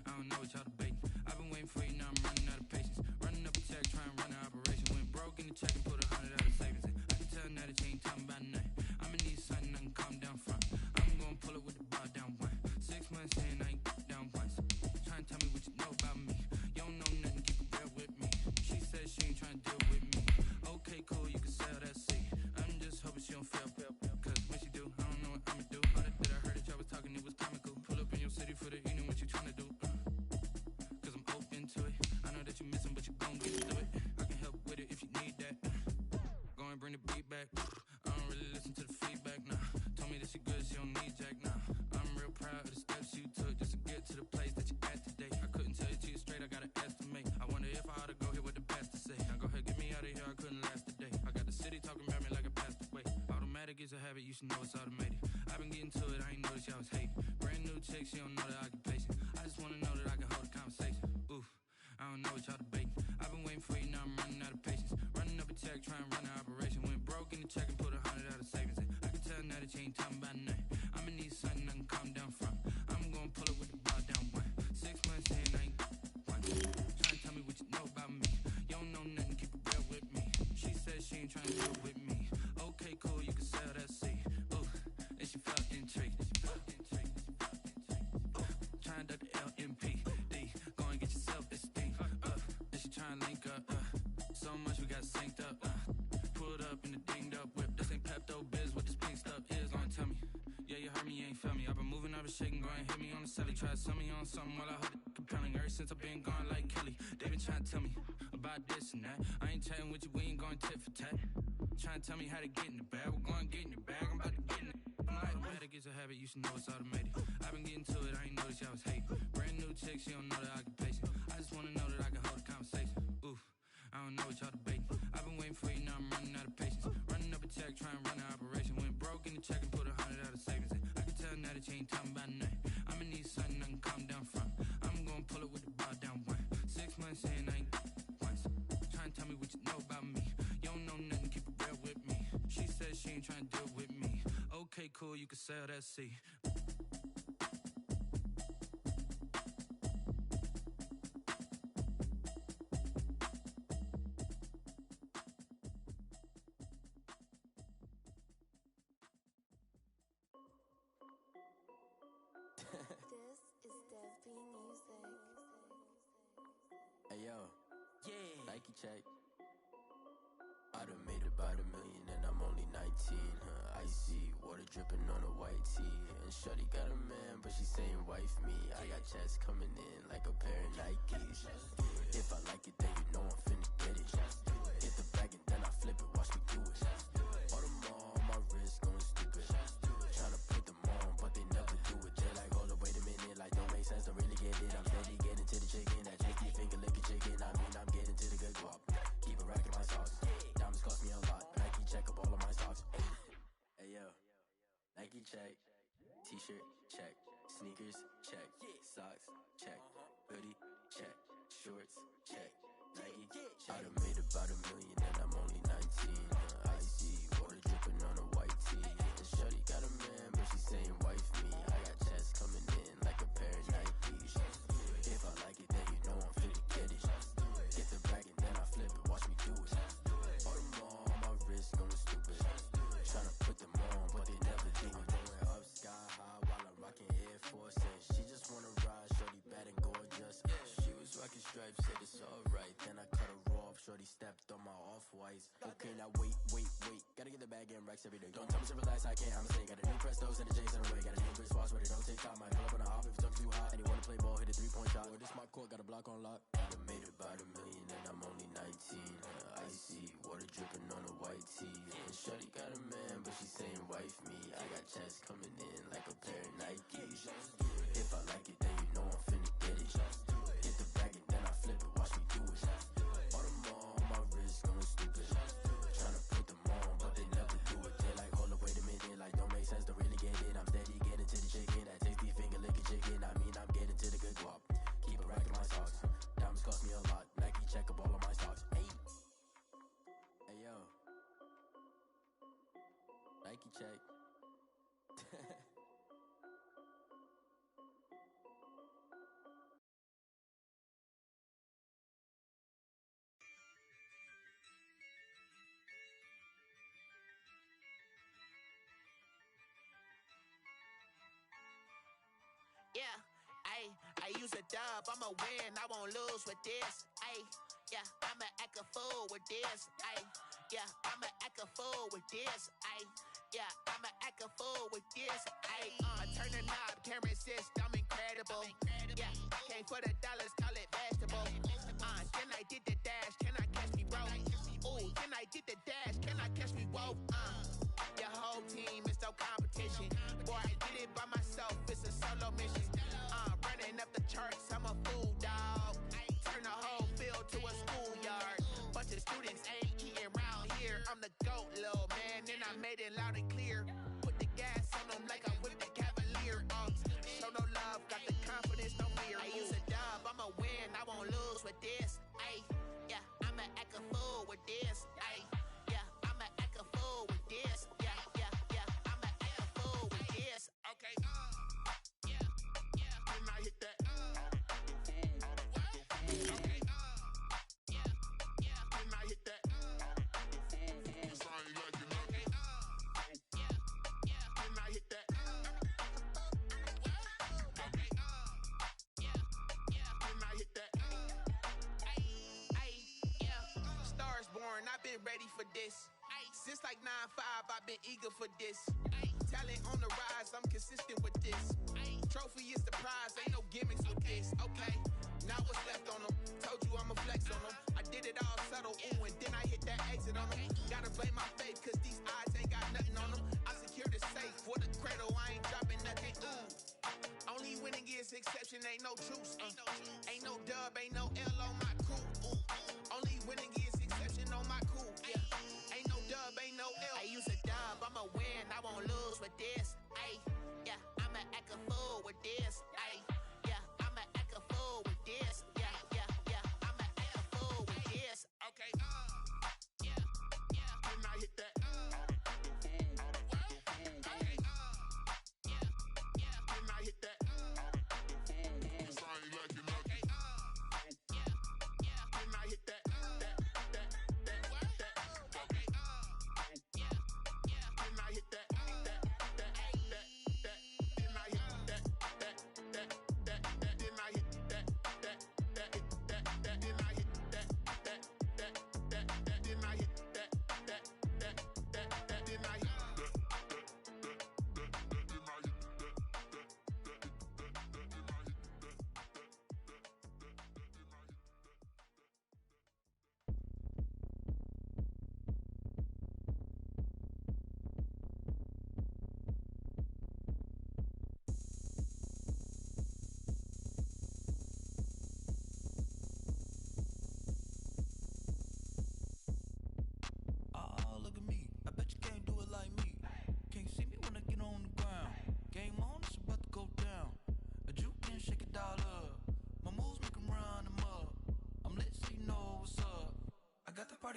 I don't know what y'all debating. I've been waiting for you, now I'm running out of patience. Running up a check, trying to run an operation. Went broke in the check and put 100 out of savings in. I can tell now that you ain't talking about nothing. I'ma need something I can calm down from. I'm gonna pull it with the bar down one. 6 months in, I ain't down once. Trying to tell me what you know about me. You don't know nothing, keep it real with me. She said she ain't trying to deal with me. Okay, cool, you can sell that seat. I'm just hoping she don't fail. Cause when she do, I don't know what I'ma do. All that I heard that y'all was talking, it was comical. Pull up in your city for the evening, what you tryna do? Cause I'm open to it. I know that you missing, but you gon' get to it. I can help with it if you need that. Go and bring the beat back. I don't really listen to the feedback, nah. Told me that she good, she don't need jack, nah. I'm real proud of the steps you took just to get to the place that you at today. I couldn't tell you to you straight, I gotta estimate. I wonder if I ought to go here with the pastor say. Now go ahead, get me out of here, I couldn't last a day. I got the city talking about me like I passed away. Automatic is a habit, you should know it's automated. I've been getting to it, I ain't noticed y'all was hating. Brand new chick, she don't know the occupation. I just wanna know that I can hold a conversation. Oof, I don't know what y'all debating. I've been waiting for you, now I'm running out of patience. Running up a check, trying to run an operation. Went broke in the check and put 100 out of savings in. I can tell now that you ain't talking about nothing. I'ma need something I can calm down from. I'm gonna pull it with the bar down one. 6 months in, I ain't one. Trying to tell me what you know about me. You don't know nothing, keep it real with me. She said she ain't trying to deal with me. Okay, cool, you can sell that seat. Ooh, and she felt intrigued. Trying to duck the LMPD. Go and get your self-esteem. And she trying to link up. So much we got synced up. Pulled up in the dinged up whip. This ain't Pepto-Biz, what this pink stuff is. Gonna tell me. Yeah, you heard me, you ain't felt me. I've been moving, I've been shaking, go and hit me on the celly. Try to sell me on something while I hold it compelling. Ever since I've been gone like Kelly, they been trying to tell me about this and that. I ain't chatting with you, we ain't going tit for tat. Trying to tell me how to get in the bag, we're going to get in your bag, I'm about to get in it. I'm like, automatic is a habit, you should know it's automated. I've been getting to it, I ain't noticed y'all was hating. Brand new chick, she don't know the occupation. I just wanna know that I can hold a conversation. Oof, I don't know what y'all debating. I've been waiting for you, now I'm running out of patience. Running up a check, trying to run an operation. Went broke in the check and put 100 out of savings in. I can tell now that you ain't talking about nothing. I'ma need something I can calm down from. cool, you could sail that sea. Hey yo, yeah, Nike check. I done made about $1 million and I'm only 19. Icy water dripping on a white tee. And shorty got a man, but she saying wife me. I got checks coming in like a pair of Nikes. If I like it, then you know I'm finna get it. Get the bag and then I flip it, watch me do it. All them on my wrist going stupid. Tryna put them on, but they never do it. They're like, hold up, wait a minute, like don't make sense to really get it. I'm steady getting to the chicken, that tasty finger licking chicken. I mean, I'm getting to the good guap. Keep a rack in my sauce. Diamonds cost me a lot. Nike check up all of my stocks. Hey yo, Nike check. T-shirt check. Sneakers check. Socks check. Hoodie check. Shorts check. Nike check. I done made about $1 million and I'm only 19. Icy water dripping on a white tee. And shorty got a man, but she saying wife me. I got checks coming in like a pair of Nikes. If I like it, then you know I'm finna get it. Get the bag and then I flip it, watch me do it. All them on my wrist going stupid. Tryna put them on, but they never do it. Going up sky high while I'm rocking Air Force. And she just wanna ride, shorty bad and gorgeous. She was rocking stripes, said it's alright. Then I cut her off, shorty stepped on my off-whites. Okay, now wait. Gotta get the bag and racks every day. Don't tell me to relax, I can't, I'm a got a new Prestos and a J's in a way. Got a new Chris Foss, but it don't take time. Might pull up on a hop if it talks too hot. And he wanna play ball, hit a 3-point shot. Or this my court, got a block on lock. I done made about $1 million and I'm only 19. Icy water dripping on a white tee. And shorty got a man, but she saying wife me. I got checks coming in like a pair of Nikes. If I like it, then you know I'm finna get it. Get the bag and then I flip it, watch me do it. All them on my wrist going stupid. Tryna put them on, but they never do it. They like, hold up, wait a minute, like don't make sense to really get it. I'm steady getting to the chicken, that tasty finger licking chicken. I mean, I'm getting to the good guap. Keep a rack in my socks. Diamonds cost me a lot. Nike check up all of my stocks. Hey yo, Nike check. Yeah, I use a dub, I'ma win, I won't lose with this. Yeah, I'ma act a fool with this. Yeah, I'ma act a fool with this. Yeah, I'ma act a fool with this. Turn the knob, camera assist, I'm incredible. Yeah, came for the dollars, call it vegetable. Then I did the dash, can I catch me, bro? Ooh, then I did the dash, can I catch me, whoa? Your whole team is no competition. Boy, I did it by myself, it's a solo mission. Running up the charts, I'm a fool, dog. Turn the whole field to a schoolyard. Bunch of students ain't eating round here. I'm the GOAT, little man, and I made it loud and clear. Put the gas on them like I'm with the Cavalier. Show no love, got the confidence, no fear. I use a dub, I'ma win, I won't lose with this. Yeah, I'ma act a fool with this. Yeah, I'ma act a fool with this. Yeah, I'ma act a fool with this. Okay, yeah, when I hit that. Okay, yeah, when I hit that. It's only like you know. Okay, yeah, when I hit that. Okay, yeah, when I hit that. Yeah, stars born, I've been ready for this. Since like 9-5, I've been eager for this. Talent on the rise, I'm consistent with this. Trophy is the prize, ain't no gimmicks with this. Okay, now what's left on them? Told you I'ma flex on them. I did it all subtle, ooh, and then I hit that exit on them. Gotta blame my faith, cause these odds ain't got nothing on them. I secured the safe for the cradle, I ain't dropping nothing, ooh. Only winning is exception, ain't no truce. Ain't no dub, ain't no L on my crew. Only winning is exception on my crew. Yeah, ain't no dub, ain't no L. I use a dub, I'ma win, I won't lose with this. Yeah, I'ma act a fool with this. Yeah, I'ma act a fool with this. Yeah, I'ma act a fool with this. Okay, yeah, when I hit that. Okay,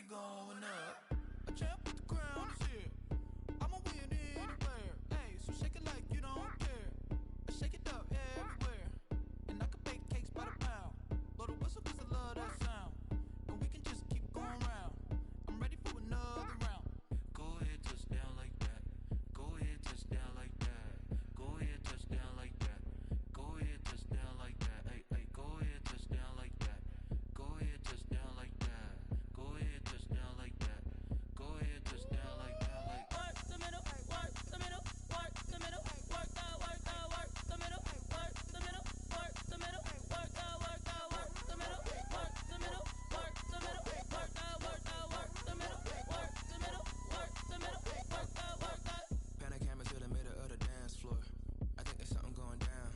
money going up. A champ with the crown is here. I'ma win anywhere. Hey, so shake it like you don't care. Shake it up everywhere. And I can bake cakes by the pound. Blow the whistle 'cause I love that sound. And we can just keep going round. I'm ready for another round. Go ahead, touch down like that. Go ahead, touch down like that. Go ahead, touch down like that. Go ahead, touch down like that. Hey, hey, go ahead, touch down like that. Go ahead, touch down like that. Go ahead, touch down like that. Go ahead, touch down like that. Like work the middle, work the middle, work the middle, work the middle, work the middle, work the middle, work the middle, work the middle, work the middle, work the middle, work the middle, work the middle, work the. Pan a camera to the middle of the dance floor. I think there's something going down.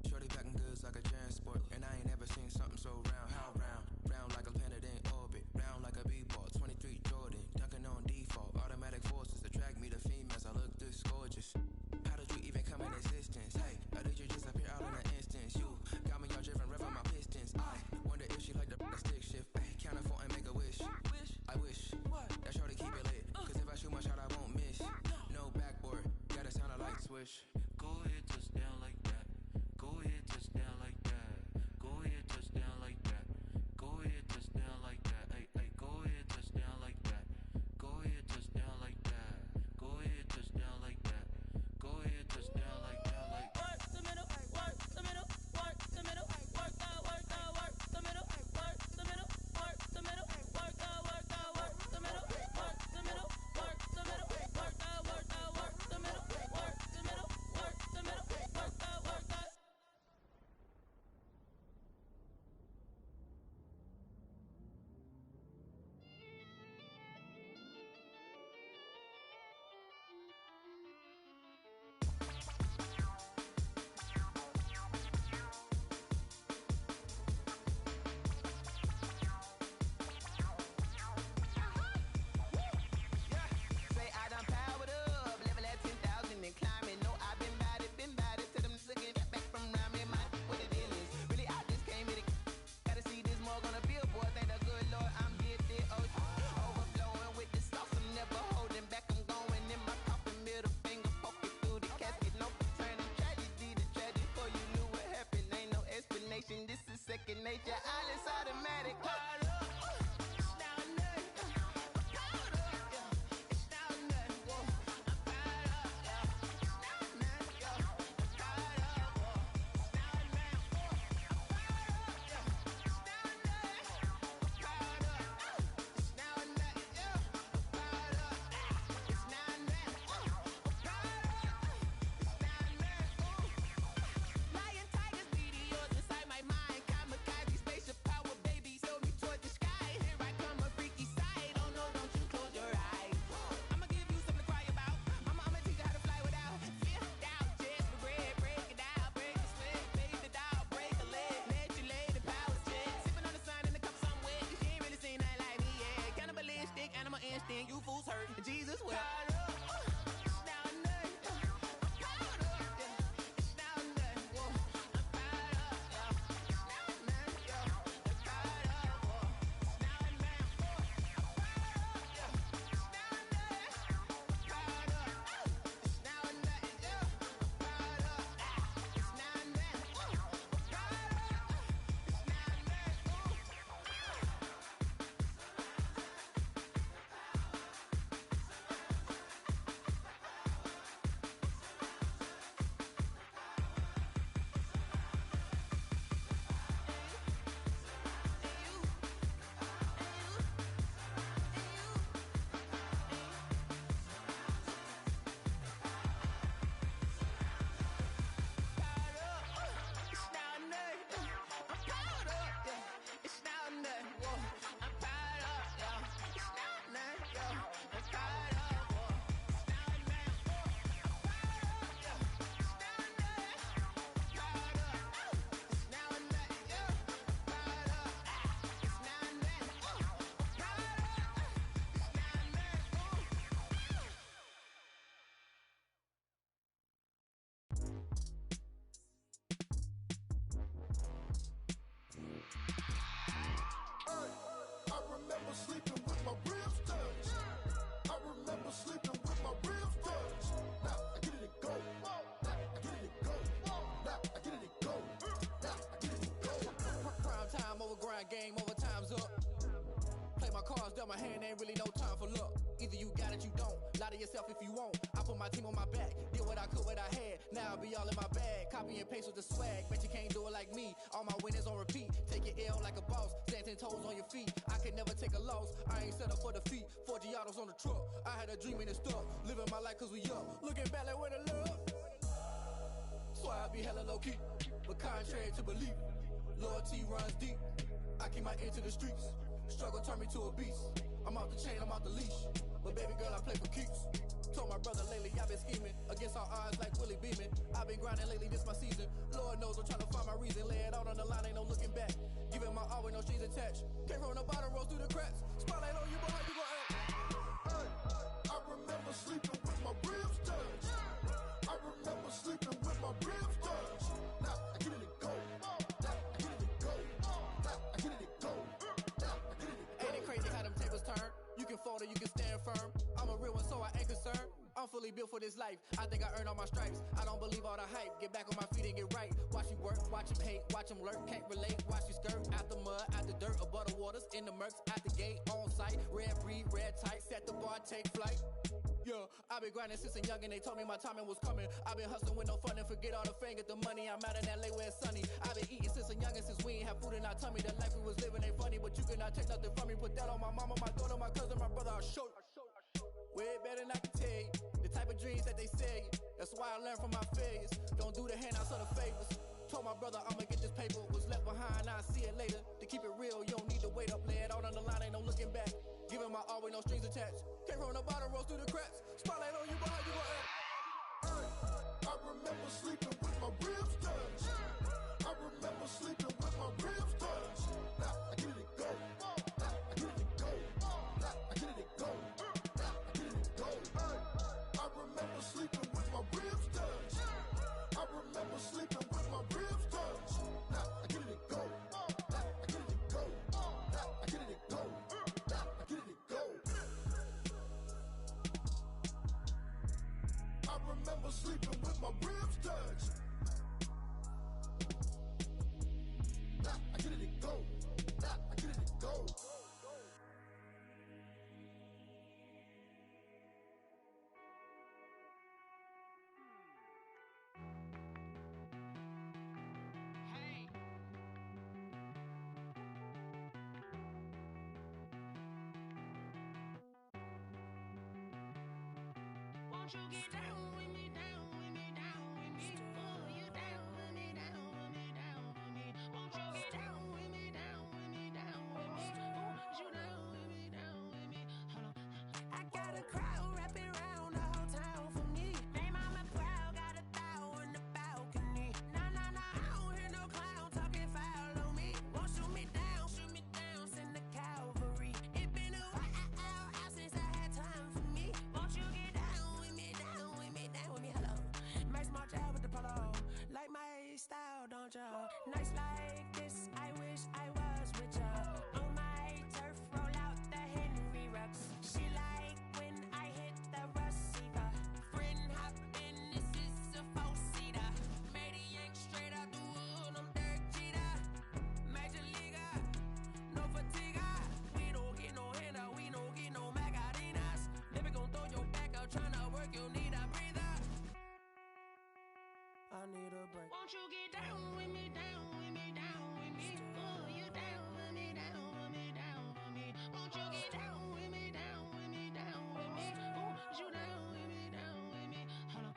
Shorty packing goods like a transport, and I ain't ever seen something so round. How round? Round like a planet in orbit, round like a b-ball. 23 Jordan, dunking on default. Automatic forces attract me to females. I look this gorgeous. How did you even come in existence? Hey, or did you just appear out in an instance? You got me all driven, revving my pistons. I wonder if she like the stick shift. Ay, count for and make a wish. I wish that shorty keep it lit. 'Cause if I shoot my shot, I won't miss. No backboard, gotta sound a light switch. go ahead, touch down like that. Go ahead, touch down like that. Go ahead, touch down like that. Go ahead, touch down like that. Hey, hey, go ahead, touch down like that. Go ahead, touch down like that. Go ahead, touch down like that. Go ahead, touch down like that. Like Work the middle, work the middle, work the middle, work the middle, work the middle, work the middle, work the middle, work the middle, work the middle, work the middle, work the middle, work the middle, work the middle, work the middle, work the. Say I done powered up, level at 10,000 and climbing. No, I've been bad it to them niggas get back from around me. My what the deal is. Really, I just came here to gotta see this mug on a billboard. Thank the good Lord I'm gifted. Oh, overflowing with the sauce. I'm never holding back. I'm going in my coffin, middle finger poking through the casket. No turning tragedy to tragedy. Before you knew what happened, ain't no explanation. This is second nature. All is automatic. Call up. It's now or nothing. Call up. It's now or nothing. Whoa. I'm fired up. It's now or nothing. I'm fired up. It's now or nothing. I'm fired up. It's now or nothing. I'm fired up. It's now or nothing. I'm fired up. It's now or nothing. I'm fired up. It's now or nothing. Lion, tigers, meteors inside my mind. Kamikaze spaceship dealt my hand, ain't really no time for luck. Either you got it, you don't. Lie to yourself if you won't. I put my team on my back, did what I could, what I had. Now I'll be all in my bag, copy and paste with the swag. Bet you can't do it like me. All my winners on repeat. Take your L like a boss, stand 10 toes on your feet. I could never take a loss. I ain't set up for defeat. 4 Giottos on the truck. I had a dream and it stuck. Living my life cause we young. Looking back like where the love. So I be hella low key, but contrary to belief, loyalty runs deep. I keep my ear to the streets. Struggle turned me to a beast. I'm off the chain, I'm off the leash. But baby girl, I play for keeps. Told my brother lately, I've been scheming against all odds like Willie Beeman. I've been grinding lately, this my season. Lord knows I'm trying to find my reason. Lay it out on the line, ain't no looking back. Giving my all with no strings attached. Came from the bottom, rose through the cracks. Spotlight on you, but how you gon' act? Hey, I remember sleeping with my ribs touched. I remember sleeping with my ribs touched. Now I get it to go. Now I get it to go. Now I get it to go. Now I get it to go. Ain't it crazy how them tables turn? You can fold or you can stand firm. I'm a real one, so I ain't concerned. I'm fully built for this life. I think I earned all my stripes. I don't believe all the hype. Get back on my feet and get right. Watch you work, watch him hate, watch him lurk. Can't relate, watch you skirt. Out the mud, out the dirt, above the waters, in the murks, out the gate, on site. Red breed, red tight, set the bar, take flight. Yeah, I been grinding since a young and they told me my timing was coming. I been hustling with no fun and forget all the fame, get the money. I'm out in LA where it's sunny. I been eating since a young and since we ain't have food in our tummy. The life we was living ain't funny, but you cannot take nothing from me. Put that on my mama, my daughter, my cousin, my brother, I'll show you. Way better than I can tell you. The type of dreams that they sell you. That's why I learned from my failures. Don't do the handouts or the favors. Told my brother I'ma get this paper. Was left behind, I'll see it later. To keep it real, you don't need to wait up. Lay it out on the line, ain't no looking back. Giving my all with no strings attached. Came from the bottom, rose through the cracks. Spotlight on you, but how you gon' act? Hey, I remember sleeping with my ribs touched. I remember sleeping with my ribs touched. Now I get it to go. Now I get it to go. Now I get it to go. Now I get it to go. Hey, I remember sleeping with my ribs touched. I remember sleeping with my ribs touched. Now I get it to go. Now I get it to go. Now I get it to go. Now I get it to go. I remember sleeping with my ribs touched. Now I get it to go. Now I get it to go. Won't you get down with me, down with me, down with me? Oh, you down with me, down with me, down with me. Won't you get down with me, down with me, down with me? Oh, you down with me, down with me? Hold on. I got a crowd wrapping around the whole town for me. Name on my crowd, got a thou in the balcony. Nah, nah, nah, I don't hear no clown talking foul on me. Won't shoot me down, send the cavalry. It been a while since I had time for me. Won't you get down with me, down with me, down with me? Hello. Max March out with the polo. Like my style, don't ya? Nights like this, I wish I was with ya. On my turf, roll out the Henry Rux. She like when I hit the receiver. Friend hop in, this is a four-seater. Made a yank straight out the wood, I'm Derek Jeter. Major leaguer, no fatigue. We don't get no handout, we don't get no Macarinas. Never gon' throw your back out, tryna work, you need a breather. I need a break. Won't you get down with me, down with me, down with me? Oh, you down with me, down with me, down with me? Won't you get down with me, down with me, down with me? Oh, you down with me, down with me? Hold on.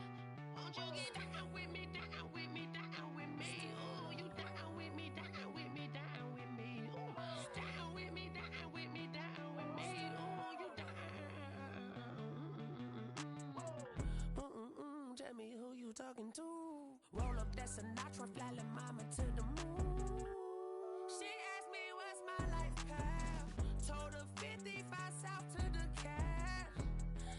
Won't you get down with me, down with me, down with me? Oh, you down with me, down with me, down with me? Oh, down with me, down with me, down with me? Oh, you down. Tell me who you talking to. Roll up that Sinatra, fly la mama to the moon. She asked me what's my life path. Told her 55 south to the cab.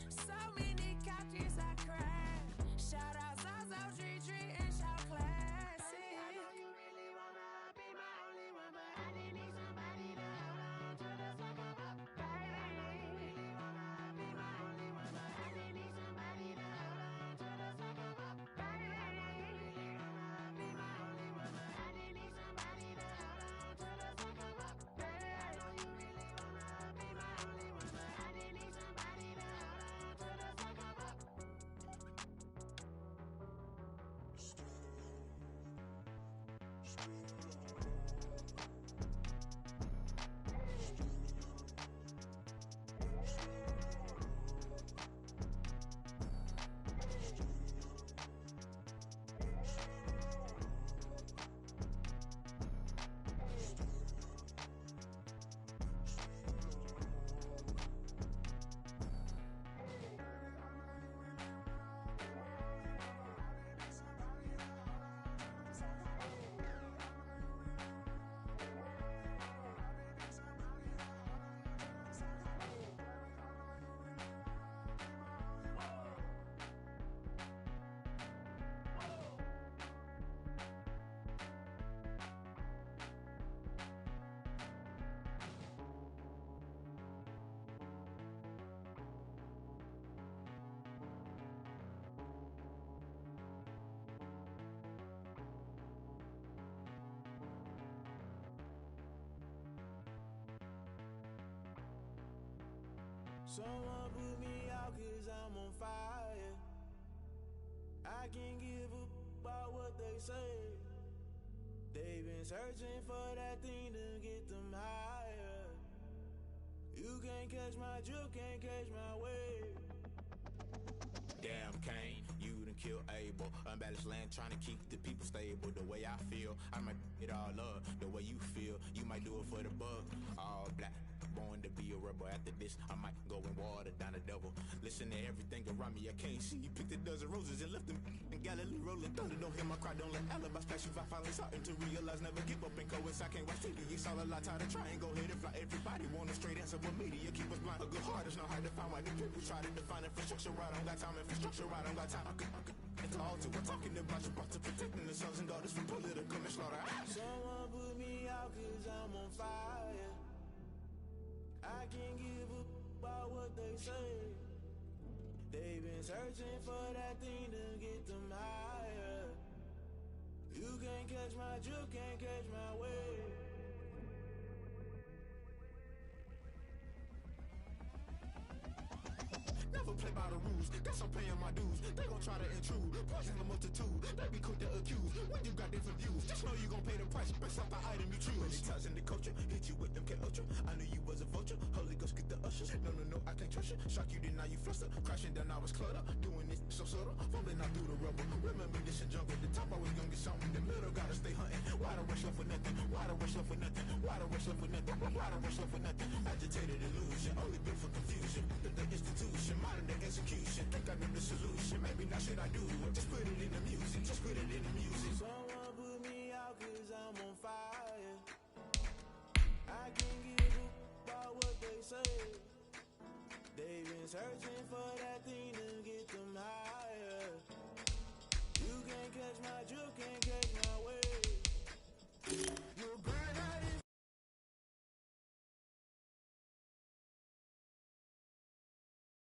So many couches I cried. Shout out Zazo, Tree Tree, and shout classic. I know you really wanna be my only one, but I didn't need somebody to hold on to the sucker up. Baby, I know you really wanna be my only one, but I didn't need somebody to hold on to the sucker up. Baby, I know you really wanna be my only one, but Someone put me out 'cause I'm on fire. I can't give a about what they say. They've been searching for that thing to get them higher. You can't catch my drift, can't catch my wave. Damn Kane, you done killed Abel. Unbalanced land trying to keep the people stable. The way I feel, I might it all up. The way you feel, you might do it for the bug. All black, born to be a rebel. After this, I might go and water down the devil. Listen to everything around me, I can't see. Picked a dozen roses and left them in Galilee rolling thunder. Don't hear my cry, don't let alibis flash. If I finally starting to realize, never give up and coincide. I can't watch TV, it's all a lot. Tired of trying, go ahead and fly. Everybody want a straight answer, but media keep us blind. A good heart is not hard to find. Why the people try to define infrastructure right? I don't got time, infrastructure right? I don't got time. I could it's all to we're talking about your to protecting the sons and daughters from political slaughter. Someone put me out 'cause I'm on fire. I can't give a about what they say. They've been searching for that thing to get them higher. You can't catch my drift, can't catch my wave. Never play by the rules, guess I'm paying my dues. They gon' try to intrude, poison the multitude. They be quick to accuse, when you got different views. Just know you gon' pay the price, based off the item you choose. Many ties in the culture, hit you with MK Ultra. I knew you was a vulture, Holy Ghost get the ushers. No, I can't trust you. Shock you, then now you fluster. Crashing down, I was cluttered. Doing this so subtle, fumbling out through the rubble. Remember this in jungle, the top always gonna get something. In the middle, gotta stay hunting. Why the rush left for nothing? Why the rush left for nothing? Why the rush left for nothing? Why the rush left for nothing? Agitated illusion, only built for confusion. The institution, modern day execution. Think I know the solution. Maybe not should I do it? Just put it in the music. Just put it in the music. Someone put me out 'cause I'm on fire. I can't give a about what they say. They've been searching for that thing to get